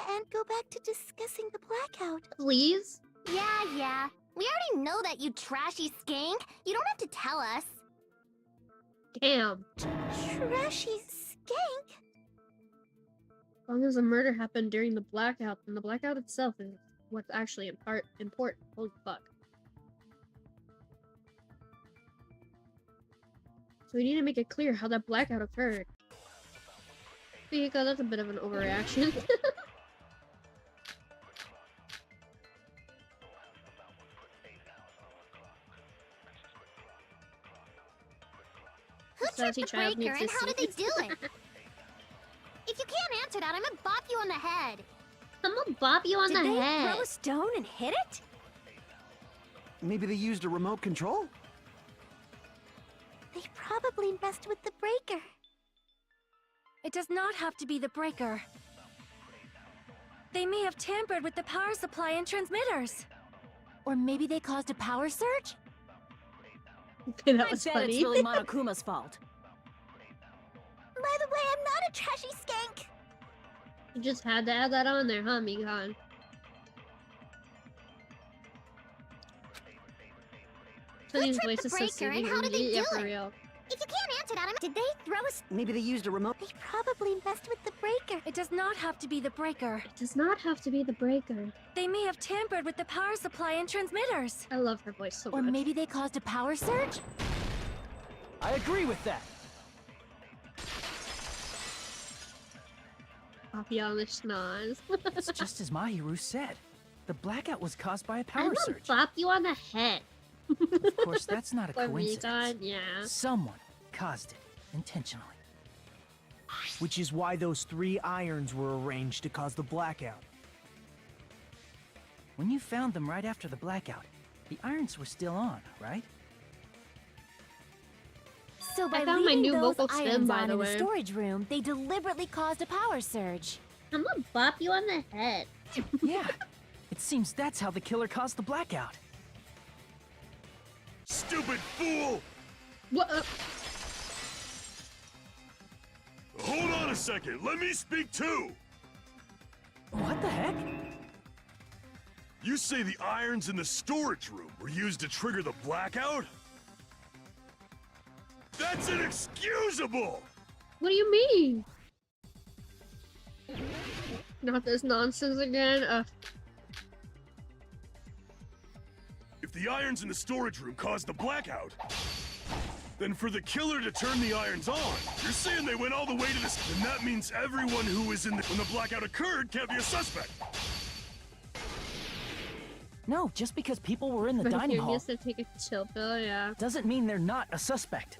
and go back to discussing the blackout. Please? Yeah. We already know that, you trashy skank. You don't have to tell us. Damn. Trashy skank? As long as the murder happened during the blackout, then the blackout itself is what's actually important. Holy fuck. So we need to make it clear how that blackout occurred. Because that's a bit of an overreaction. Who tripped the breaker and how did they do it? If you can't answer that, I'm gonna bop you on the head. I'm gonna bop you on the Did head. they throw a stone and hit it? Maybe they used a remote control? They probably messed with the breaker. It does not have to be the breaker. They may have tampered with the power supply and transmitters. Or maybe they caused a power surge? Okay, that was I bet funny. it's really Monokuma's fault. By the way, I'm not a trashy skank. You just had to add that on there, huh, Mikan? So these tripped the voices so breaker soothing. and how did they Yeah, do for it? real. If you can't answer that, did they throw a... Maybe they used a remote. They probably messed with the breaker. It does not have to be the breaker. It does not have to be the breaker. They may have tampered with the power supply and transmitters. I love her voice so Or much. maybe they caused a power surge? I agree with that. Poppy on the schnoz. It's just as Mahiru said. The blackout was caused by a I'm power gonna surge. bop you on the head. Of course, that's not a For coincidence. Mikan, yeah. Someone caused it intentionally. Which is why those 3 irons were arranged to cause the blackout. When you found them right after the blackout, the irons were still on, right? So by found my leaving new those vocal stem, irons by on the in way. the storage room, they deliberately caused a power surge. I'm gonna bop you on the head. Yeah. It seems that's how the killer caused the blackout. Stupid fool! What? Hold on a second, let me speak too! What the heck? You say the irons in the storage room were used to trigger the blackout? That's inexcusable! What do you mean? Not this nonsense again. If the irons in the storage room caused the blackout, then for the killer to turn the irons on, you're saying they went all the way to this, then that means everyone who was in the when the blackout occurred can't be a suspect. No, just because people were in the But dining you're hall used to take a chill pill, yeah. doesn't mean they're not a suspect.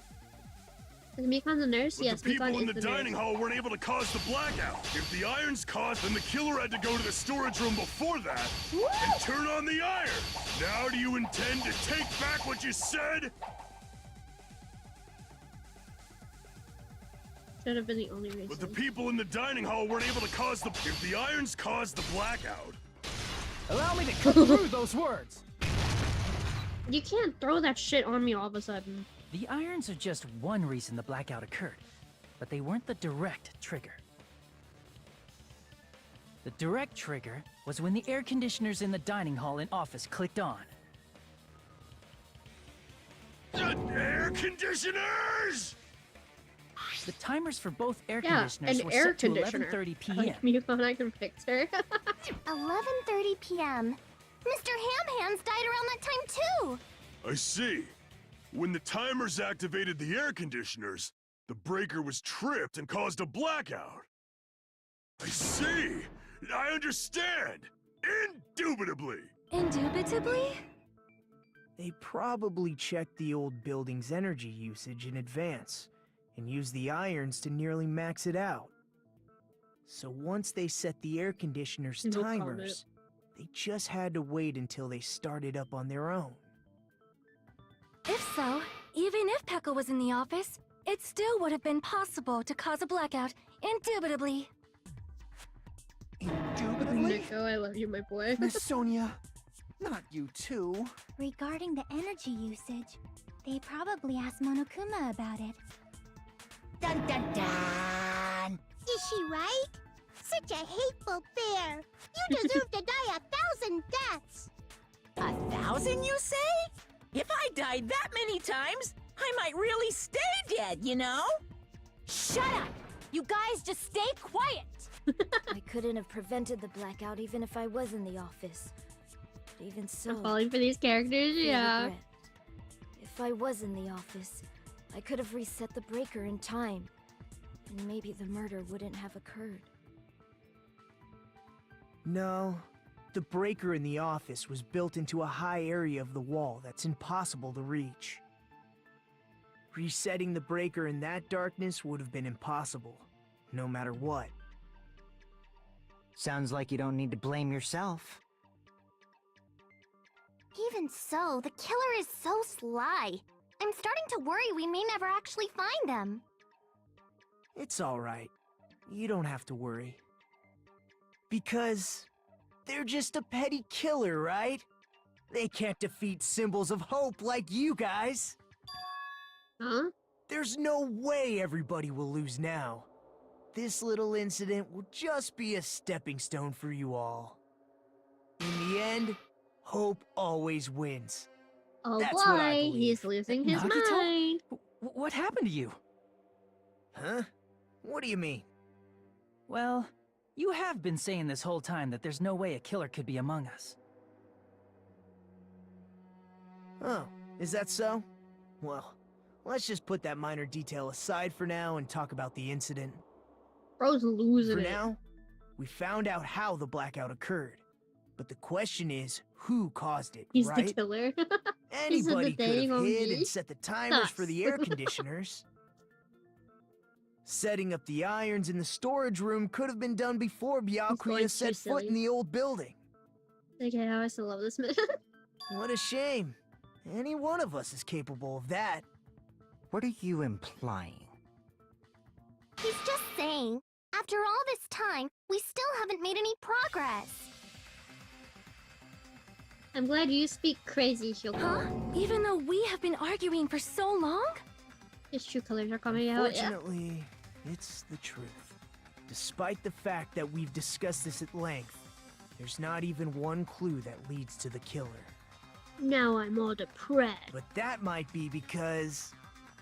Is Mikan's a nurse? But Yes, the people Mikan in is the the dining nurse. hall weren't able to cause the blackout. If the irons caused, then the killer had to go to the storage room before that and turn on the iron. Now do you intend to take back what you said? Should have been the only reason. But the people in the dining hall weren't able to cause the... If the irons caused the blackout... Allow me to cut through those words! You can't throw that shit on me all of a sudden. The irons are just one reason the blackout occurred, but they weren't the direct trigger. The direct trigger was when the air conditioners in the dining hall and office clicked on. The air conditioners! The timers for both air Yeah, conditioners an were air set to conditioner. 11:30 p.m. Like Mikan, I can fix her. 11:30 p.m. Mr. Ham Hands died around that time too! I see. When the timers activated the air conditioners, the breaker was tripped and caused a blackout. I see! I understand! Indubitably! Indubitably? They probably checked the old building's energy usage in advance and used the irons to nearly max it out. So once they set the air conditioner's No timers, they just had to wait until they started up on their own. If so, even if Pekka was in the office, it still would have been possible to cause a blackout, indubitably. Indubitably? Nico, I love you, my boy. Miss Sonia, not you too. Regarding the energy usage, they probably asked Monokuma about it. Dun dun dun! Is she right? Such a hateful bear! You deserve to die 1,000 deaths! 1,000, you say? If I died that many times, I might really stay dead, you know? Shut up! You guys just stay quiet! I couldn't have prevented the blackout even if I was in the office. But even so, I'm falling for these characters, I yeah. regret. If I was in the office, I could have reset the breaker in time. And maybe the murder wouldn't have occurred. No, the breaker in the office was built into a high area of the wall that's impossible to reach. Resetting the breaker in that darkness would have been impossible, no matter what. Sounds like you don't need to blame yourself. Even so, the killer is so sly. I'm starting to worry we may never actually find them. It's alright. You don't have to worry. Because they're just a petty killer, right? They can't defeat symbols of hope like you guys. Huh? There's no way everybody will lose now. This little incident will just be a stepping stone for you all. In the end, hope always wins. Oh That's what I boy, believe. he's losing his Nagito? mind. What happened to you? Huh? What do you mean? Well, you have been saying this whole time that there's no way a killer could be among us. Oh, is that so? Well, let's just put that minor detail aside for now and talk about the incident. Bro's losing For it. now, we found out how the blackout occurred. But the question is, who caused it, He's right? the killer. Anybody the could have dang on hid me. and set the timers for Us. the air conditioners. Setting up the irons in the storage room could have been done before going Byakuya too set foot silly. in the old building. Okay, I still love this man. What a shame. Any one of us is capable of that. What are you implying? He's just saying, after all this time, we still haven't made any progress. I'm glad you speak crazy, Hyoko. Huh? Even though we have been arguing for so long? His true colors are coming out. Yeah. Fortunately, it's the truth. Despite the fact that we've discussed this at length, there's not even one clue that leads to the killer. Now I'm all depressed. But that might be because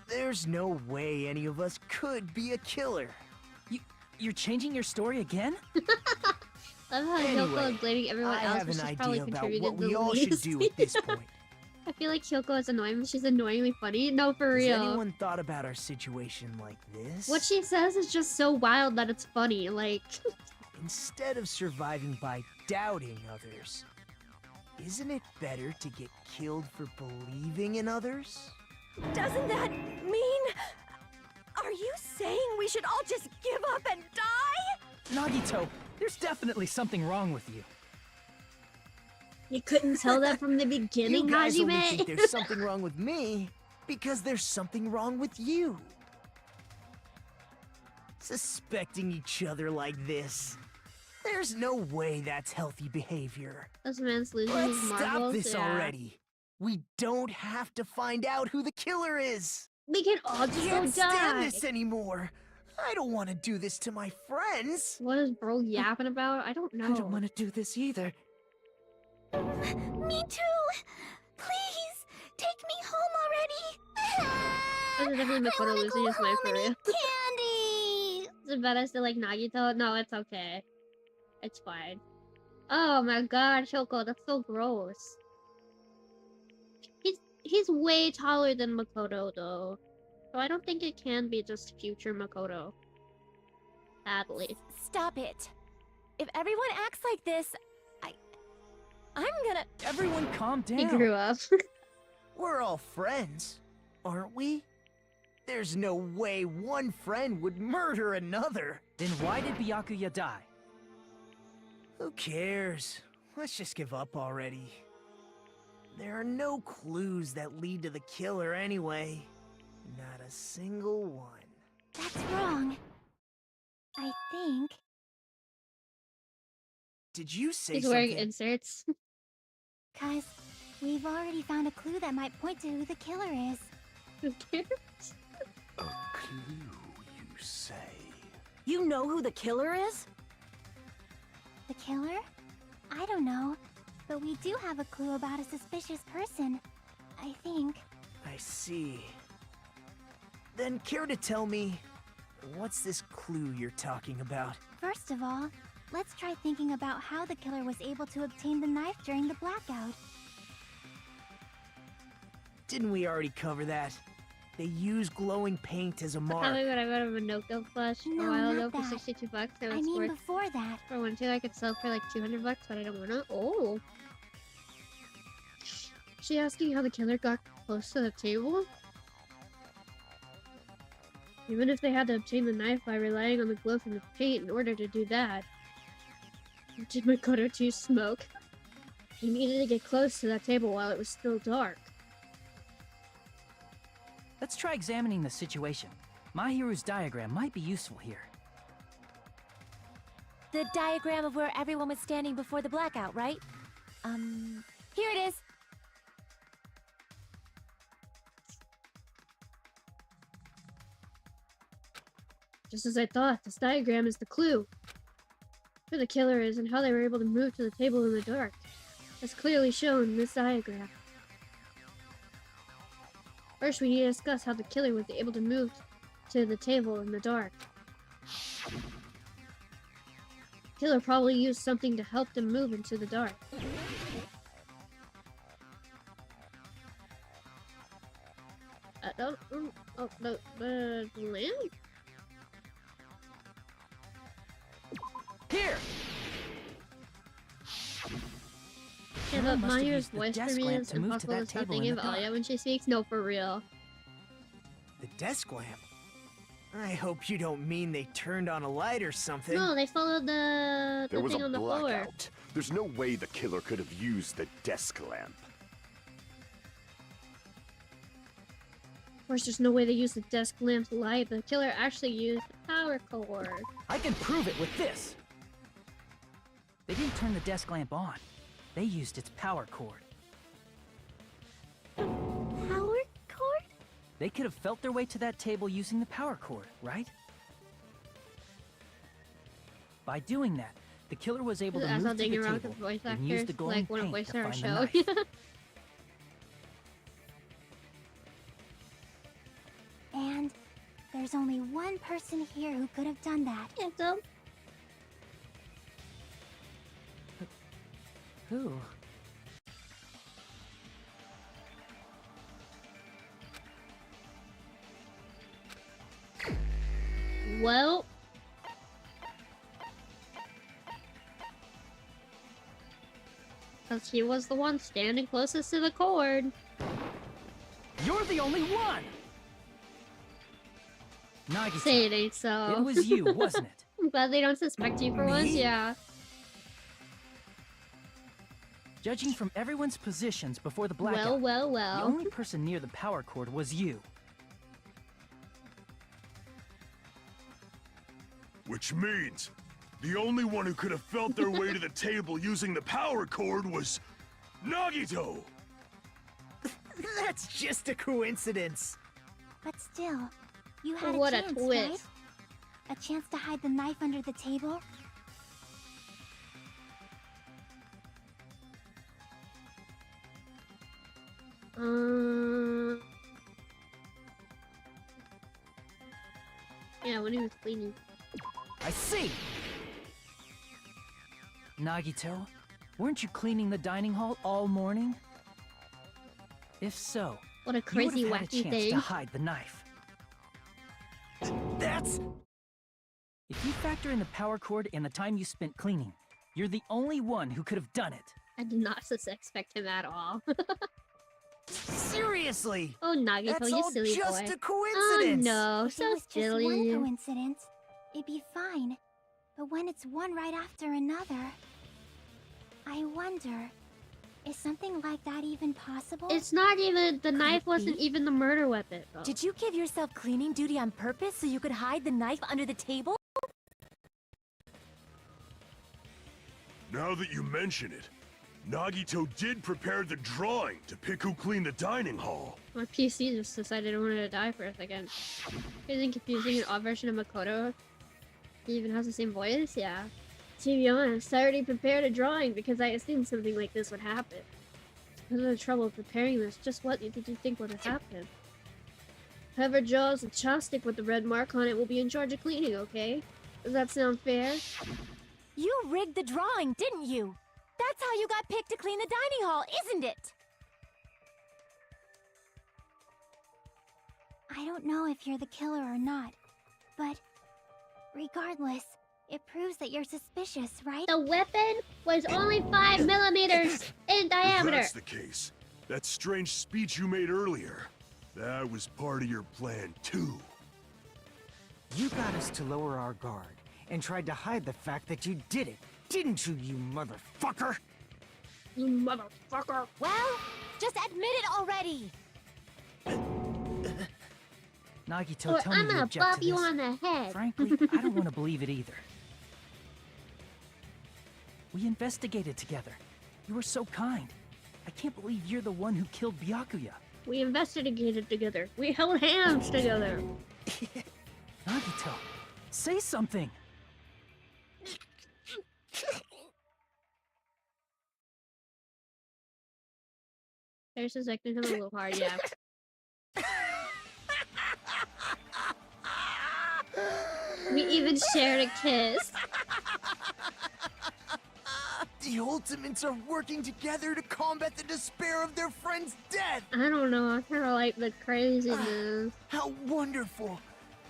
there's no way any of us could be a killer. You're changing your story again? Love how Hyoko Anyway, is blaming everyone I else, have but an she's probably idea about contributed what the we all should least. do at this point. I feel like Hyoko is annoying, but she's annoyingly funny. No, for Has real. anyone thought about our situation like this? What she says is just so wild that it's funny. Like, Instead of surviving by doubting others, isn't it better to get killed for believing in others? Doesn't that mean... Are you saying we should all just give up and die? Nagito, there's definitely something wrong with you. you couldn't tell that from the beginning, You guys only Hajime. think there's something wrong with me because there's something wrong with you. Suspecting each other like this. There's no way that's healthy behavior. This man's losing Let's his stop marbles. this Yeah. already. We don't have to find out who the killer is. We can all just go Can't stand die. this anymore. I don't want to do this to my friends. What is bro yapping about? I don't know. I don't want to do this either. Me too! Please, take me home already! This is definitely Makoto I wanna losing go his mind home for and real. eat candy! Is it better to like Nagito? No, it's okay. It's fine. Oh my god, Shoko, that's so gross. He's way taller than Makoto though. So I don't think it can be just future Makoto. Sadly. Stop it. If everyone acts like this, I'm gonna... Everyone calm down. He grew up. We're all friends, aren't we? There's no way one friend would murder another. Then why did Byakuya die? Who cares? Let's just give up already. There are no clues that lead to the killer anyway. Not a single one. That's wrong. I think. Did you say He's something? wearing inserts. 'Cause we've already found a clue that might point to who the killer is. Who cares? A clue, you say? You know who the killer is? The killer? I don't know. But we do have a clue about a suspicious person. I think. I see. Then care to tell me, what's this clue you're talking about? First of all, let's try thinking about how the killer was able to obtain the knife during the blackout. Didn't we already cover that? They use glowing paint as a mark. Probably when I got a Minoko plush a No, while not ago for that. 62 bucks. I mean before that. For one too, I could sell for like 200 bucks, but I don't wanna. Oh. She asking how the killer got close to the table? Even if they had to obtain the knife by relying on the glow from the paint in order to do that. Did Makoto 2 smoke? He needed to get close to that table while it was still dark. Let's try examining the situation. Mahiru's diagram might be useful here. The diagram of where everyone was standing before the blackout, right? Here it is. Just as I thought, this diagram is the clue. Who the killer is and how they were able to move to the table in the dark. As clearly shown in this diagram. First, we need to discuss how the killer was able to move to the table in the dark. Killer probably used something to help them move into the dark. Oh, the lamp? Here! Yeah, Killer but must have Maya's used the voice for desk me lamp is to move to impossible that to stop table thinking in the of Alia dark. when she speaks. No, for real. The desk lamp? I hope you don't mean they turned on a light or something. No, they followed the There was thing a on the floor. blackout. There's no way the killer could have used the desk lamp. Of course, there's no way they used the desk lamp's light, but the killer actually used the power cord. I can prove it with this! They didn't turn the desk lamp on. They used its power cord. Power cord? They could have felt their way to that table using the power cord, right? By doing that, the killer was able to That's move how to the Danganronpa's table voice and use actor, the glowing like when it paint voiced to our find the show. knife. And there's only one person here who could have done that. Yeah, so Who? well, because he was the one standing closest to the cord. You're the only one! Nagita, Say it ain't so. it was you, wasn't it? I'm glad they don't suspect you for once. Me? Yeah. Judging from everyone's positions before the blackout, Well, the well. only person near the power cord was you. Which means the only one who could have felt their way to the table using the power cord was Nagito! That's just a coincidence. But still, you had What a a chance, twist. right? A chance to hide the knife under the table? Yeah, when he was cleaning. I see! Nagito, weren't you cleaning the dining hall all morning? If so, What a you crazy would have had a wacky chance thing. to hide the knife. That's... If you factor in the power cord and the time you spent cleaning, you're the only one who could have done it. I did not suspect him at all. Seriously! Oh, Nagito, That's you all silly just boy. a coincidence! Oh no, If so it was silly. just one coincidence, it'd be fine. But when it's one right after another, I wonder, is something like that even possible? It's not even, the Could knife it wasn't be? even the murder weapon. Oh. Did you give yourself cleaning duty on purpose so you could hide the knife under the table? Now that you mention it, Nagito did prepare the drawing to pick who cleaned the dining hall. My PC just decided it wanted to die for a second. Isn't confusing an odd version of Makoto? He even has the same voice? Yeah. To be honest, I already prepared a drawing because I assumed something like this would happen. Because of the trouble of preparing this, just what did you think would have happened? Whoever draws the chopstick with the red mark on it will be in charge of cleaning, okay? Does that sound fair? You rigged the drawing, didn't you? That's how you got picked to clean the dining hall, isn't it? I don't know if you're the killer or not, but regardless, it proves that you're suspicious, right? The weapon was only 5 millimeters in If diameter. that's the case, that strange speech you made earlier, that was part of your plan too. You got us to lower our guard and tried to hide the fact that you did it, didn't you, you motherfucker? You motherfucker. Well, just admit it already! Nagito, Or tell I'm me you gonna object bop to you this. on the head. Frankly, I don't want to believe it either. We investigated together. You were so kind. I can't believe you're the one who killed Byakuya. We investigated together. We held hands together. Nagito, say something. There's just acting him a little hard, yeah. We even shared a kiss. The Ultimates are working together to combat the despair of their friend's death! I don't know, I kind of like the craziness. How wonderful!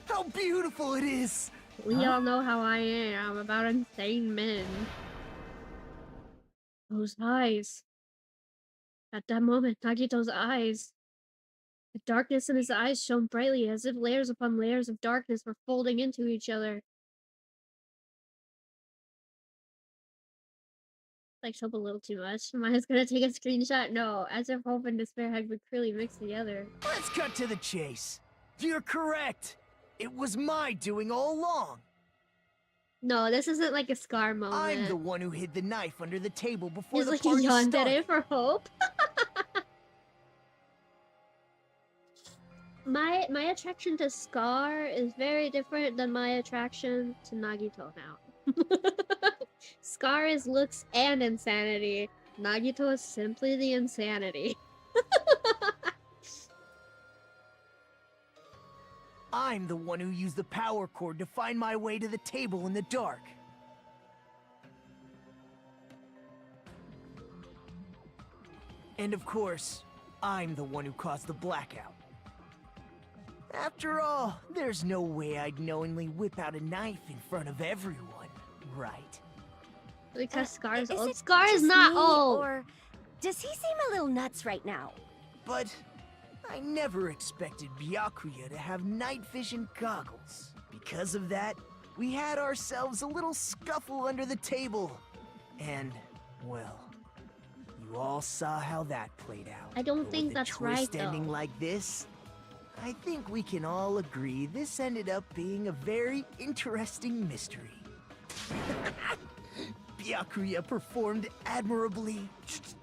How beautiful it is! We all know how I am about insane men. Those eyes. At that moment, Nagito's eyes. The darkness in his eyes shone brightly as if layers upon layers of darkness were folding into each other. Like hope a little too much. Am I just gonna take a screenshot? No, as if hope and despair had been clearly mixed together. Let's cut to the chase. You're correct. It was my doing all along. No, this isn't like a Scar moment. I'm the one who hid the knife under the table before He's the like party yandere started. for hope. My attraction to Scar is very different than my attraction to Nagito now. Scar is looks and insanity. Nagito is simply the insanity. I'm the one who used the power cord to find my way to the table in the dark. And of course, I'm the one who caused the blackout. After all, there's no way I'd knowingly whip out a knife in front of everyone, right? Because Scar is Is old. it Scar is just not me, old. Or does he seem a little nuts right now? But I never expected Byakuya to have night vision goggles. Because of that, we had ourselves a little scuffle under the table. And, well, you all saw how that played out. I don't But think with that's a twist right, though. ending like this, I think we can all agree this ended up being a very interesting mystery. Byakuya performed admirably.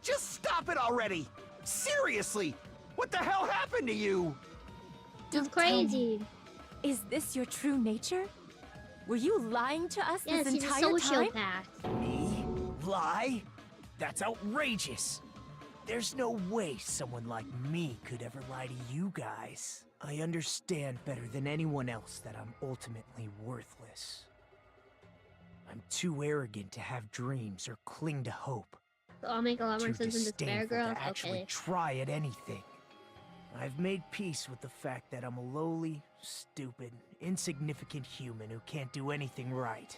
Just stop it already! Seriously! What the hell happened to you? It's crazy. Is this your true nature? Were you lying to us Yes, this he's a entire time? sociopath. Me? Lie? That's outrageous. There's no way someone like me could ever lie to you guys. I understand better than anyone else that I'm ultimately worthless. I'm too arrogant to have dreams or cling to hope. I'll make a lot more Too sense in Despair disdainful Girls. to actually Okay. try at anything. I've made peace with the fact that I'm a lowly, stupid, insignificant human who can't do anything right.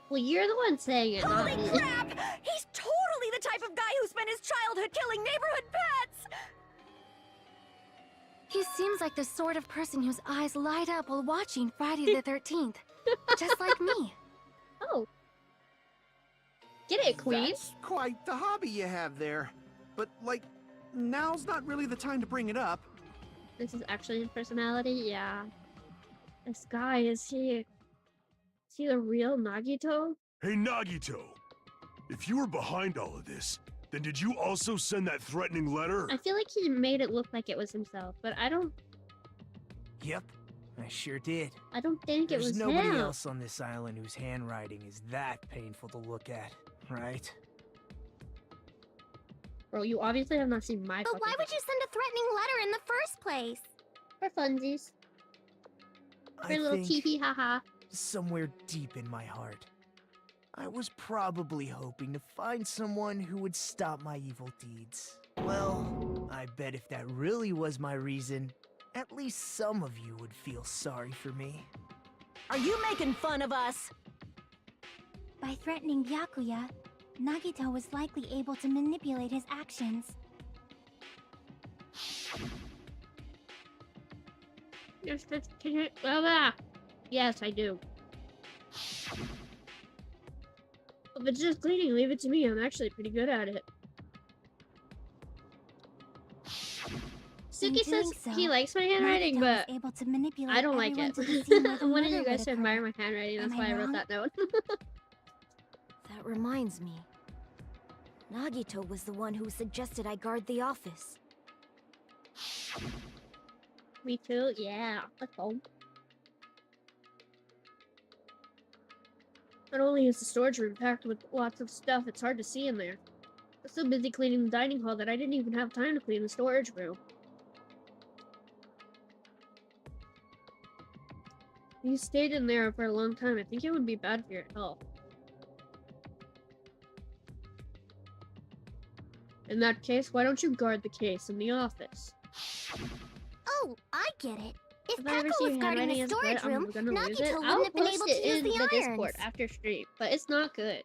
Well, you're the one saying it, not Holy me. crap! He's totally the type of guy who spent his childhood killing neighborhood pets! He seems like the sort of person whose eyes light up while watching Friday the 13th. Just like me. Oh. Get it, Queen. That's quite the hobby you have there. But, like, now's not really the time to bring it up. This is actually his personality? Yeah. This guy, is he the real Nagito? Hey, Nagito! If you were behind all of this, then did you also send that threatening letter? I feel like he made it look like it was himself, but I don't Yep, I sure did. think it There's was nobody him. else on this island whose handwriting is that painful to look at, right? Bro, you obviously have not seen my But fucking why would you send a threatening letter in the first place? For funsies. For I a little think tee-hee ha-ha. somewhere deep in my heart, I was probably hoping to find someone who would stop my evil deeds. Well, I bet if that really was my reason, at least some of you would feel sorry for me. Are you making fun of us? By threatening Byakuya, Nagito was likely able to manipulate his actions. Yes, yes, I do. If it's just cleaning, leave it to me. I'm actually pretty good at it. Suki says so, he likes my handwriting, Nagito but was able to manipulate I don't like everyone it. to the scene where the I wanted murder you guys would to admire occur. my handwriting. That's Am why I I wrote wrong? that note. That reminds me. Nagito was the one who suggested I guard the office. Me too. Yeah, let's go. Not only is the storage room packed with lots of stuff, it's hard to see in there. I was so busy cleaning the dining hall that I didn't even have time to clean the storage room. You stayed in there for a long time. I think it would be bad for your health. In that case, why don't you guard the case in the office? Oh, I get it. If If I ever Peko see was your guarding handwriting the is good, storage room, I'm gonna lose it. Nagito I'll wouldn't have been post able it to use in the the Discord irons. after stream, but it's not good.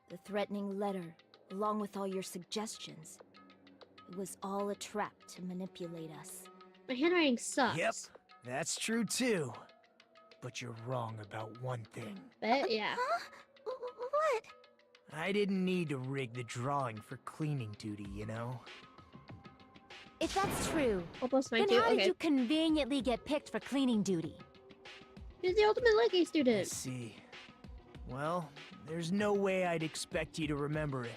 The threatening letter, along with all your suggestions. It was all a trap to manipulate us. My handwriting sucks. Yep, that's true too. But you're wrong about one thing. But yeah. Huh? What? I didn't need to rig the drawing for cleaning duty, you know? If that's true, I'll post mine then too. how did Okay. you conveniently get picked for cleaning duty? He's the ultimate lucky I student. see. Well, there's no way I'd expect you to remember it.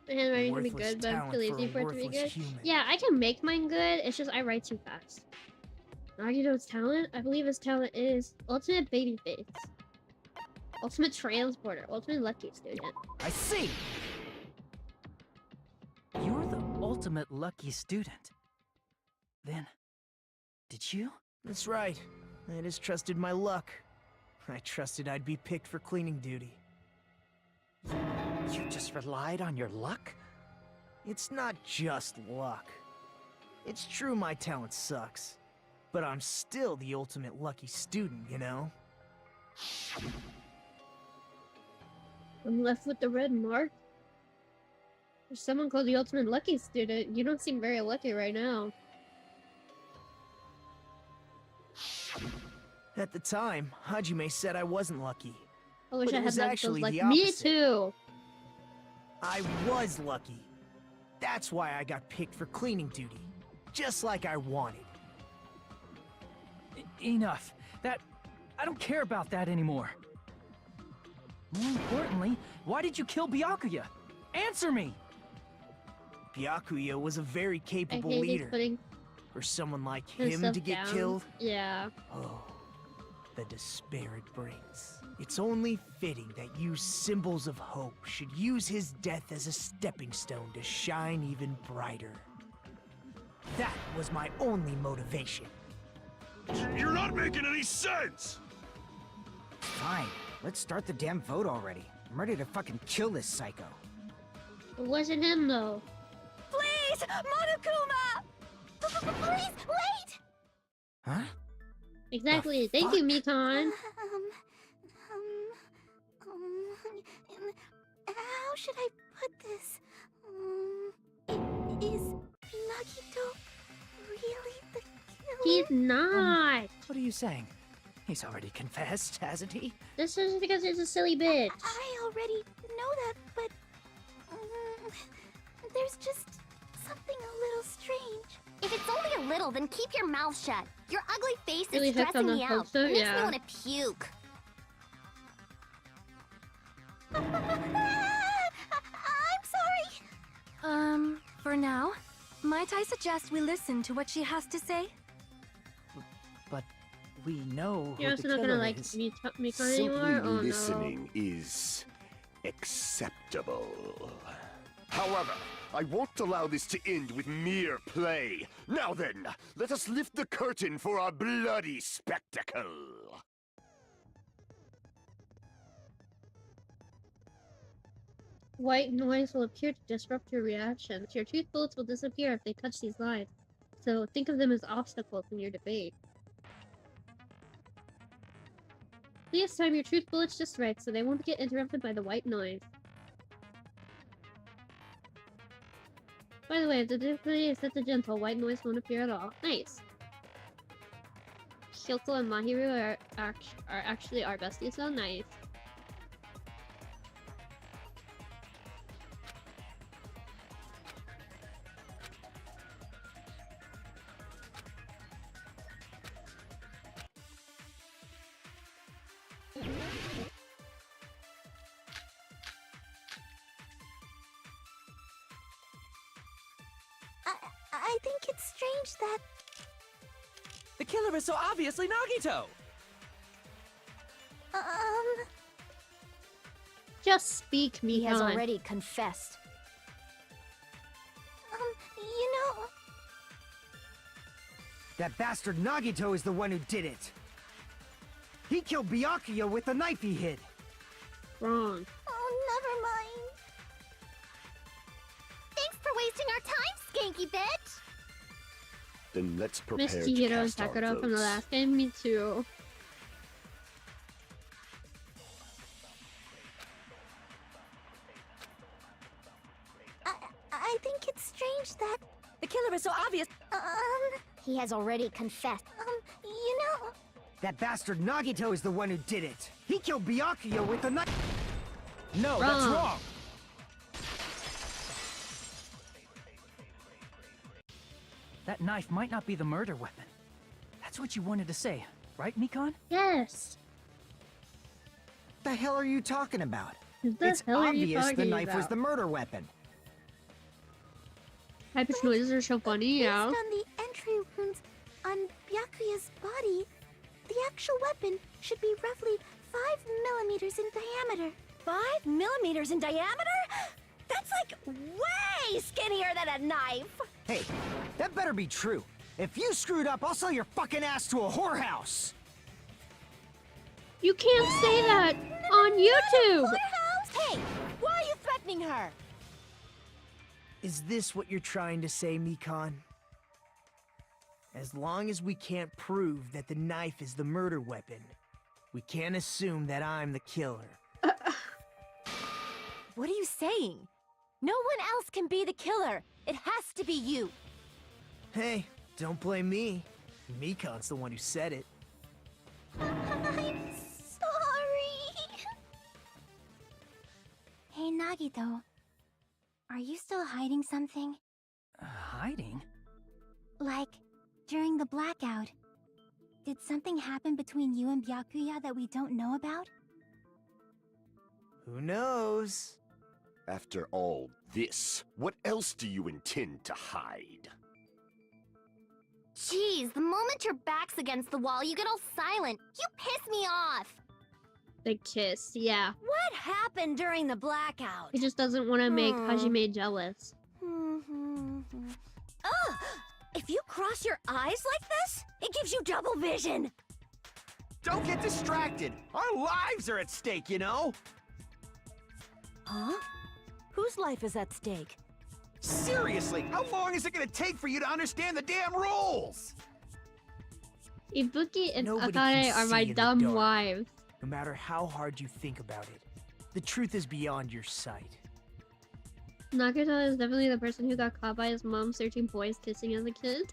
My handwriting can be Worthless good, but I'm talent too for a lazy for it to be worthless good. human. Yeah, I can make mine good. It's just I write too fast. Nagito's talent? I believe his talent is ultimate babyface, ultimate transporter, ultimate lucky student. I see! You're the ultimate lucky student. Then, did you? That's right. I just trusted my luck. I trusted I'd be picked for cleaning duty. You just relied on your luck? It's not just luck. It's true my talent sucks. But I'm still the ultimate lucky student, you know? I'm left with the red mark. There's someone called the ultimate lucky student. You don't seem very lucky right now. At the time, Hajime said I wasn't lucky. I wish But I it had was Nagito's actually luck. the Me opposite. too. I was lucky. That's why I got picked for cleaning duty. Just like I wanted. Enough. I don't care about that anymore. More importantly, why did you kill Byakuya? Answer me! Byakuya was a very I capable hate leader. he's putting For someone like him himself to get down. killed, Yeah. oh, the despair it brings. It's only fitting that you symbols of hope should use his death as a stepping stone to shine even brighter. That was my only motivation. You're not making any sense! Fine. Let's start the damn vote already. I'm ready to fucking kill this psycho. It wasn't him though. Please, Monokuma! Please, wait! Huh? Exactly. Thank you, Mikon. How should I put this? Is Nagito really the killer? He's not. What are you saying? He's already confessed, hasn't he? This is because he's a silly bitch. I already know that, but there's just something a little strange. If it's only a little, then keep your mouth shut. Your ugly face Really is hooked stressing on me the out. poster? Makes Yeah. me want to puke. I'm sorry. For now, might I suggest we listen to what she has to say? But we know You're who also the not gonna killer like is. Mikon anymore? Oh listening is acceptable. However, I won't allow this to end with mere play. Now then, let us lift the curtain for our bloody spectacle. White noise will appear to disrupt your reaction. Your truth bullets will disappear if they touch these lines. So think of them as obstacles in your debate. Please time your truth bullets just right so they won't get interrupted by the white noise. By the way, if the difficulty is set to gentle, white noise won't appear at all. Nice. Kyoko and Mahiru are actually our besties, so nice. I think it's strange that The killer is so obviously Nagito! Just speak, Mikon. He has already confessed. you know, That bastard Nagito is the one who did it. He killed Byakuya with the knife he hid. Wrong. oh, never mind. Thanks for wasting our time, skanky bitch! Then let's prepare Miss to Chihiro and cast our Sakura from the votes. last game, me too. I think it's strange that The killer is so obvious. He has already confessed. you know, That bastard Nagito is the one who did it. He killed Byakuya with the knife. No, that's Wrong. wrong! That knife might not be the murder weapon. That's what you wanted to say, right, Mikon? Yes. The hell are you talking about? The It's hell are you obvious the talking knife was about? the murder weapon. Hyper noises are so funny, yeah. based on the entry wounds on Byakuya's body, the actual weapon should be roughly 5 millimeters in diameter. 5 millimeters in diameter? That's like way skinnier than a knife! Hey, that better be true. If you screwed up, I'll sell your fucking ass to a whorehouse. You can't say that on YouTube! Hey, why are you threatening her? Is this what you're trying to say, Mikon? As long as we can't prove that the knife is the murder weapon, we can't assume that I'm the killer. What are you saying? No one else can be the killer. It has to be you. Hey, don't blame me. Mikon's the one who said it. I'm sorry. Hey, Nagito. Are you still hiding something? Hiding? Like, during the blackout, did something happen between you and Byakuya that we don't know about? Who knows? After all this, what else do you intend to hide? Jeez, the moment your back's against the wall, you get all silent. You piss me off! The kiss, yeah. What happened during the blackout? He just doesn't want to make Hajime jealous. Ugh! If you cross your eyes like this, it gives you double vision! Don't get distracted. Our lives are at stake, you know? Huh? Whose life is at stake? Seriously, how long is it gonna take for you to understand the damn rules? Ibuki and Nobody Akane can are my see in the dumb dark, wives. No matter how hard you think about it, the truth is beyond your sight. Nagato is definitely the person who got caught by his mom searching boys kissing as a kid.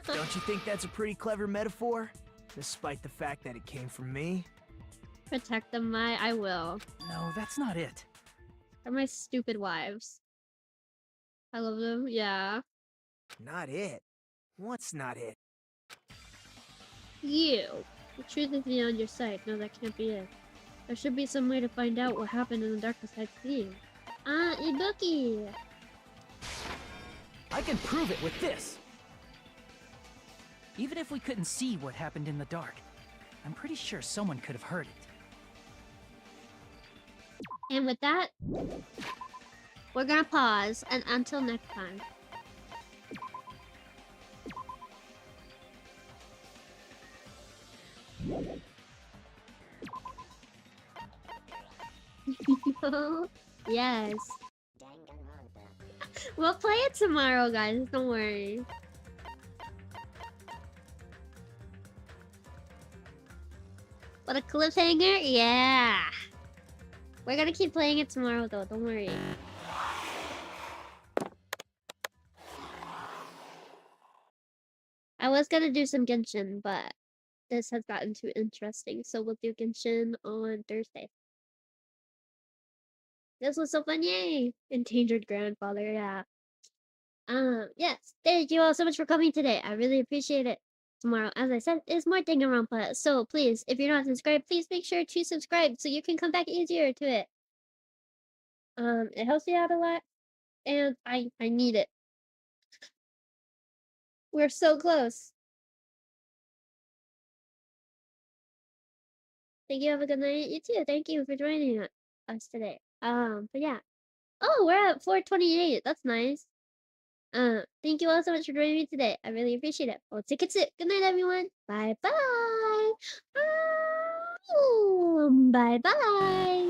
Don't you think that's a pretty clever metaphor? Despite the fact that it came from me? Protect them, I will. No, that's not it. They're my stupid wives. I love them, yeah. Not it. What's not it? You. The truth is beyond your sight. No, that can't be it. There should be some way to find out what happened in the darkest I've seen. Ah, Ibuki! I can prove it with this. Even if we couldn't see what happened in the dark, I'm pretty sure someone could have heard it. And with that, we're gonna pause, and until next time. Yes. We'll play it tomorrow, guys. Don't worry. What a cliffhanger? Yeah. We're gonna keep playing it tomorrow, though. Don't worry. I was gonna do some Genshin, but this has gotten too interesting, so we'll do Genshin on Thursday. This was so fun, yay! Endangered grandfather, yeah. Yes, thank you all so much for coming today. I really appreciate it. Tomorrow, as I said, is more Danganronpa, so please, if you're not subscribed, please make sure to subscribe so you can come back easier to it. It helps me out a lot, and I need it. We're so close. Thank you, have a good night. You too, thank you for joining us today. But yeah. Oh, we're at 428. That's nice. Thank you all so much for joining me today. I really appreciate it. Otsiketsu. Good night, everyone. Bye bye. Bye bye.